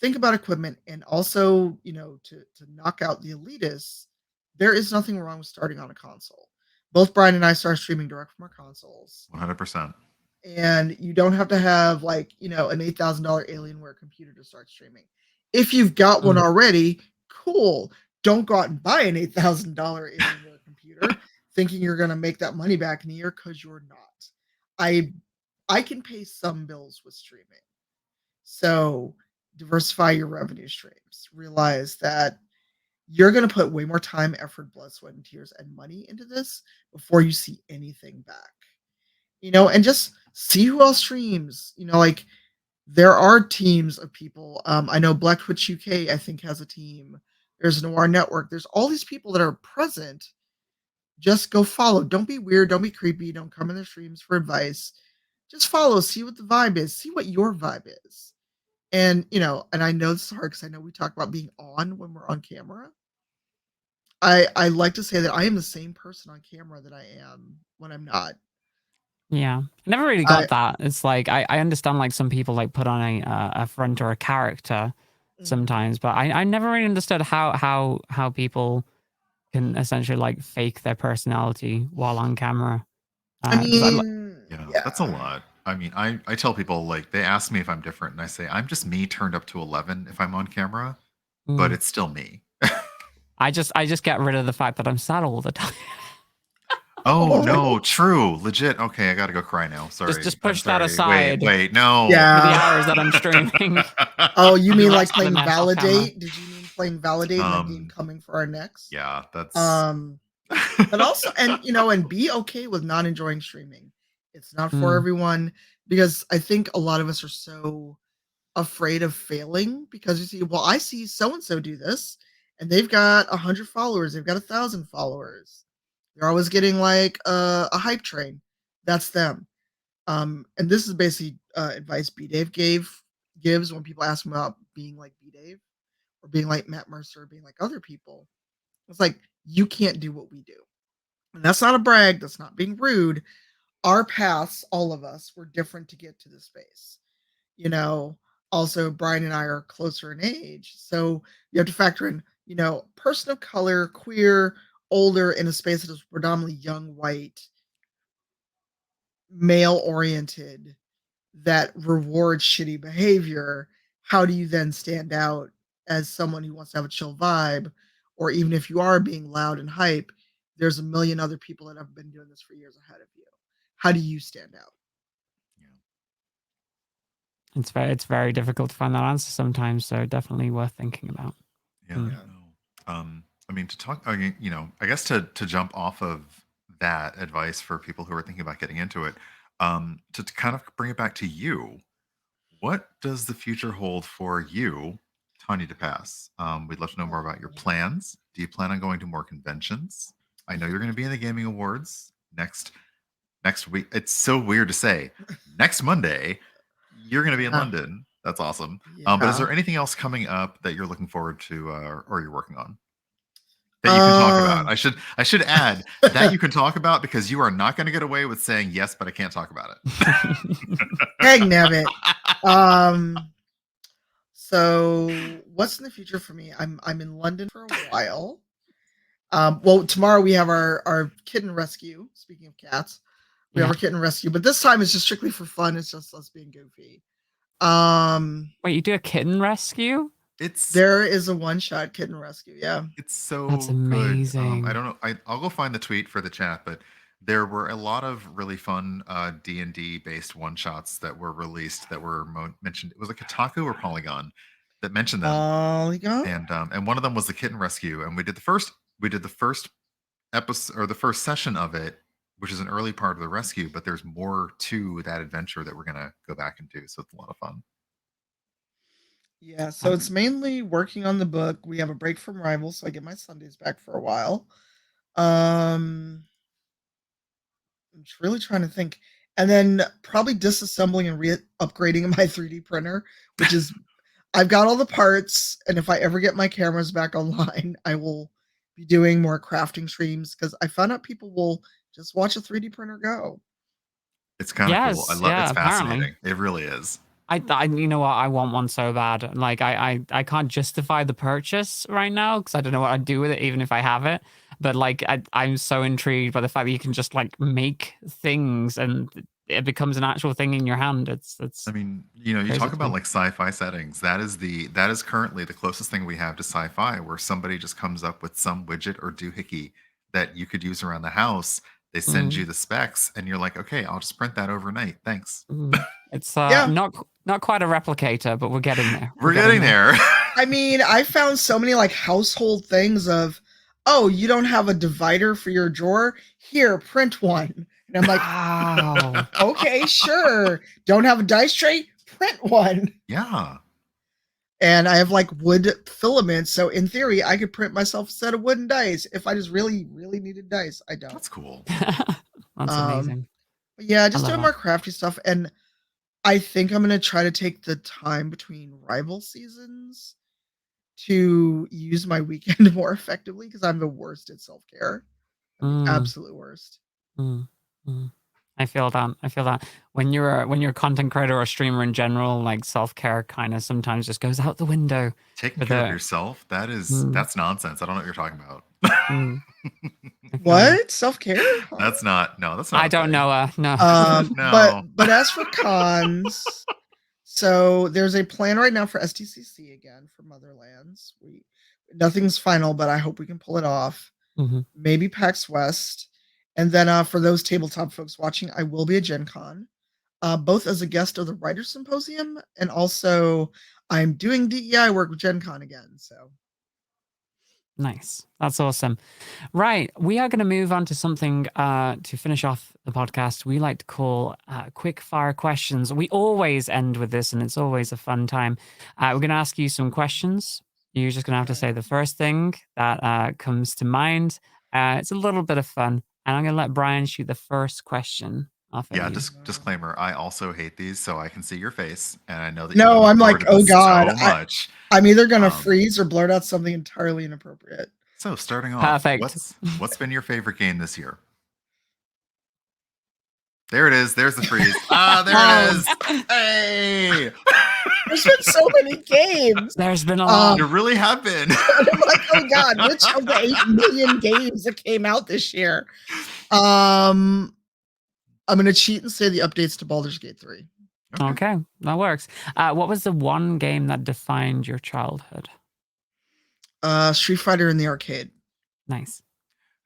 think about equipment, and also, to knock out the elitists, there is nothing wrong with starting on a console. Both Brian and I started streaming direct from our consoles. 100%. And you don't have to have like, an $8,000 Alienware computer to start streaming. If you've got one already, cool. Don't go out and buy an $8,000 Alienware computer thinking you're going to make that money back in a year, because you're not. I can pay some bills with streaming. So diversify your revenue streams. Realize that you're going to put way more time, effort, blood, sweat, and tears and money into this before you see anything back. And just see who else streams. Like, there are teams of people. I know Black Twitch UK, I think, has a team. There's Noir Network. There's all these people that are present. Just go follow. Don't be weird. Don't be creepy. Don't come in their streams for advice. Just follow. See what the vibe is. See what your vibe is. And, and I know this is hard because I know we talk about being on when we're on camera. I like to say that I am the same person on camera that I am when I'm not. Yeah, I never really got that. It's like I understand like some people like put on a front or a character sometimes, but I never really understood how people can essentially like fake their personality while on camera. That's a lot. I mean, I tell people, like, they ask me if I'm different, and I say I'm just me turned up to 11 if I'm on camera, but it's still me. I just get rid of the fact that I'm sad all the time. Oh no, true, legit. Okay, I gotta go cry now. Sorry. Just push that aside. Wait, no. Yeah. For the hours that I'm streaming. Oh, you mean like playing Validate? Did you mean playing Validate and the game coming for our next? Yeah, that's. But also, and be okay with not enjoying streaming. It's not for everyone, because I think a lot of us are so afraid of failing because you see, well, I see so and so do this, and they've got 100 followers, they've got 1,000 followers. They're always getting like a hype train. That's them. And this is basically advice B-Dave gives when people ask him about being like B-Dave or being like Matt Mercer or being like other people. It's like, you can't do what we do. And that's not a brag. That's not being rude. Our paths, all of us, were different to get to this space. Also, Brian and I are closer in age. So you have to factor in, person of color, queer, older, in a space that is predominantly young, white, male-oriented, that rewards shitty behavior. How do you then stand out as someone who wants to have a chill vibe? Or even if you are being loud and hype, there's a million other people that have been doing this for years ahead of you. How do you stand out? Yeah. It's very difficult to find that answer sometimes, so definitely worth thinking about. Yeah. I mean, to talk, I guess to jump off of that advice for people who are thinking about getting into it, to kind of bring it back to you, what does the future hold for you, Tanya Depass? We'd love to know more about your plans. Do you plan on going to more conventions? I know you're going to be in the Gaming Awards next week. It's so weird to say. Next Monday, you're going to be in London. That's awesome. But is there anything else coming up that you're looking forward to, or you're working on that you can talk about? I should add that you can talk about, because you are not going to get away with saying yes, but I can't talk about it. Dang nabbit. So what's in the future for me? I'm in London for a while. Well, tomorrow we have our kitten rescue. Speaking of cats, we have our kitten rescue, but this time it's just strictly for fun. It's just us being goofy. Wait, you do a kitten rescue? There is a one-shot kitten rescue. Yeah, it's that's amazing. Good. I don't know. I'll go find the tweet for the chat, but there were a lot of really fun D&D based one-shots that were released that were mentioned. It was like Kotaku or Polygon that mentioned them. Polygon? And one of them was the kitten rescue, and we did the first episode, or the first session of it, which is an early part of the rescue, but there's more to that adventure that we're going to go back and do. So it's a lot of fun. Yeah, so it's mainly working on the book. We have a break from Rivals, so I get my Sundays back for a while. I'm just really trying to think. And then probably disassembling and upgrading my 3D printer, which is, I've got all the parts, and if I ever get my cameras back online, I will be doing more crafting streams, because I found out people will just watch a 3D printer go. It's kind of cool. I love it's fascinating. It really is. You know what? I want one so bad. Like, I can't justify the purchase right now because I don't know what I'd do with it, even if I have it. But like, I'm so intrigued by the fact that you can just like make things and it becomes an actual thing in your hand. It's I mean, you crazy talk to about me. like sci-fi settings. That is currently the closest thing we have to sci-fi, where somebody just comes up with some widget or doohickey that you could use around the house. They send you Mm, the specs, and you're like, okay, I'll just print that overnight. Thanks. It's Yeah. not quite a replicator, but we're getting there. We're getting there. I mean, I found so many like household things of, oh, you don't have a divider for your drawer? Here, print one. And I'm like, Wow. okay, sure. Don't have a dice tray? Print one. Yeah. And I have like wood filaments, so in theory, I could print myself a set of wooden dice if I just really, really needed dice. I don't. That's cool. That's amazing. But yeah, I just love doing that. more crafty stuff, and I think I'm gonna try to take the time between rival seasons to use my weekend more effectively because I'm the worst at self-care. I'm the Mm, absolute worst. mm, mm. I feel that. I feel that when you're a content creator or streamer in general, like self-care kind of sometimes just goes out the window. Taking For care of the yourself, mm, that's nonsense. I don't know what you're talking about. mm, I feel you. What? Self-care? Huh. That's not a I thing. don't know. No. No. But as for cons, so there's a plan right now for STCC again for Motherlands. Nothing's final, but I hope we can pull it off. Mhm. Maybe PAX West. And then for those tabletop folks watching, I will be at Gen Con, both as a guest of the Writers Symposium and also I'm doing DEI work with Gen Con again. So Nice. That's awesome. Right. We are going to move on to something to finish off the podcast we like to call quick fire questions. We always end with this, and it's always a fun time. We're going to ask you some questions. You're just going to have to say the first thing that comes to mind. It's a little bit of fun. And I'm going to let Brian shoot the first question off at Yeah, you. disclaimer, I also hate these, so I can see your face, and I know that no, you look I'm forward like, to oh this God, so much. I'm either gonna Um, freeze or blurt out something entirely inappropriate. So starting off, Perfect. what's been your favorite game this year? There it is. There's the freeze. There it is. Hey! There's been so many games. There's been a lot. You really have been. I'm like, oh God, which of the 8 million games that came out this year? I'm gonna cheat and say the updates to Baldur's Gate 3. Okay, that works. What was the one game that defined your childhood? Street Fighter in the arcade. Nice.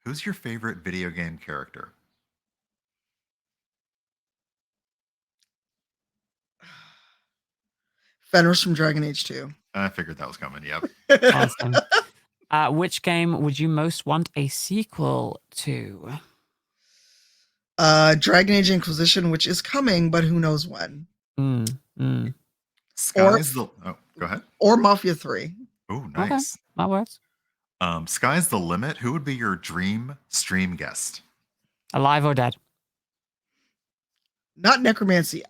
Who's your favorite video game character? Fenris from Dragon Age 2. I figured that was coming. Yep. Awesome. Which game would you most want a sequel to? Dragon Age Inquisition, which is coming, but who knows when. Sky's the go ahead. Or Mafia 3. Oh, nice. Okay, that works. Sky's the limit. Who would be your dream stream guest? Alive or dead? Not necromancy.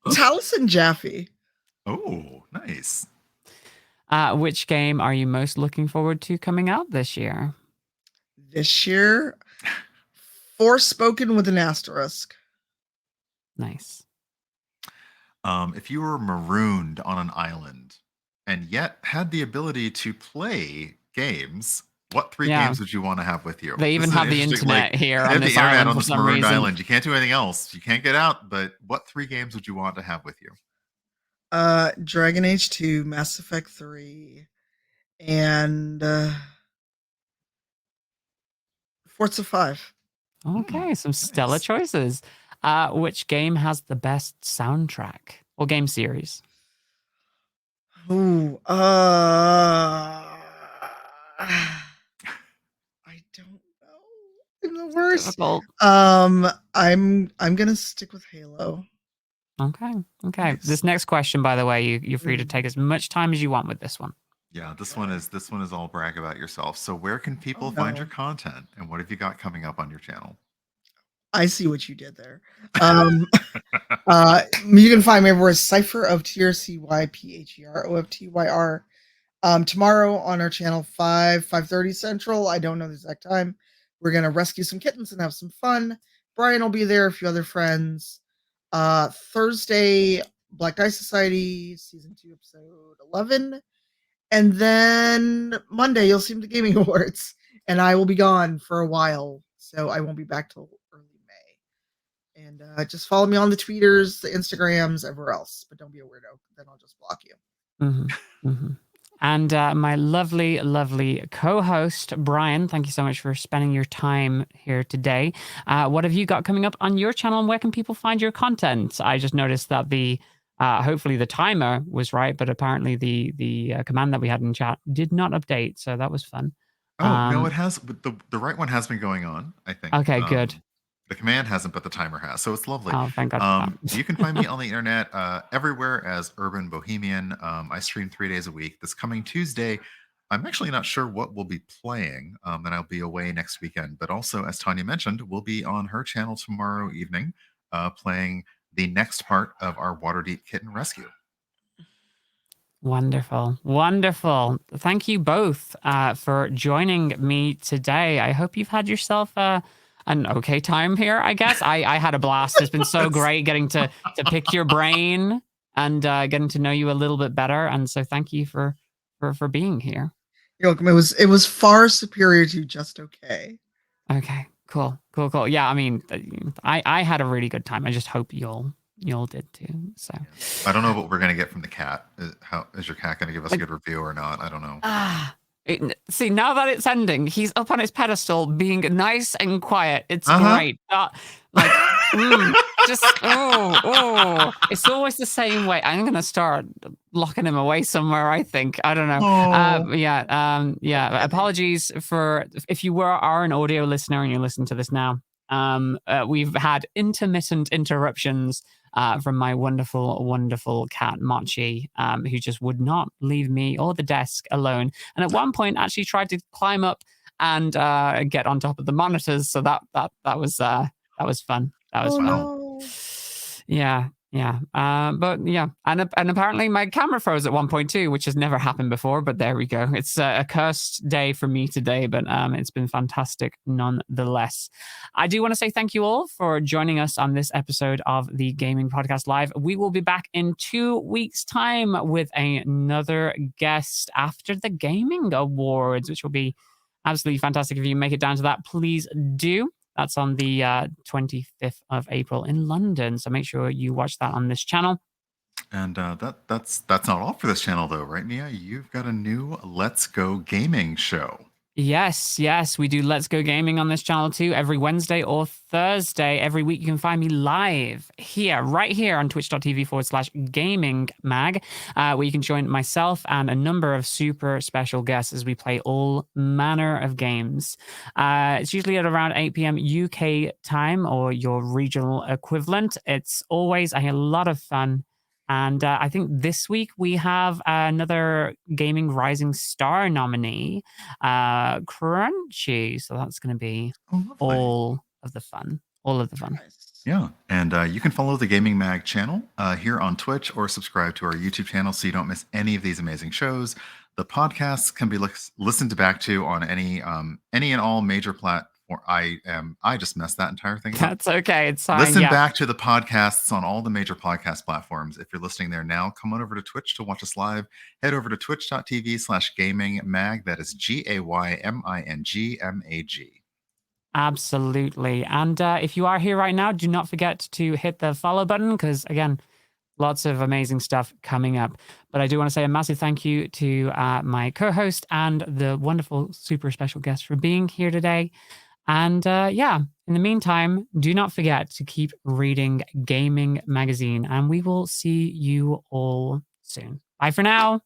Taliesin Jaffe. Oh, nice. Which game are you most looking forward to coming out this year? This year, Forspoken with an asterisk. Nice. If you were marooned on an island and yet had the ability to play games, what 3 games would you want to have with you? They even have the internet here on this internet island on for this some marooned reason. island. You can't do anything else. You can't get out. But what 3 games would you want to have with you? Dragon Age 2, Mass Effect 3, and Forza 5. Okay, some stellar choices. Which game has the best soundtrack or game series? Ooh, I don't know. I'm the worst. Difficult. I'm gonna stick with Halo. Okay. Nice. This next question, by the way, you're free to take as much time as you want with this one. Yeah, this one is all brag about yourself. So where can people find your content, and what have you got coming up on your channel? I see what you did there. You can find me everywhere. cypheroftyr, cypheroftyr. Tomorrow on our channel 5:30 Central. I don't know the exact time. We're gonna rescue some kittens and have some fun. Brian will be there, a few other friends. Thursday, Black Dice Society, Season 2, Episode 11. And then Monday, you'll see the Gaming Awards. And I will be gone for a while, so I won't be back till early May. And just follow me on the Tweeters, the Instagrams, everywhere else. But don't be a weirdo. Then I'll just block you. Mm-hmm. Mm-hmm. And my lovely, lovely co-host, Brian, thank you so much for spending your time here today. What have you got coming up on your channel, and where can people find your content? I just noticed that hopefully the timer was right, but apparently the command that we had in chat did not update, so that was fun. Oh, no, it has. The right one has been going on, I think. Okay, good. The command hasn't, but the timer has, so it's lovely. Oh, thank God for that. You can find me on the internet everywhere as urbanBohemian. I stream 3 days a week. This coming Tuesday, I'm actually not sure what we'll be playing, and I'll be away next weekend. But also, as Tanya mentioned, we'll be on her channel tomorrow evening playing the next part of our Waterdeep Kitten Rescue. Wonderful. Wonderful. Thank you both for joining me today. I hope you've had yourself an okay time here, I guess. I had a blast. It's been so great getting to pick your brain and getting to know you a little bit better. And so thank you for being here. You're welcome. It was far superior to just okay. Okay, cool. Yeah, I mean, I had a really good time. I just hope you'll did too. So I don't know what we're gonna get from the cat. Is your cat gonna give us a good review or not? I don't know. See, now that it's ending, he's up on his pedestal, being nice and quiet. It's great. It's always the same way. I'm gonna start locking him away somewhere, I think. I don't know. Yeah. Apologies for if you are an audio listener and you listen to this now. We've had intermittent interruptions from my wonderful, wonderful cat, Mochi, who just would not leave me or the desk alone. And at one point actually tried to climb up and get on top of the monitors. So that was fun. That was fun. No. Yeah. But yeah. And apparently my camera froze at one point too, which has never happened before, but there we go. It's a cursed day for me today, but it's been fantastic nonetheless. I do want to say thank you all for joining us on this episode of the Gayming Podcast Live. We will be back in 2 weeks' time with another guest after the Gaming Awards, which will be absolutely fantastic. If you make it down to that, please do. That's on the 25th of April in London. So make sure you watch that on this channel. And that's not all for this channel, though, right, Mia? You've got a new Let's Go Gaming show. Yes, we do Let's Go Gaming on this channel too, every Wednesday or Thursday. Every week you can find me live right here on twitch.tv/gamingmag, where you can join myself and a number of super special guests as we play all manner of games. It's usually at around 8 p.m. UK time or your regional equivalent. It's always a lot of fun. And I think this week we have another Gaming Rising Star nominee, Crunchy. So that's going to be all of the fun. Nice. Yeah. And you can follow the Gaming Mag channel here on Twitch or subscribe to our YouTube channel so you don't miss any of these amazing shows. The podcasts can be listened back to on any and all major platforms. I just messed that entire thing up. That's okay. It's fine. Listen back to the podcasts on all the major podcast platforms. If you're listening there now, come on over to Twitch to watch us live. Head over to twitch.tv/gamingmag. That is GAYMINGMAG. Absolutely. And if you are here right now, do not forget to hit the follow button because, again, lots of amazing stuff coming up. But I do want to say a massive thank you to my co-host and the wonderful, super special guest for being here today. And in the meantime, do not forget to keep reading Gaming Magazine, and we will see you all soon. Bye for now.